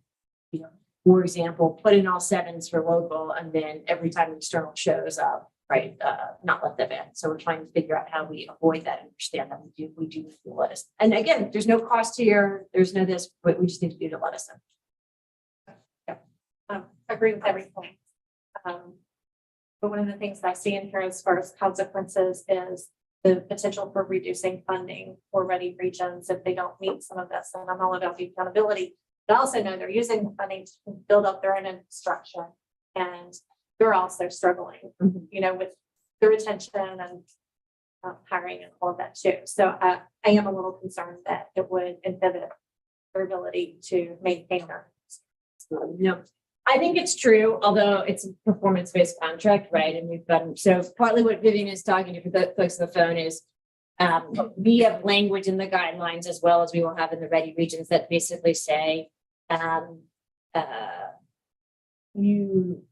for example, put in all sevens for local and then every time the external shows up, right, not let them in. So we're trying to figure out how we avoid that and understand that we do let us. And again, there's no cost here. There's no this, but we just need to do to let us in. I agree with everything. But one of the things I see in here as far as consequences is the potential for reducing funding for Ready Regions if they don't meet some of this, and I'm all about the accountability. But I also know they're using the funding to build up their own infrastructure, and they're also struggling, you know, with the retention and hiring and all of that too. So I am a little concerned that it would inhibit their ability to maintain their. No, I think it's true, although it's a performance-based contract, right? And we've got, so partly what Vivian is talking to for the folks on the phone is we have language in the guidelines as well as we will have in the Ready Regions that basically say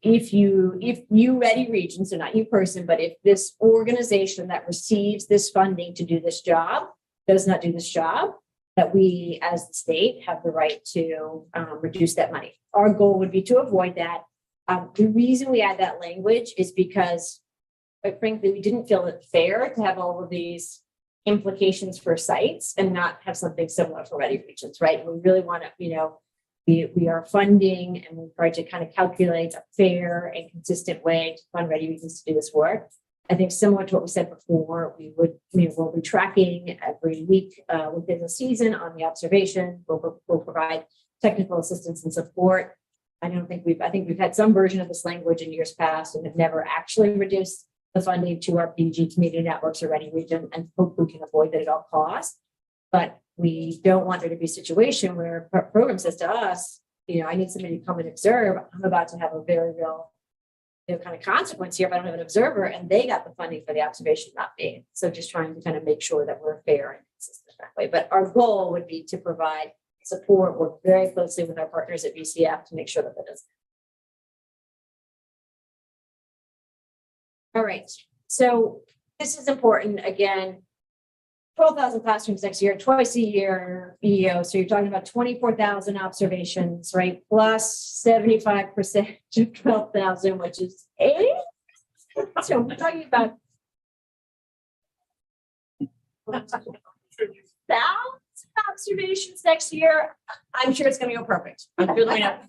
if you Ready Regions, so not you person, but if this organization that receives this funding to do this job does not do this job, that we as the state have the right to reduce that money. Our goal would be to avoid that. The reason we add that language is because, quite frankly, we didn't feel it fair to have all of these implications for sites and not have something similar for Ready Regions, right? We really want to, you know, we are funding and we try to kind of calculate a fair and consistent way to fund Ready Regions to do this work. I think similar to what we said before, we'll be tracking every week within the season on the observation. We'll provide technical assistance and support. I think we've had some version of this language in years past and have never actually reduced the funding to our PG community networks or Ready Region, and hope we can avoid that at all costs. But we don't want there to be a situation where a program says to us, you know, I need somebody to come and observe. I'm about to have a very real, you know, kind of consequence here if I don't have an observer, and they got the funding for the observation, not me. So just trying to kind of make sure that we're fair and consistent that way. But our goal would be to provide support, work very closely with our partners at VCF to make sure that is. All right, so this is important. Again, 12,000 classrooms next year, twice a year EO. So you're talking about 24,000 observations, right? Plus 75% to 12,000, which is 8. So we're talking about 1,000 observations next year. I'm sure it's going to go perfect. I'm really not.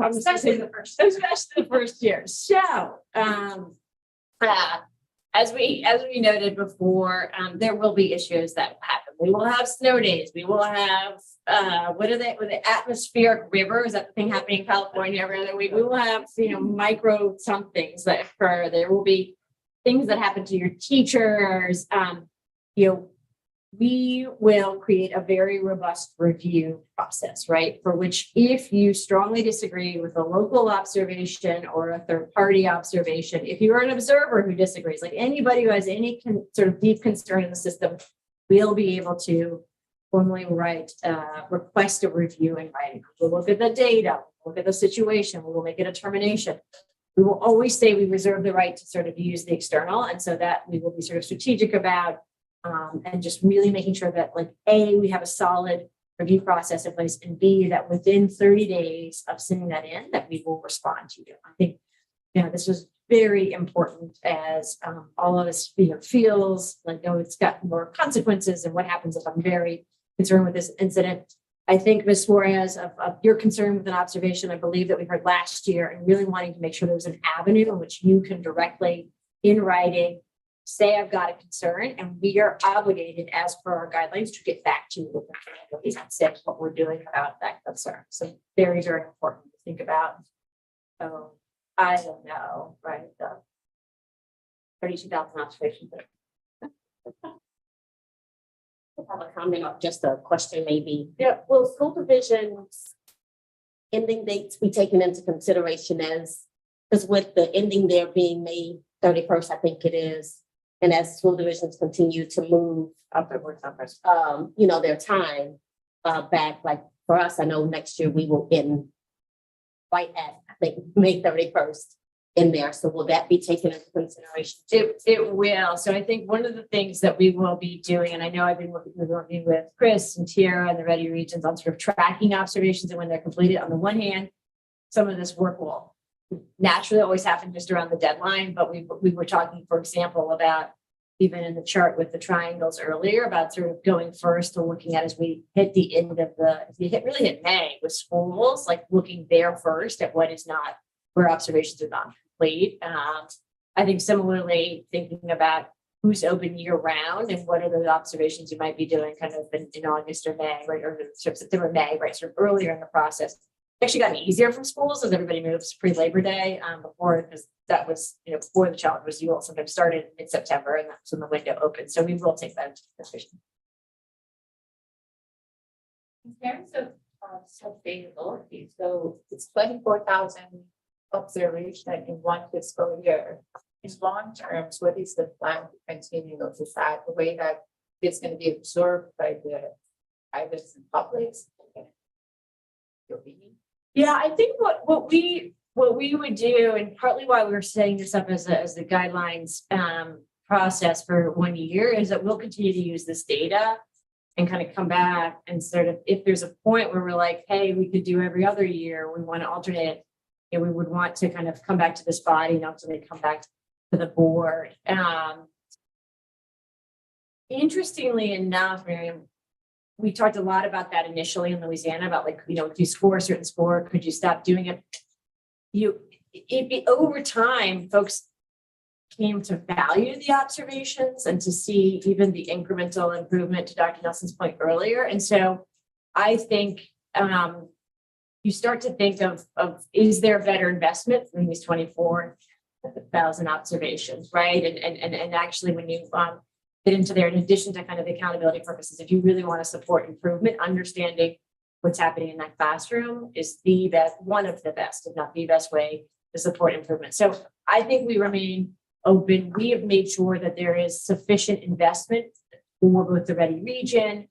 Especially the first year. So, as we noted before, there will be issues that will happen. We will have snow days. We will have with the atmospheric river, is that the thing happening in California every other week? We will have, you know, micro somethings that occur. There will be things that happen to your teachers. You know, we will create a very robust review process, right? For which, if you strongly disagree with a local observation or a third-party observation, if you are an observer who disagrees, like anybody who has any sort of deep concern in the system, we'll be able to formally request a review in writing. We'll look at the data, look at the situation, we will make a determination. We will always say we reserve the right to sort of use the external, and so that we will be sort of strategic about and just really making sure that, like, A, we have a solid review process in place, and B, that within 30 days of sending that in, that we will respond to you. I think, you know, this was very important as all of us, you know, feels like, oh, it's got more consequences, and what happens if I'm very concerned with this incident. I think, Ms. Suarez, of your concern with an observation, I believe that we heard last year, and really wanting to make sure there was an avenue in which you can directly, in writing, say I've got a concern, and we are obligated as per our guidelines to get back to you with what we're doing about that concern. So very, very important to think about. So I don't know, right? 32,000 observations. I have a comment or just a question maybe. Yeah. Will school divisions ending dates be taken into consideration as, because with the ending there being May 31st, I think it is, and as school divisions continue to move you know, their time back, like for us, I know next year we will end right at, I think, May 31st in there. So will that be taken into consideration? It will. So I think one of the things that we will be doing, and I know I've been working with Chris and Tiara and the Ready Regions on sort of tracking observations and when they're completed. On the one hand, some of this work will naturally always happen just around the deadline, but we were talking, for example, about, even in the chart with the triangles earlier, about sort of going first and looking at as we hit the end of if we really hit May with schools, like looking there first at what is not, where observations are not complete. I think similarly, thinking about who's open year round and what are the observations you might be doing kind of in August or May, right? Or sort of September, May, right? Sort of earlier in the process. It actually gotten easier from schools as everybody moves pre-Labor Day before, because that was, before the challenge was you all sometimes started in September and that's when the window opened. So we will take that into consideration. In terms of sustainability, so it's 24,000 observation in one fiscal year. In long terms, what is the plan to continue? Is that the way that it's going to be absorbed by the privates and publics? Yeah, I think what we would do, and partly why we're setting this up as the guidelines process for 1 year, is that we'll continue to use this data and kind of come back and sort of, if there's a point where we're like, hey, we could do every other year, we want to alternate it, we would want to kind of come back to this body and ultimately come back to the board. Interestingly enough, Miriam, we talked a lot about that initially in Louisiana about like, if you score a certain score, could you stop doing it? Over time, folks came to value the observations and to see even the incremental improvement, to Dr. Nelson's point earlier. And so I think you start to think of is there a better investment in these 24,000 observations, right? And actually when you get into there, in addition to kind of the accountability purposes, if you really want to support improvement, understanding what's happening in that classroom is the best, one of the best, if not the best way to support improvement. So I think we remain open. We have made sure that there is sufficient investment for both the Ready region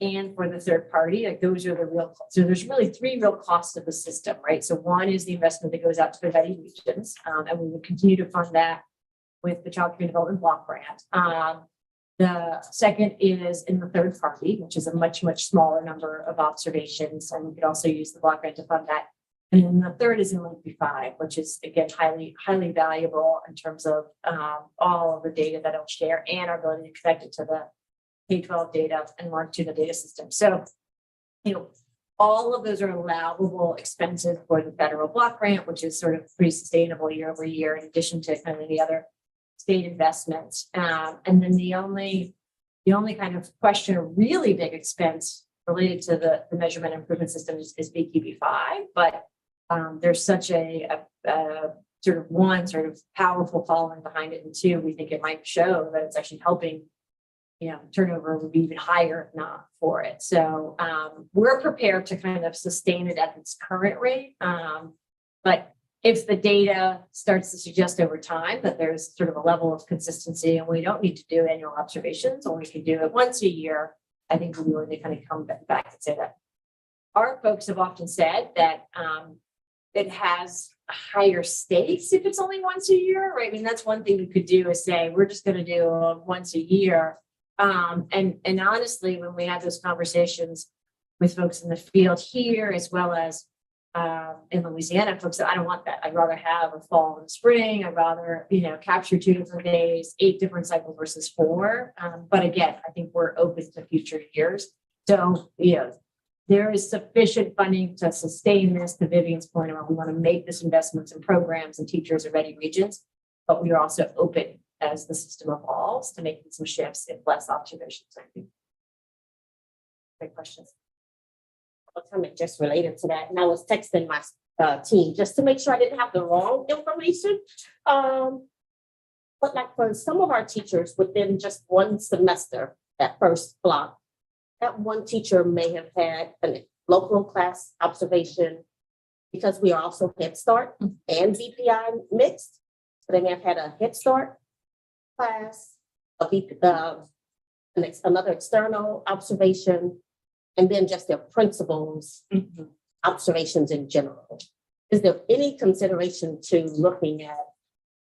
and for the third party. Like those are the real, so there's really three real costs of the system, right? So one is the investment that goes out to the Ready regions, and we will continue to fund that with the Child Care Development Block Grant. The second is in the third party, which is a much, much smaller number of observations. And we could also use the block grant to fund that. And then the third is in Link 5, which is again, highly, highly valuable in terms of all of the data that it'll share and our ability to connect it to the K-12 data and longitudinal data system. So, all of those are allowable expenses for the federal block grant, which is sort of pretty sustainable year over year, in addition to kind of the other state investments. And then the only kind of question, a really big expense related to the measurement improvement system is BQB5, but there's such a sort of one sort of powerful following behind it, and two, we think it might show that it's actually helping, turnover would be even higher if not for it. So we're prepared to kind of sustain it at its current rate, but if the data starts to suggest over time that there's sort of a level of consistency and we don't need to do annual observations, or we can do it once a year, I think we're willing to kind of come back and say that. Our folks have often said that it has higher stakes if it's only once a year, right? I mean, that's one thing we could do is say, we're just going to do once a year. And honestly, when we had those conversations with folks in the field here, as well as in Louisiana, folks said, I don't want that. I'd rather have a fall and spring. I'd rather, capture 2 different days, 8 different cycles versus 4. But again, I think we're open to future years. So, there is sufficient funding to sustain this, to Vivian's point about we want to make this investments in programs and teachers in Ready regions, but we are also open as the system evolves to making some shifts if less observations. I think. Great questions. A comment just related to that, and I was texting my team just to make sure I didn't have the wrong information. But like for some of our teachers within just one semester, that first block, that one teacher may have had a local class observation because we are also Head Start and VPI mixed. So they may have had a Head Start class, another external observation, and then just their principals' observations in general. Is there any consideration to looking at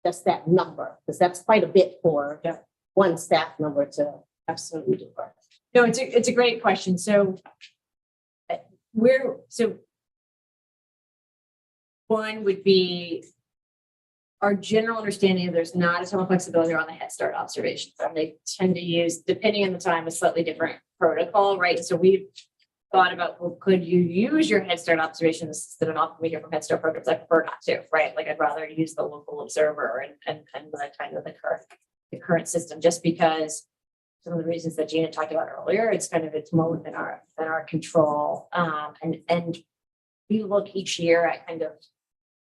just that number? Because that's quite a bit for one staff member to absolutely do. No, it's a great question. So one would be our general understanding of there's not a ton of flexibility around the Head Start observations. And they tend to use, depending on the time, a slightly different protocol, right? So thought about, well, could you use your Head Start observation system? And often we hear from Head Start programs, I prefer not to, right? Like I'd rather use the local observer and the kind of the current system, just because some of the reasons that Gina talked about earlier, it's more within our control. And we look each year at kind of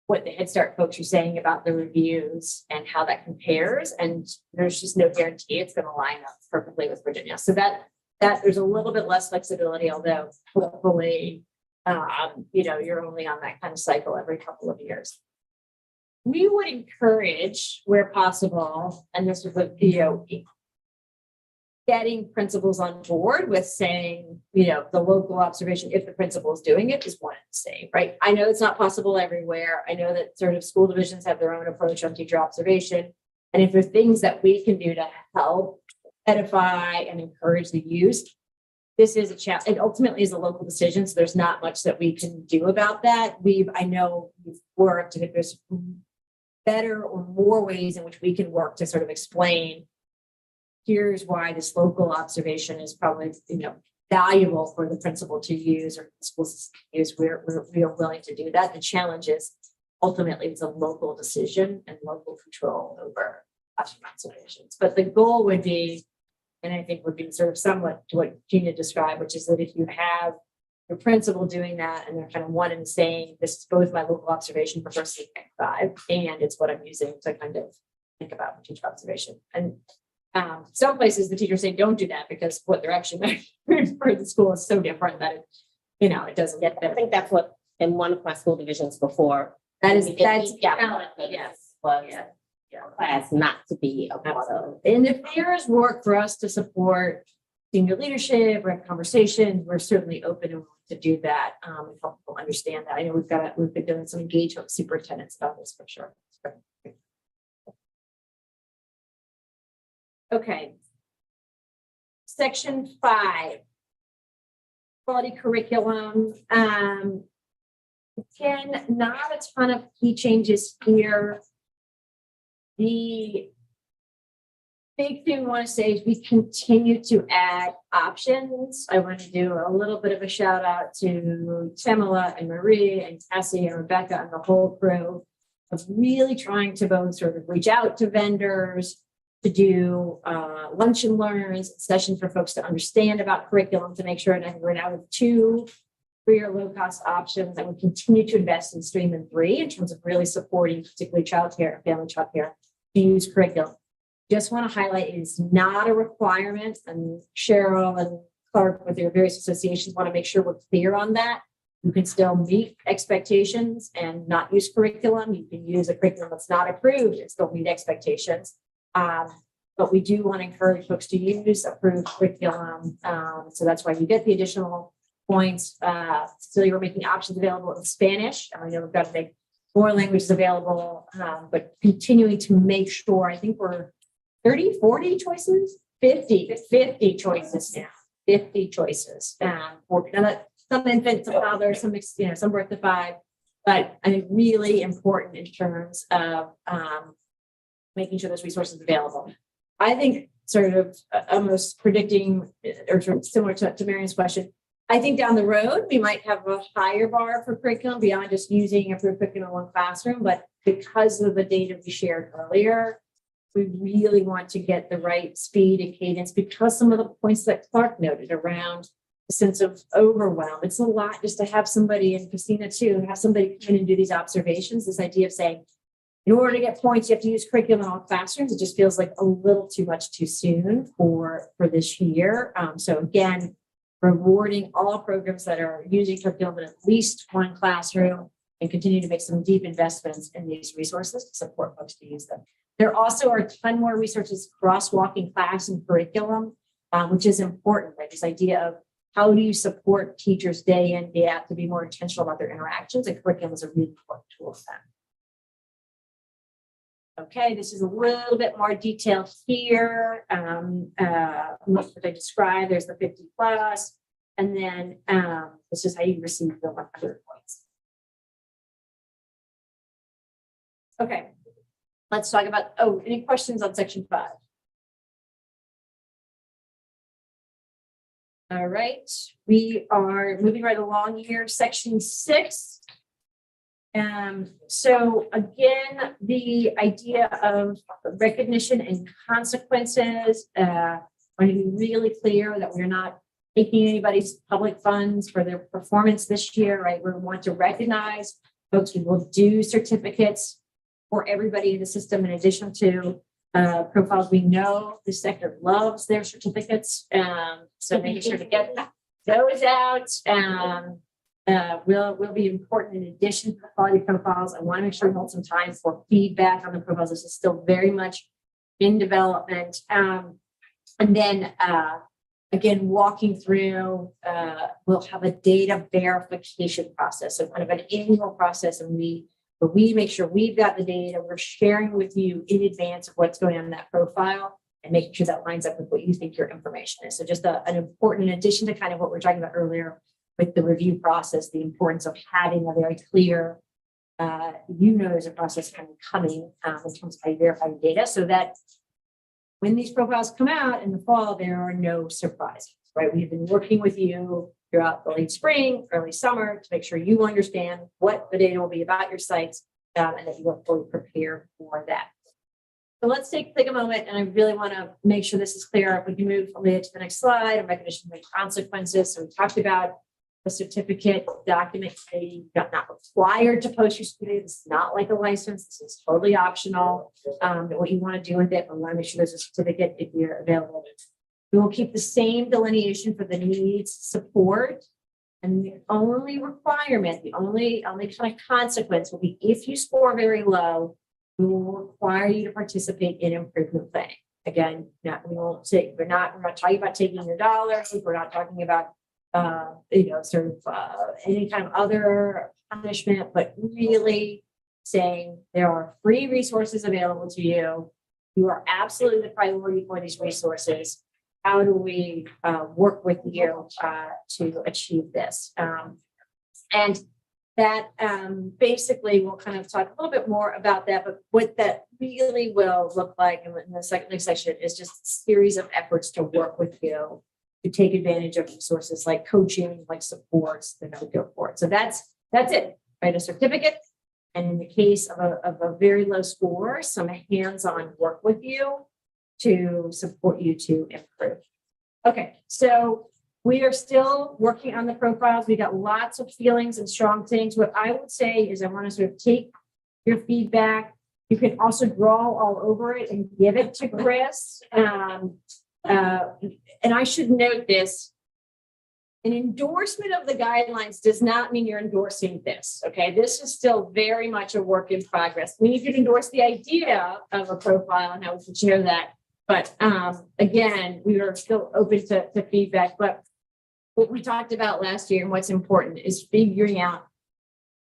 what the Head Start folks are saying about the reviews and how that compares. And there's just no guarantee it's going to line up perfectly with Virginia. So that there's a little bit less flexibility, although hopefully, you're only on that kind of cycle every couple of years. We would encourage, where possible, and this was, getting principals on board with saying, the local observation, if the principal is doing it, is one and the same, right? I know it's not possible everywhere. I know that sort of school divisions have their own approach on teacher observation. And if there are things that we can do to help edify and encourage the use, this is a challenge. It ultimately is a local decision. So there's not much that we can do about that. I know we've worked, and if there's better or more ways in which we can work to sort of explain, here's why this local observation is probably, valuable for the principal to use, or the school system to use. We are willing to do that. The challenge is ultimately it's a local decision and local control over classroom observations. But the goal would be, and I think would be sort of somewhat to what Gina described, which is that if you have your principal doing that and they're kind of one and the same, this is both my local observation for first and 5, and it's what I'm using to kind of think about teacher observation. And some places the teachers say don't do that because what they're actually measuring for the school is so different that it doesn't get there. I think that's what in one of my school divisions before. That's yes. Class not to be a part of. And if there is work for us to support senior leadership or have conversations, we're certainly open and willing to do that. And help people understand that. I know we've been doing some engagement with superintendents about this for sure. Okay. Section 5, quality curriculum. Again, not a ton of key changes here. The big thing we want to say is we continue to add options. I want to do a little bit of a shout out to Tamala and Marie and Cassie and Rebecca and the whole crew of really trying to both sort of reach out to vendors, to do lunch and learns, sessions for folks to understand about curriculum, to make sure, and we're now with 2 free or low-cost options, and we continue to invest in Stream and 3 in terms of really supporting particularly childcare and family childcare to use curriculum. Just want to highlight it is not a requirement, and Cheryl and Clark with their various associations want to make sure we're clear on that. You can still meet expectations and not use curriculum. You can use a curriculum that's not approved and still meet expectations. But we do want to encourage folks to use approved curriculum. So that's why you get the additional points. So you're making options available in Spanish. I know we've got to make more languages available, but continuing to make sure, I think we're 30, 40 choices, 50 choices now, 50 choices. Some infants, some toddlers, some birth to 5, but I think really important in terms of making sure those resources available. I think sort of almost predicting or sort of similar to Marion's question, I think down the road, we might have a higher bar for curriculum beyond just using approved curriculum in one classroom, but because of the data we shared earlier, we really want to get the right speed and cadence because some of the points that Clark noted around the sense of overwhelm. It's a lot just to have somebody, and Christina too, have somebody come in and do these observations, this idea of saying, in order to get points, you have to use curriculum in all classrooms. It just feels like a little too much too soon for this year. So again, rewarding all programs that are using curriculum in at least one classroom and continue to make some deep investments in these resources to support folks to use them. There also are a ton more resources crosswalking class and curriculum, which is important, right? This idea of how do you support teachers day in, day out to be more intentional about their interactions, and curriculum is a really important tool for that. Okay, this is a little bit more detailed here. What I described, there's the 50 plus, and then this is how you receive the 100 points. Okay, let's talk about, any questions on section 5? All right, we are moving right along here, section 6. So again, the idea of recognition and consequences, I want to be really clear that we're not taking anybody's public funds for their performance this year, right? We want to recognize folks. We will do certificates for everybody in the system in addition to profiles. We know the sector loves their certificates. So making sure to get those out will be important in addition to the quality profiles. I want to make sure we hold some time for feedback on the profiles. This is still very much in development. And then again, walking through, we'll have a data verification process. So kind of an annual process, and where we make sure we've got the data, we're sharing with you in advance of what's going on in that profile and making sure that lines up with what you think your information is. So just an important, in addition to kind of what we are talking about earlier with the review process, the importance of having a very clear, there's a process kind of coming in terms of how you verify data, so that when these profiles come out in the fall, there are no surprises, right? We've been working with you throughout the late spring, early summer to make sure you understand what the data will be about your sites and that you are fully prepared for that. So let's take a moment, and I really want to make sure this is clear. If we can move to the next slide, and recognition of consequences. So we talked about the certificate document. You're not required to post your certificate. It's not like a license. This is totally optional. What you want to do with it, we want to make sure there's a certificate if you're available. We will keep the same delineation for the needs support. And the only requirement, the only kind of consequence will be if you score very low, we will require you to participate in improvement planning. Again, we're not talking about taking your dollars. We're not talking about any kind of other punishment, but really saying there are free resources available to you. You are absolutely the priority for these resources. How do we work with you to achieve this? And that basically we'll kind of talk a little bit more about that, but what that really will look like in the next section is just a series of efforts to work with you to take advantage of resources like coaching, like supports, that go for it. So that's it, right? A certificate. And in the case of a very low score, some hands-on work with you to support you to improve. Okay, so we are still working on the profiles. We got lots of feelings and strong things. What I would say is I want to sort of take your feedback. You can also draw all over it and give it to Chris. And I should note this. An endorsement of the guidelines does not mean you're endorsing this, okay? This is still very much a work in progress. We need you to endorse the idea of a profile and how we can share that. But again, we are still open to feedback. But what we talked about last year and what's important is figuring out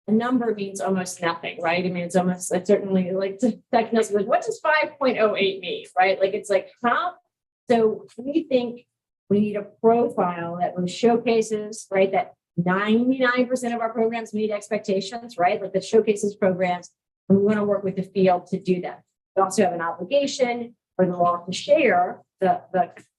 a number means almost nothing, right? I mean, it's almost certainly like technical, like, what does 5.08 mean, right? Like, it's like, huh? So we think we need a profile that showcases, right, that 99% of our programs meet expectations, right? Like, that showcases programs, and we want to work with the field to do that. We also have an obligation for the law to share the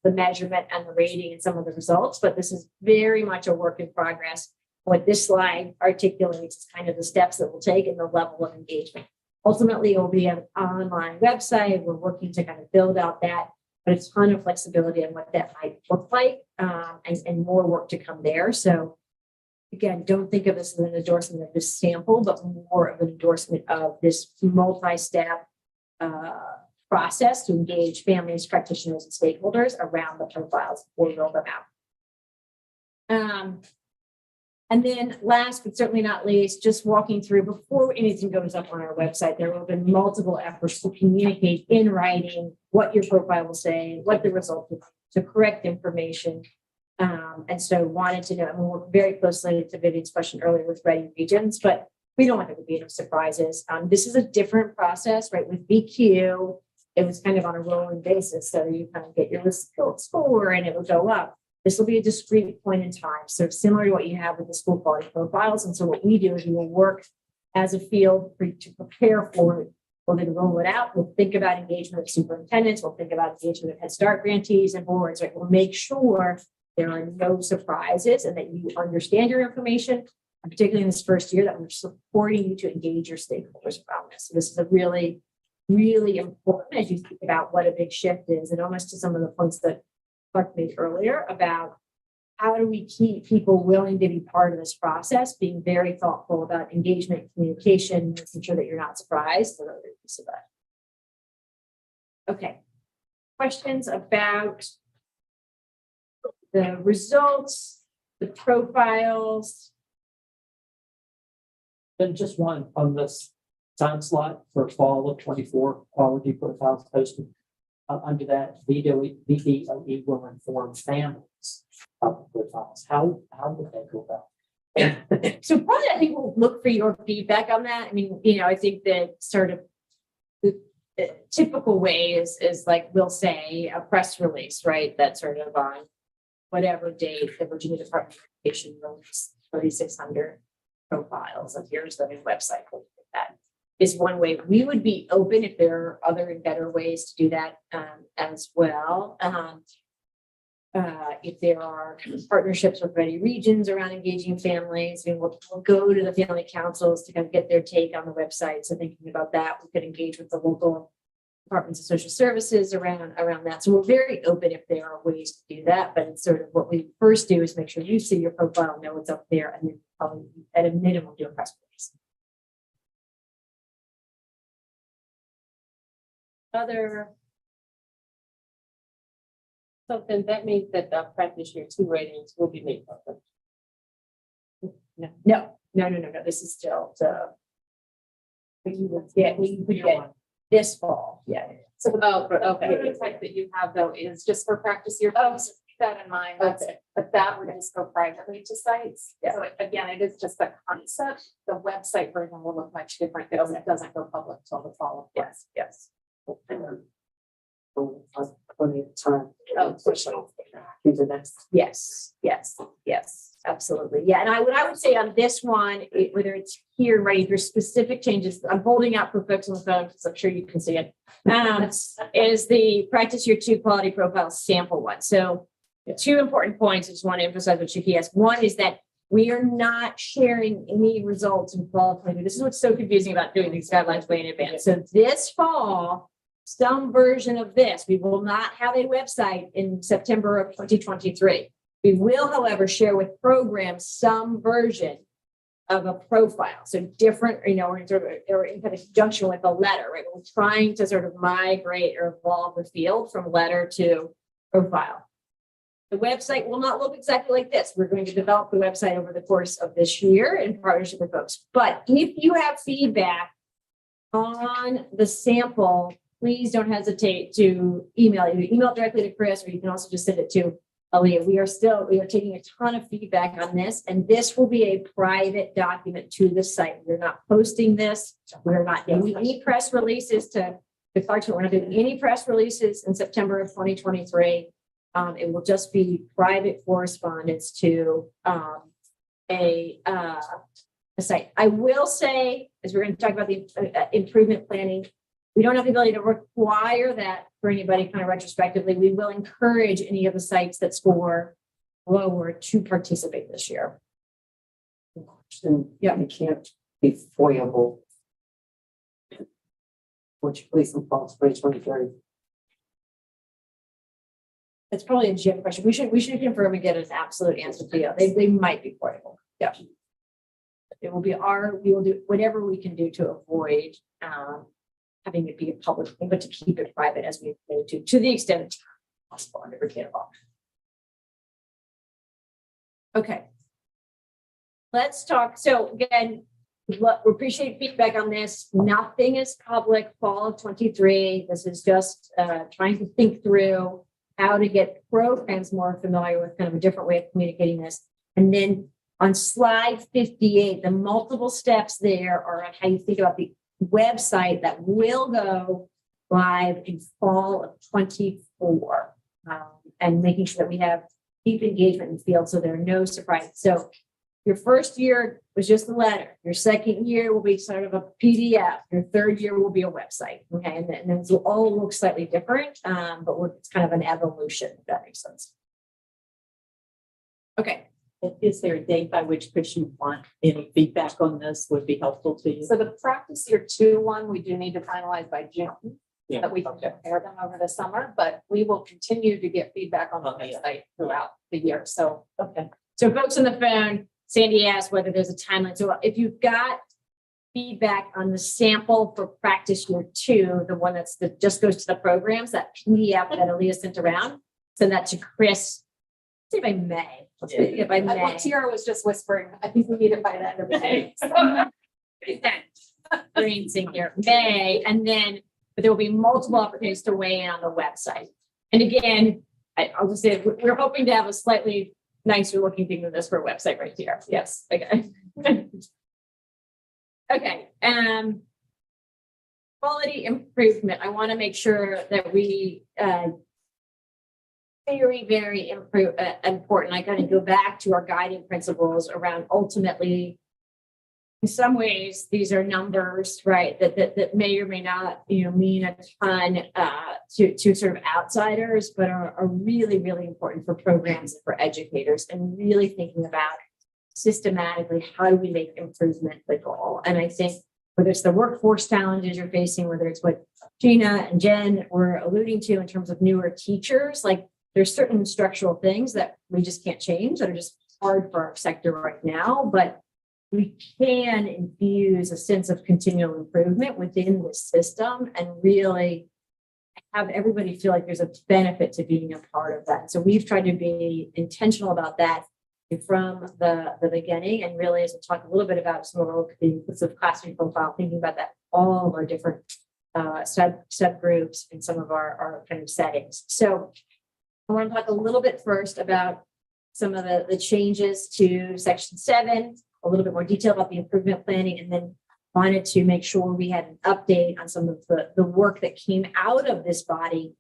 measurement and the rating and some of the results, but this is very much a work in progress. What this slide articulates is kind of the steps that we'll take and the level of engagement. Ultimately, it will be an online website. We're working to kind of build out that, but a ton of flexibility on what that might look like, and more work to come there. So again, don't think of this as an endorsement of this sample, but more of an endorsement of this multi-step process to engage families, practitioners, and stakeholders around the profiles before we roll them out. And then last, but certainly not least, just walking through before anything goes up on our website, there will have been multiple efforts to communicate in writing what your profile will say, what the result is, to correct information. And so wanted to know, and we work very closely to Vivian's question earlier with Ready Regions, but we don't want there to be any surprises. This is a different process, right? With BQ, it was kind of on a rolling basis. So you kind of get your score and it will go up. This will be a discrete point in time. So similar to what you have with the school quality profiles. And so what we do is we will work as a field to prepare for it. We'll then roll it out. We'll think about engagement of superintendents. We'll think about engagement of Head Start grantees and boards. Right? We'll make sure there are no surprises and that you understand your information, and particularly in this first year, that we're supporting you to engage your stakeholders around this. So this is a really, really important as you think about what a big shift is, and almost to some of the points that Clark made earlier about how do we keep people willing to be part of this process, being very thoughtful about engagement, communication, making sure that you're not surprised. Another piece of that. Okay. Questions about the results, the profiles? Then just one on this time slot for fall of 24 quality profiles posted. Under that, VDOE will inform families of the profiles. How would they go about it? So probably I think we'll look for your feedback on that. I mean, I think that sort of the typical way is like we'll say a press release, right? That's sort of on whatever date the Virginia Department of Education released 3,600 profiles, and here's the new website. That is one way. We would be open if there are other and better ways to do that as well. If there are partnerships with ready regions around engaging families, we'll go to the family councils to kind of get their take on the website. So thinking about that, we could engage with the local departments of social services around that. So we're very open if there are ways to do that, but it's sort of what we first do is make sure you see your profile, know what's up there, and then probably at a minimum do a press release. So then that means that the practice year 2 ratings will be made public. No. This is still we would get this fall. Yeah. So the prototype that you have though is just for practice year. Oh, so keep that in mind. But that would just go privately to sites. Yeah. So again, it is just a concept. The website version will look much different because it doesn't go public till the fall. Yes. Plenty of time. Push Into next. Yes, absolutely. Yeah, and what I would say on this one, whether it's here, right, if there's specific changes, I'm holding out for folks on the phone because I'm sure you can see it. Is the practice year 2 quality profile sample one. So the 2 important points I just want to emphasize what Chicky asked. One is that we are not sharing any results in fall. This is what's so confusing about doing these guidelines way in advance. So this fall, some version of this. We will not have a website in September of 2023. We will, however, share with programs some version of a profile. So different, or in kind of conjunction with a letter, right? We're trying to sort of migrate or evolve the field from letter to profile. The website will not look exactly like this. We're going to develop the website over the course of this year in partnership with folks. But if you have feedback on the sample, please don't hesitate to email. You email directly to Chris, or you can also just send it to Aaliyah. We are taking a ton of feedback on this, and this will be a private document to the site. We're not posting this. We're not doing any press releases we're not doing any press releases in September of 2023. It will just be private correspondence to a site. I will say, as we're going to talk about the improvement planning, we don't have the ability to require that for anybody kind of retrospectively. We will encourage any of the sites that score lower to participate this year. Yeah, it can't be foiable. Would you please inform 2023? It's probably a Jim question. We should confirm and get an absolute answer to you. They might be portable. Yeah. It will be we will do whatever we can do to avoid having it be a public thing, but to keep it private as we go to the extent possible under Virginia law. Okay. Let's talk. So again, we appreciate feedback on this. Nothing is public fall of 23. This is just trying to think through how to get programs more familiar with kind of a different way of communicating this. And then on slide 58, the multiple steps there are on how you think about the website that will go live in fall of 24, and making sure that we have deep engagement in the field so there are no surprises. So your first year was just a letter. Your second year will be sort of a PDF. Your third year will be a website. Okay. And then will all look slightly different, but it's kind of an evolution, if that makes sense. Okay. Is there a date by which, Chris, you want any feedback on this would be helpful to you? So the practice year 2 one, we do need to finalize by June. Yeah. That we can compare them over the summer, but we will continue to get feedback on the website throughout the year. So Okay. So folks on the phone, Sandy asked whether there's a timeline. So if you've got feedback on the sample for practice year 2, the one that just goes to the programs, that PDF that Aaliyah sent around, send that to Chris. Say by May. Let's say by May. Tiara was just whispering, I think we need it by the end of May. Brain sync here, May, and then, but there will be multiple opportunities to weigh in on the website. And again, I'll just say, we're hoping to have a slightly nicer looking thing than this for a website right here. Yes, okay. Okay, quality improvement. I want to make sure that we, very important. I kind of go back to our guiding principles around ultimately, in some ways, these are numbers, right, that may or may not, mean a ton to sort of outsiders, but are really, really important for programs and for educators, and really thinking about systematically how do we make improvement the goal. And I think whether it's the workforce challenges you're facing, whether it's what Gina and Jen were alluding to in terms of newer teachers, like there's certain structural things that we just can't change that are just hard for our sector right now, but we can infuse a sense of continual improvement within the system and really have everybody feel like there's a benefit to being a part of that. So we've tried to be intentional about that from the beginning, and really, as we'll talk a little bit about some of the classroom profile, thinking about that, all of our different subgroups in some of our kind of settings. So I want to talk a little bit first about some of the changes to Section 7, a little bit more detail about the improvement planning, and then wanted to make sure we had an update on some of the work that came out of this body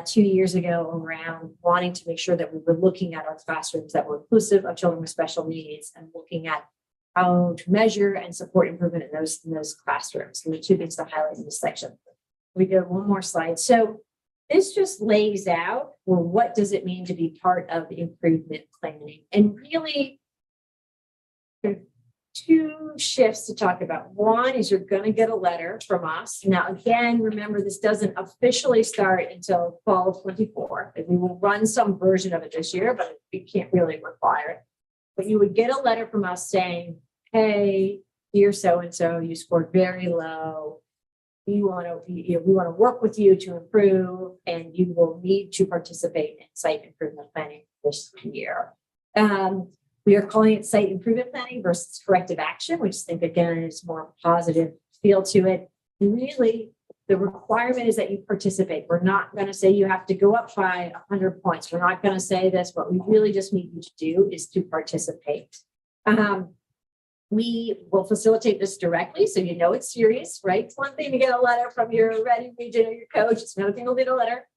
2 years ago around wanting to make sure that we were looking at our classrooms that were inclusive of children with special needs and looking at how to measure and support improvement in those classrooms. And the 2 things to highlight in this section. We go one more slide. So this just lays out, well, what does it mean to be part of improvement planning? And really, there are 2 shifts to talk about. One is you're going to get a letter from us. Now, again, remember, this doesn't officially start until fall of 24. We will run some version of it this year, but we can't really require it. But you would get a letter from us saying, hey, dear so-and-so, you scored very low. We want to work with you to improve, and you will need to participate in site improvement planning this year. We are calling it site improvement planning versus corrective action, which I think, again, is more positive feel to it. And really, the requirement is that you participate. We're not going to say you have to go up by 100 points. We're not going to say this. What we really just need you to do is to participate. We will facilitate this directly, so you know it's serious, right? It's one thing to get a letter from your Reading region or your coach. It's another thing to get a letter.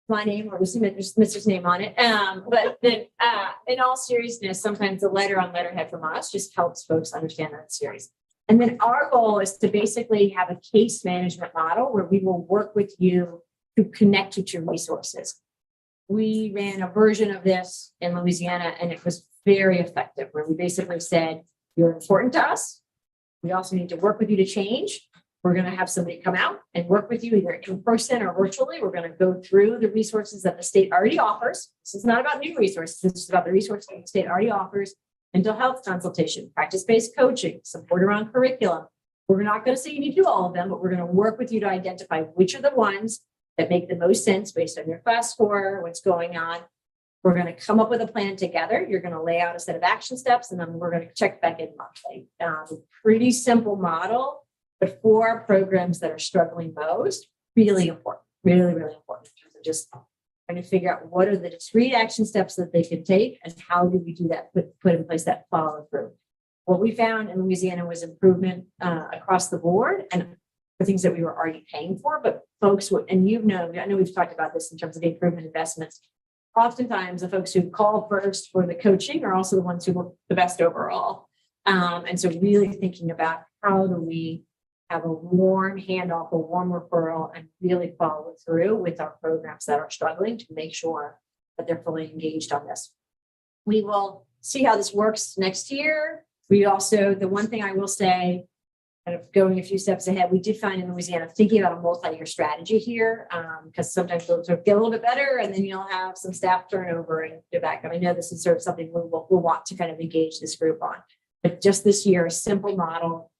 My name or Mr.'s name on it. But then in all seriousness, sometimes the letter on letterhead from us just helps folks understand that it's serious. And then our goal is to basically have a case management model where we will work with you to connect you to resources. We ran a version of this in Louisiana, and it was very effective, where we basically said, you're important to us. We also need to work with you to change. We're going to have somebody come out and work with you either in person or virtually. We're going to go through the resources that the state already offers. This is not about new resources. This is about the resources that the state already offers. Mental health consultation, practice-based coaching, support around curriculum. We're not going to say you need to do all of them, but we're going to work with you to identify which are the ones that make the most sense based on your class score, what's going on. We're going to come up with a plan together. You're going to lay out a set of action steps, and then we're going to check back in monthly. Pretty simple model. But for our programs that are struggling most, really important, really, really important in terms of just trying to figure out what are the discrete action steps that they can take and how do we do that, put in place that follow through. What we found in Louisiana was improvement across the board and the things that we were already paying for, but folks would, and I know we've talked about this in terms of the improvement investments. Oftentimes the folks who call first for the coaching are also the ones who look the best overall. And so really thinking about how do we have a warm handoff, a warm referral, and really follow through with our programs that are struggling to make sure that they're fully engaged on this. We will see how this works next year. We also, the one thing I will say, kind of going a few steps ahead, we did find in Louisiana, thinking about a multi-year strategy here, because sometimes those sort of get a little bit better and then you'll have some staff turnover and go back. And I know this is sort of something we'll want to kind of engage this group on. But just this year, a simple model,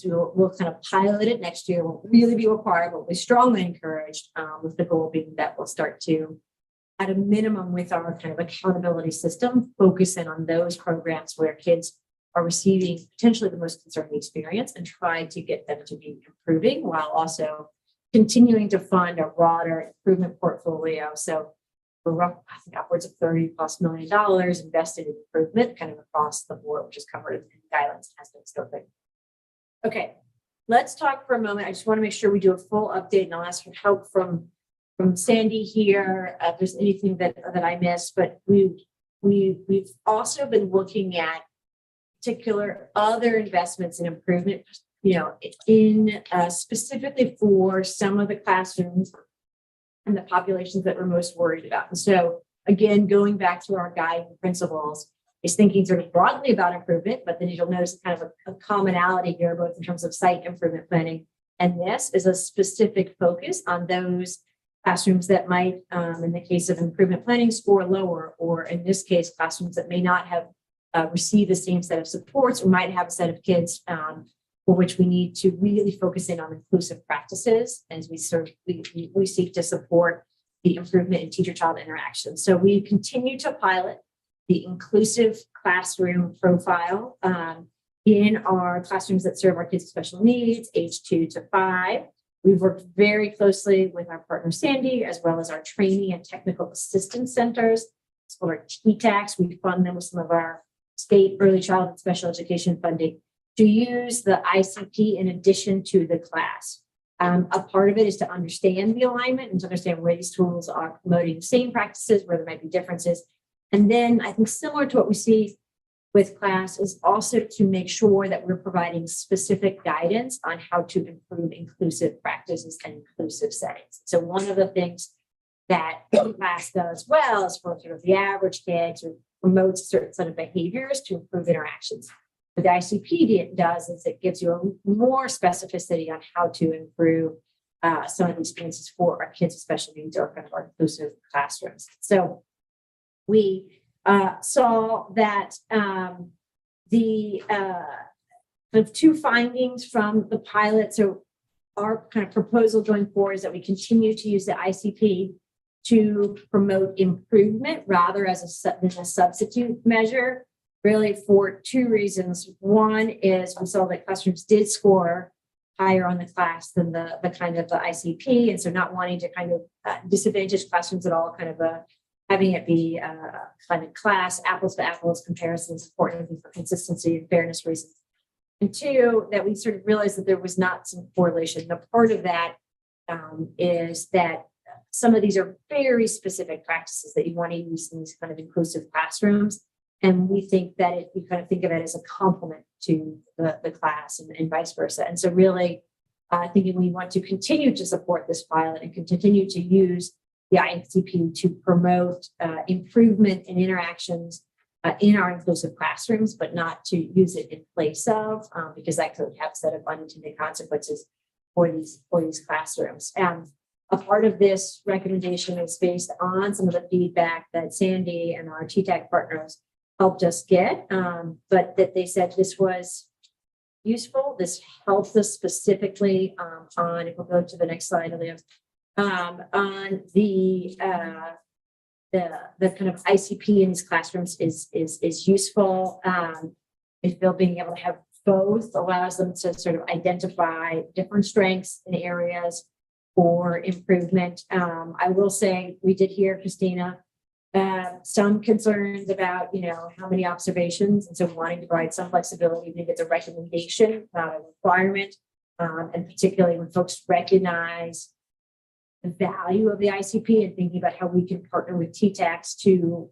we'll kind of pilot it next year, won't really be required, but we strongly encouraged, with the goal being that we'll start to, at a minimum with our kind of accountability system, focus in on those programs where kids are receiving potentially the most concerning experience and try to get them to be improving while also continuing to fund a broader improvement portfolio. So we're I think upwards of $30+ million invested in improvement kind of across the board, which is covered in guidelines and has been scoping. Okay, let's talk for a moment. I just want to make sure we do a full update, and I'll ask for help from Sandy here if there's anything that I missed. But we've also been looking at particular other investments in improvement, in specifically for some of the classrooms and the populations that we're most worried about. And so again, going back to our guiding principles, is thinking sort of broadly about improvement, but then you'll notice kind of a commonality here, both in terms of site improvement planning. And this is a specific focus on those classrooms that might, in the case of improvement planning, score lower, or in this case, classrooms that may not have received the same set of supports or might have a set of kids for which we need to really focus in on inclusive practices as we seek to support the improvement in teacher-child interaction. So we continue to pilot the inclusive classroom profile in our classrooms that serve our kids with special needs, age 2 to 5. We've worked very closely with our partner Sandy, as well as our training and technical assistance centers. It's called our ECACs. We fund them with some of our state early childhood special education funding to use the ICP in addition to the class. A part of it is to understand the alignment and to understand where these tools are promoting the same practices, where there might be differences. And then I think similar to what we see with class is also to make sure that we're providing specific guidance on how to improve inclusive practices and inclusive settings. So one of the things that class does well is for sort of the average kid to promote certain set of behaviors to improve interactions. What the ICP does is it gives you a more specificity on how to improve some of the experiences for our kids with special needs or kind of our inclusive classrooms. So we saw that the two findings from the pilot. So our kind of proposal going forward is that we continue to use the ICP to promote improvement rather than a substitute measure, really for two reasons. One is we saw that classrooms did score higher on the class than the kind of the ICP. And so not wanting to kind of disadvantage classrooms at all, kind of having it be kind of class apples to apples comparisons, important for consistency and fairness reasons. And two, that we sort of realized that there was not some correlation. The part of that is that some of these are very specific practices that you want to use in these kind of inclusive classrooms. And we think that you kind of think of it as a complement to the class and vice versa. And so really thinking we want to continue to support this pilot and continue to use the ICP to promote improvement in interactions in our inclusive classrooms, but not to use it in place of, because that could have a set of unintended consequences for these classrooms. A part of this recommendation is based on some of the feedback that Sandy and our TTAC partners helped us get, but that they said this was useful. This helped us specifically on, if we'll go to the next slide, Aaliyah, on the kind of ICP in these classrooms is useful. I feel being able to have both allows them to sort of identify different strengths in areas for improvement. I will say we did hear, Christina, some concerns about, how many observations, and so wanting to provide some flexibility. I think it's a recommendation, not a requirement, and particularly when folks recognize the value of the ICP and thinking about how we can partner with TTACs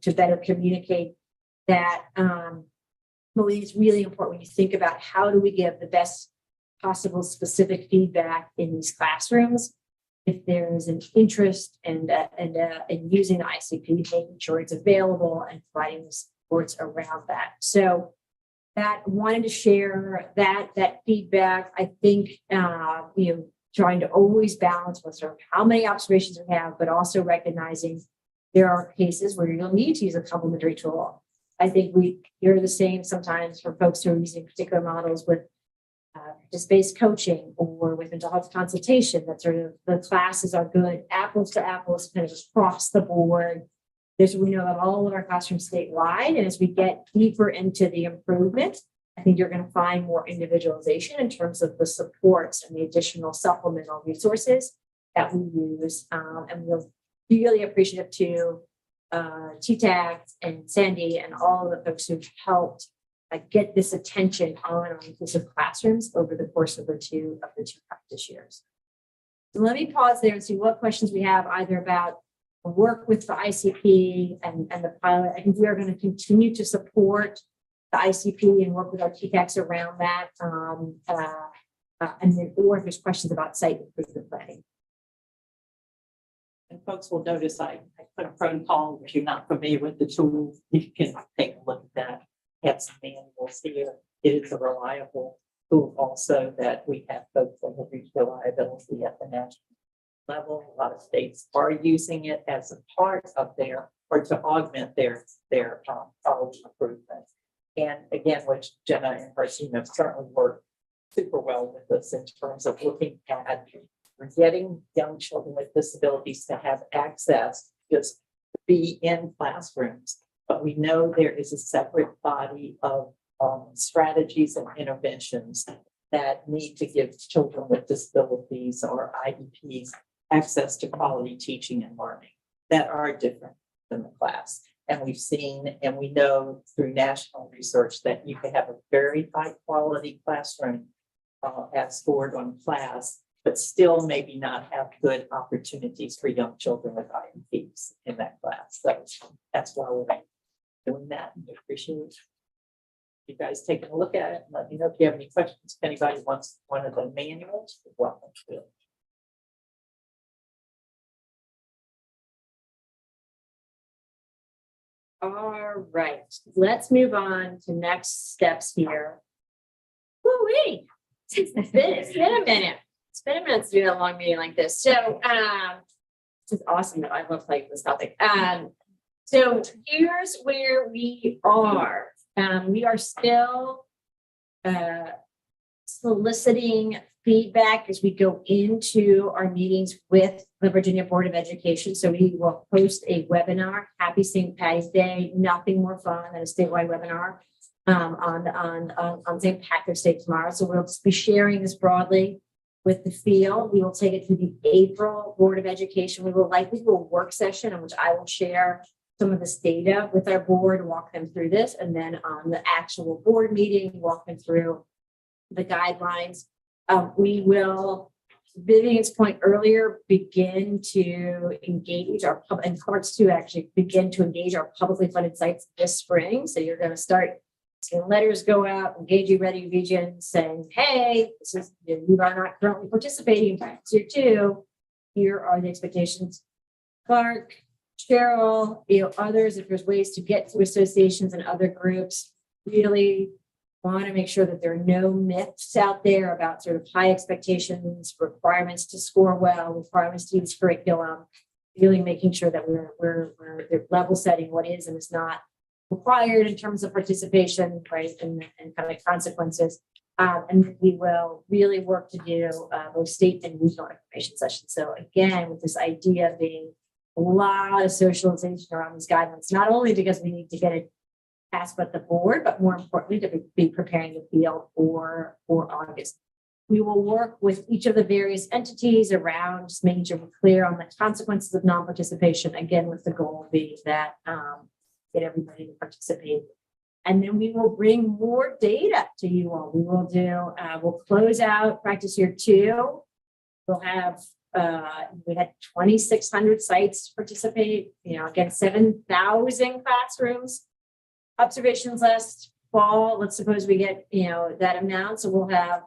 to better communicate that. Believe it's really important when you think about how do we give the best possible specific feedback in these classrooms. If there is an interest in using the ICP, making sure it's available and providing this reports around that. So that wanted to share that feedback. I think, trying to always balance with sort of how many observations we have, but also recognizing there are cases where you'll need to use a complementary tool. I think we hear the same sometimes from folks who are using particular models with practice-based coaching or with mental health consultation, that sort of the classes are good, apples to apples, kind of across the board. We know that all of our classrooms statewide, and as we get deeper into the improvement, I think you're going to find more individualization in terms of the supports and the additional supplemental resources that we use. And we're really appreciative to TTAC and Sandy and all of the folks who've helped get this attention on inclusive classrooms over the course of the two practice years. So let me pause there and see what questions we have either about work with the ICP and the pilot. I think we are going to continue to support the ICP and work with our TCACs around that. And then, or if there's questions about site improvement planning. And folks will notice I put a protocol. If you're not familiar with the tool, you can take a look at that. Have some manuals here. It is a reliable tool also that we have folks that have reached reliability at the national level. A lot of states are using it as a part of their, or to augment their college improvement. And again, which Jenna and her team have certainly worked super well with us in terms of looking at getting young children with disabilities to have access, just to be in classrooms. But we know there is a separate body of strategies and interventions that need to give children with disabilities or IEPs access to quality teaching and learning that are different than the class. And we've seen, and we know through national research that you can have a very high quality classroom as scored on class, but still maybe not have good opportunities for young children with IEPs in that class. So that's why we're doing that. And we appreciate you guys taking a look at it. And let me know if you have any questions. If anybody wants one of the manuals, you're welcome to it. All right, let's move on to next steps here. Woo-wee. It's been a minute. It's been a minute to do a long meeting like this. So this is awesome. I love playing this topic. So here's where we are. We are still soliciting feedback as we go into our meetings with the Virginia Board of Education. So we will host a webinar. Happy St. Patty's Day. Nothing more fun than a statewide webinar on St. Patrick's Day tomorrow. So we'll be sharing this broadly with the field. We will take it to the April Board of Education. We will likely do a work session in which I will share some of this data with our board, walk them through this, and then on the actual board meeting, walk them through the guidelines. We will, Vivian's point earlier, begin to engage our public, and parts to actually begin to engage our publicly funded sites this spring. So you're going to start seeing letters go out, engaging ready regions saying, hey, this is, you are not currently participating in practice year 2. Here are the expectations. Clark, Cheryl, others, if there's ways to get to associations and other groups, really want to make sure that there are no myths out there about sort of high expectations, requirements to score well, requirements to use curriculum, really making sure that we're level setting what is and is not required in terms of participation, right, and kind of consequences. And we will really work to do both state and regional information sessions. So again, with this idea of being a lot of socialization around these guidelines, not only because we need to get it passed by the board, but more importantly, to be preparing the field for August. We will work with each of the various entities around just making sure we're clear on the consequences of non-participation, again, with the goal being that get everybody to participate. And then we will bring more data to you all. We will do, we'll close out practice year 2. We'll have we had 2,600 sites participate, again, 7,000 classrooms. Observations last fall, let's suppose we get, that amount. So we'll have,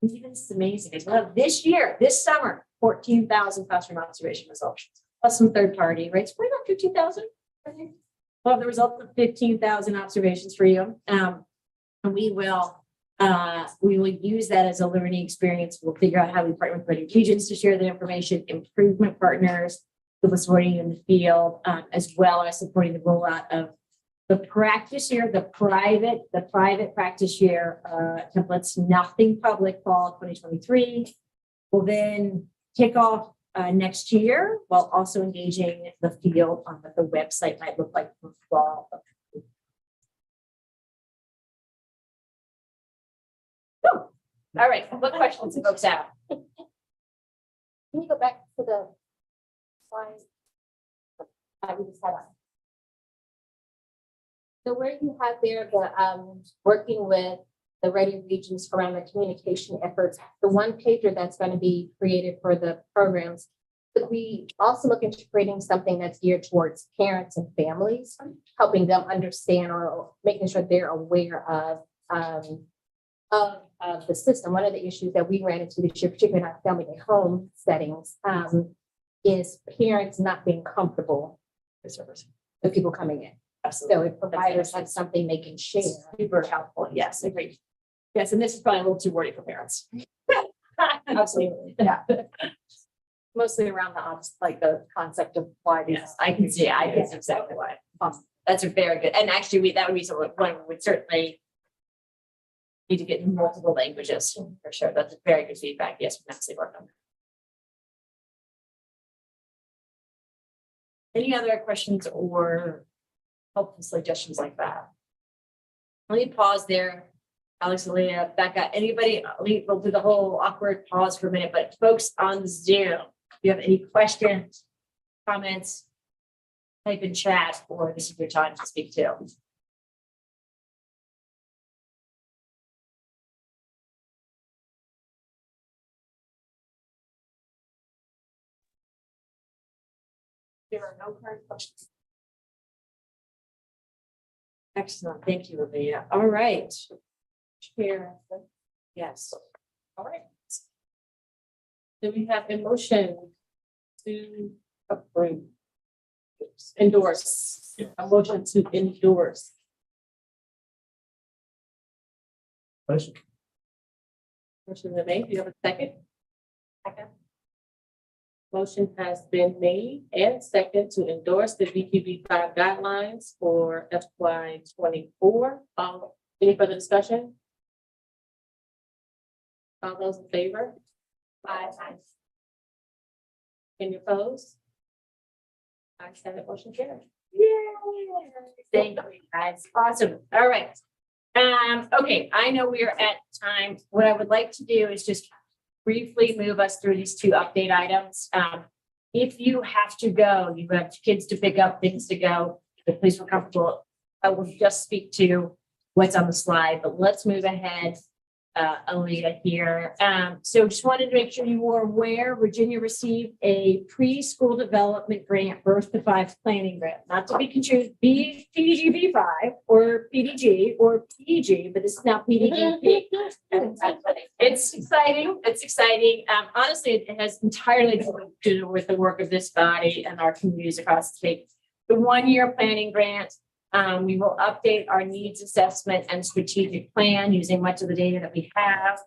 even it's amazing, we'll have this summer, 14,000 classroom observation results, plus some third party, right? So we're about 15,000, I think. We'll have the results of 15,000 observations for you. And we will use that as a learning experience. We'll figure out how we partner with other regions to share the information, improvement partners, who was supporting in the field, as well as supporting the rollout of the practice year, the private practice year templates, nothing public fall 2023. We'll then kick off next year while also engaging the field on what the website might look like for fall. All right, what questions do folks have? Can you go back to the slide? We just had on. So where you have there the working with the ready regions around the communication efforts, the one pager that's going to be created for the programs, but we also look into creating something that's geared towards parents and families, helping them understand or making sure they're aware of the system. One of the issues that we ran into this year, particularly in our family at home settings, is parents not being comfortable with people coming in. Absolutely. So if providers have something they can share. Super helpful. Yes, agreed. Yes, and this is probably a little too wordy for parents. Absolutely. Yeah. Mostly around the concept of why these. Yes, I can see exactly why. Awesome. That's a very good, and actually that would be something one would certainly need to get in multiple languages for sure. That's a very good feedback. Yes, we actually work on that. Any other questions or helpful suggestions like that? Let me pause there. Alex, Leah, Becca, anybody, we'll do the whole awkward pause for a minute, but folks on Zoom, if you have any questions, comments, type in chat, or this is your time to speak to. There are no current questions. Excellent. Thank you, Olivia. All right. Chair. Yes. All right. Do we have a motion to approve? Endorse. A motion to endorse. Motion. Motion been made. Do you have a second? Second. Motion has been made and second to endorse the VPB 5 guidelines for FY 24. Any further discussion? All those in favor? Aye. Any opposed? I have it, motion carried. Yay. Thank you, guys. Awesome. All right. Okay, I know we are at time. What I would like to do is just briefly move us through these two update items. If you have to go, you have kids to pick up, things to go, but please feel comfortable. I will just speak to what's on the slide, but let's move ahead. Alita here. So just wanted to make sure you were aware Virginia received a preschool development grant, birth to 5 planning grant, not to be confused PDGB5 or PDG or PG, but this is now PDGP. It's exciting. It's exciting. Honestly, it has entirely to do with the work of this body and our communities across the state. The 1-year planning grant. We will update our needs assessment and strategic plan using much of the data that we have.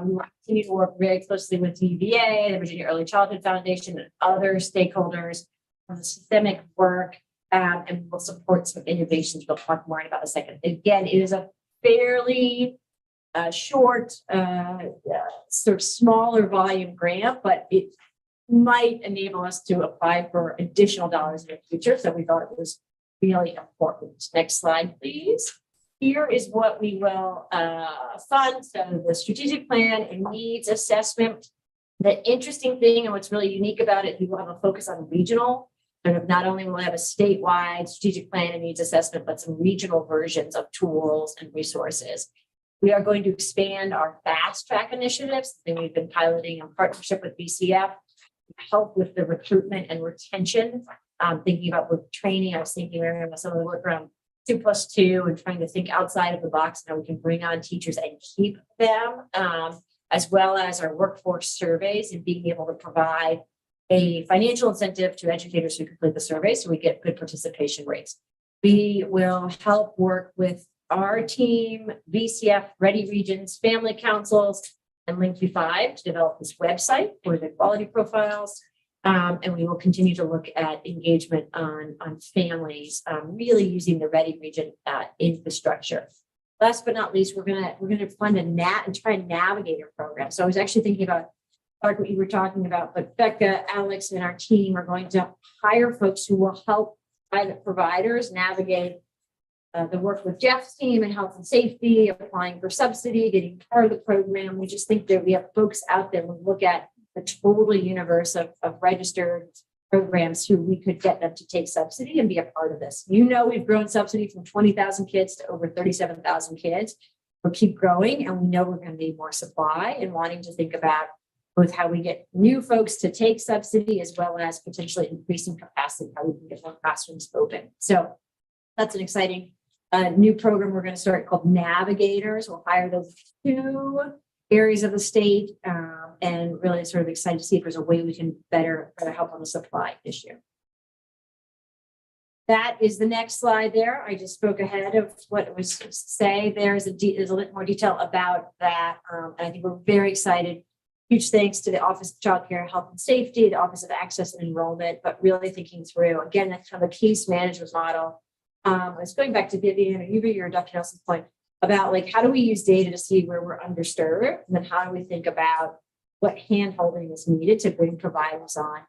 We will continue to work very closely with UVA, the Virginia Early Childhood Foundation, and other stakeholders on the systemic work, and we'll support some innovations we'll talk more about in a second. Again, it is a fairly short, sort of smaller volume grant, but it might enable us to apply for additional dollars in the future. So we thought it was really important. Next slide, please. Here is what we will fund. So the strategic plan and needs assessment. The interesting thing and what's really unique about it, we will have a focus on regional. And not only will we have a statewide strategic plan and needs assessment, but some regional versions of tools and resources. We are going to expand our fast track initiatives that we've been piloting in partnership with BCF to help with the recruitment and retention. Thinking about with training, I was thinking about some of the work around 2+2 and trying to think outside of the box and how we can bring on teachers and keep them, as well as our workforce surveys and being able to provide a financial incentive to educators who complete the survey so we get good participation rates. We will help work with our team, VCF, Ready Regions, family councils, and Link 5 to develop this website for the quality profiles. And we will continue to look at engagement on families, really using the Ready Region infrastructure. Last but not least, we're gonna fund and try and navigate our program. So I was actually thinking about what you were talking about, but Becca, Alex, and our team are going to hire folks who will help private providers navigate the work with Jeff's team and health and safety, applying for subsidy, getting part of the program. We just think that we have folks out there who look at the total universe of registered programs who we could get them to take subsidy and be a part of this. You know, we've grown subsidy from 20,000 kids to over 37,000 kids. We'll keep growing, and we know we're going to need more supply, and wanting to think about both how we get new folks to take subsidy as well as potentially increasing capacity, how we can get more classrooms open. So that's an exciting new program we're going to start called Navigators. We'll hire those 2 areas of the state, and really sort of excited to see if there's a way we can better help on the supply issue. That is the next slide there. I just spoke ahead of what it was to say. There's a little bit more detail about that. And I think we're very excited. Huge thanks to the Office of Child Care, Health and Safety, the Office of Access and Enrollment, but really thinking through, again, that's kind of a case management model. I was going back to Vivian or your Dr. Nelson's point about like, how do we use data to see where we're underserved? And then how do we think about what hand-holding is needed to bring providers on?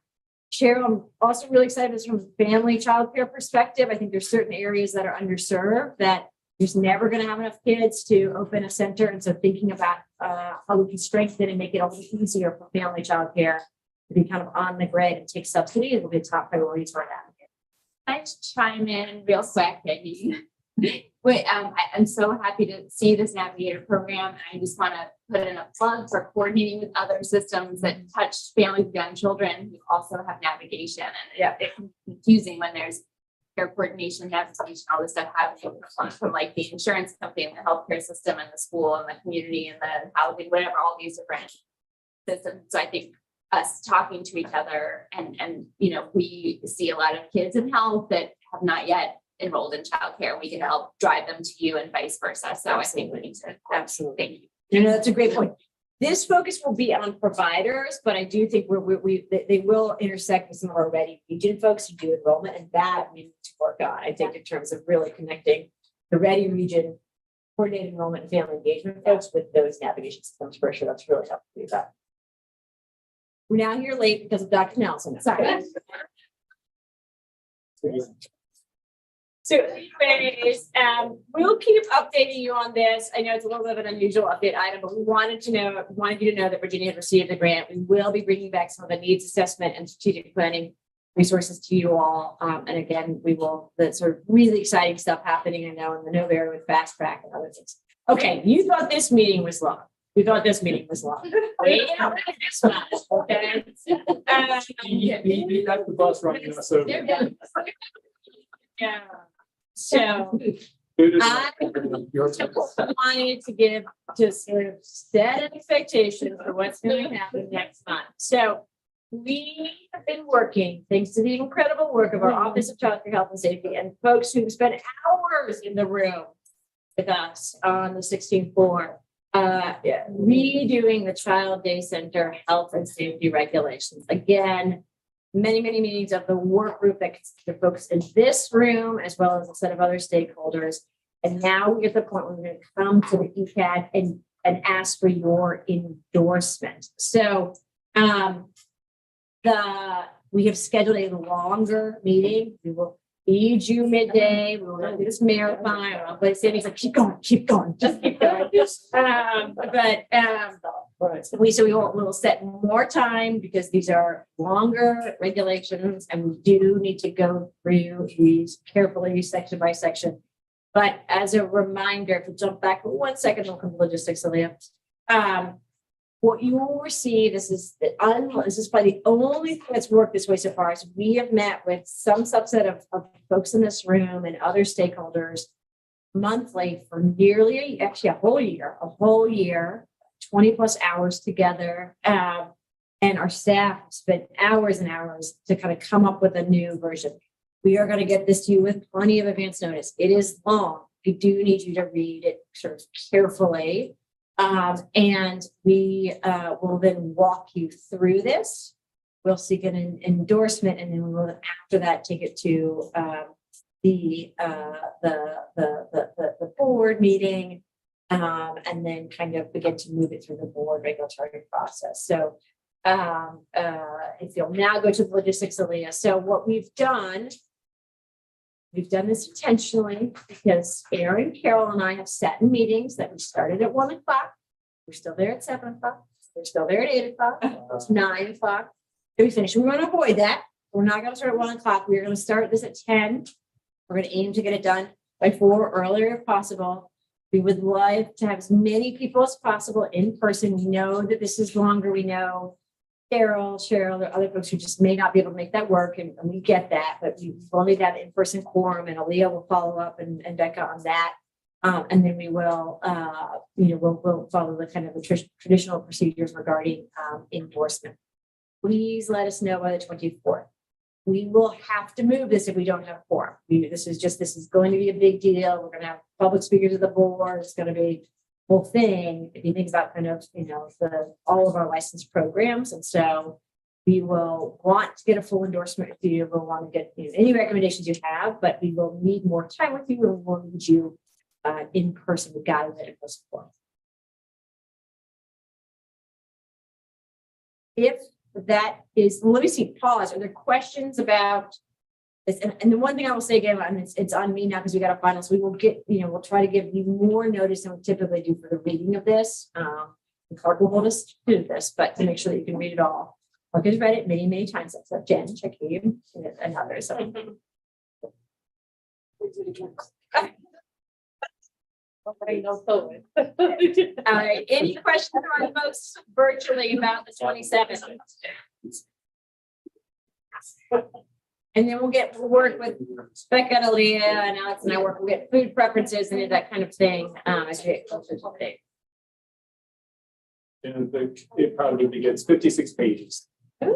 Cheryl, I'm also really excited from a family child care perspective. I think there's certain areas that are underserved that there's never going to have enough kids to open a center. And so thinking about how we can strengthen and make it a little easier for family child care to be kind of on the grid and take subsidy will be a top priority for that. I just chime in real quick. I'm so happy to see this Navigator program. I just want to put in a plug for coordinating with other systems that touch families with young children who also have navigation. And it's confusing when there's care coordination, navigation, all this stuff happening from like the insurance company and the healthcare system and the school and the community and the housing, whatever, all these different systems. So I think us talking to each other and we see a lot of kids in health that have not yet enrolled in childcare. We can help drive them to you and vice versa. So I think we need to absolutely. Thank you. That's a great point. This focus will be on providers, but I do think they will intersect with some of our Ready Region folks who do enrollment, and that we need to work on. I think in terms of really connecting the Ready Region coordinated enrollment and family engagement folks with those navigation systems for sure. That's really helpful to do that. We're now here late because of Dr. Nelson. Sorry. So anyways, we'll keep updating you on this. I know it's a little bit of an unusual update item, but we wanted you to know that Virginia had received the grant. We will be bringing back some of the needs assessment and strategic planning resources to you all. And again, the sort of really exciting stuff happening, I know, in the Nova area with fast track and other things. Okay, you thought this meeting was long. We thought this meeting was long. Okay. You got the bus running. So. Yeah. So I wanted to give just sort of set expectations for what's going to happen next month. So we have been working, thanks to the incredible work of our Office of Child Care, Health and Safety and folks who spent hours in the room with us on the 16th floor, redoing the Child Day Center health and safety regulations. Again, many meetings of the work group that consists of folks in this room, as well as a set of other stakeholders. And now we're at the point where we're going to come to the ECAC and ask for your endorsement. So we have scheduled a longer meeting. We will feed you midday. We will not do this marathon. But Sammy's like, keep going, just keep going. We will set more time because these are longer regulations and we do need to go through these carefully section by section. But as a reminder, if we jump back for 1 second, we'll come to logistics, Aaliyah. What you will receive, this is probably the only thing that's worked this way so far, is we have met with some subset of folks in this room and other stakeholders monthly for nearly, actually a whole year, 20 plus hours together. And our staff spent hours and hours to kind of come up with a new version. We are going to get this to you with plenty of advance notice. It is long. I do need you to read it sort of carefully. And we will then walk you through this. We'll seek an endorsement, and then we will after that take it to the board meeting, and then kind of begin to move it through the board regulatory process. So if you'll now go to the logistics, Aaliyah. So what we've done this intentionally because Aaron, Carol, and I have sat in meetings that we started at 1 o'clock. We're still there at 7 o'clock. We're still there at 8 o'clock. It's 9 o'clock. Then we finish. We're going to avoid that. We're not going to start at 1 o'clock. We're going to start this at 10. We're going to aim to get it done by 4 earlier if possible. We would like to have as many people as possible in person. We know that this is longer. We know Cheryl, there are other folks who just may not be able to make that work, and we get that, but we will need that in-person quorum, and Aaliyah will follow up and Becca on that. And then we will, we'll follow the kind of the traditional procedures regarding endorsement. Please let us know by the 24th. We will have to move this if we don't have quorum. This is going to be a big deal. We're going to have public speakers of the board. It's going to be whole thing. If you think about kind of, all of our licensed programs. And so we will want to get a full endorsement. You will want to get any recommendations you have, but we will need more time with you. We will need you in person to guide that in person form. If that is, let me see, pause. Are there questions about this? And the one thing I will say again, it's on me now because we got a final. So we will get, we'll try to give you more notice than we typically do for the reading of this. The clerk will hold us to this, but to make sure that you can read it all. Clark has read it many, many times. Except Jen, check you and others. So. All right. Any questions on folks virtually about the 27th? And then we'll work with Becca and Aaliyah and Alex and we'll get food preferences and that kind of thing as we get closer to the date. And it probably begins 56 pages. We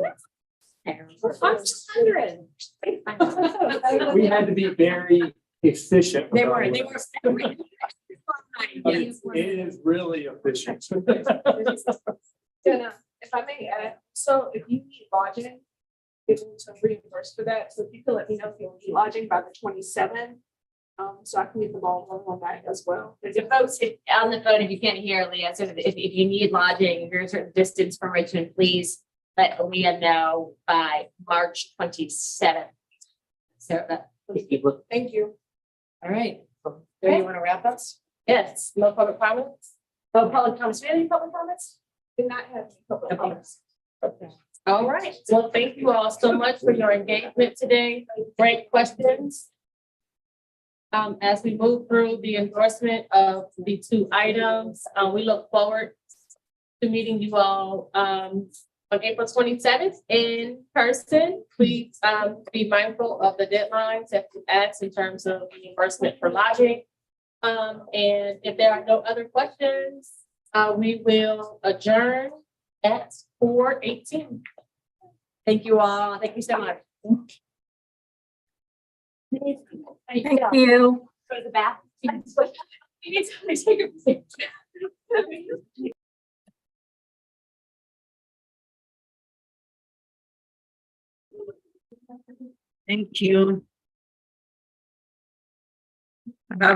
had to be very efficient. They were. It is really efficient. Jenna, if I may add, so if you need lodging, give them some reimbursed for that. So if you can let me know if you'll need lodging by the 27th, so I can get the ball rolling on that as well. If folks on the phone, if you can't hear Leah, so if you need lodging, if you're a certain distance from Richmond, please let Leah know by March 27th. Sarah, thank you. All right. Do you want to wrap us? Yes. No public comments? Oh, public comments. Do you have any public comments? Did not have any public comments. Okay. All right. Well, thank you all so much for your engagement today. Great questions. As we move through the endorsement of the 2 items, we look forward to meeting you all on April 27th in person. Please be mindful of the deadlines that you asked in terms of reimbursement for lodging. And if there are no other questions, we will adjourn at 4:18. Thank you all. Thank you so much. Thank you. Go to the bathroom. Thank you. Bye.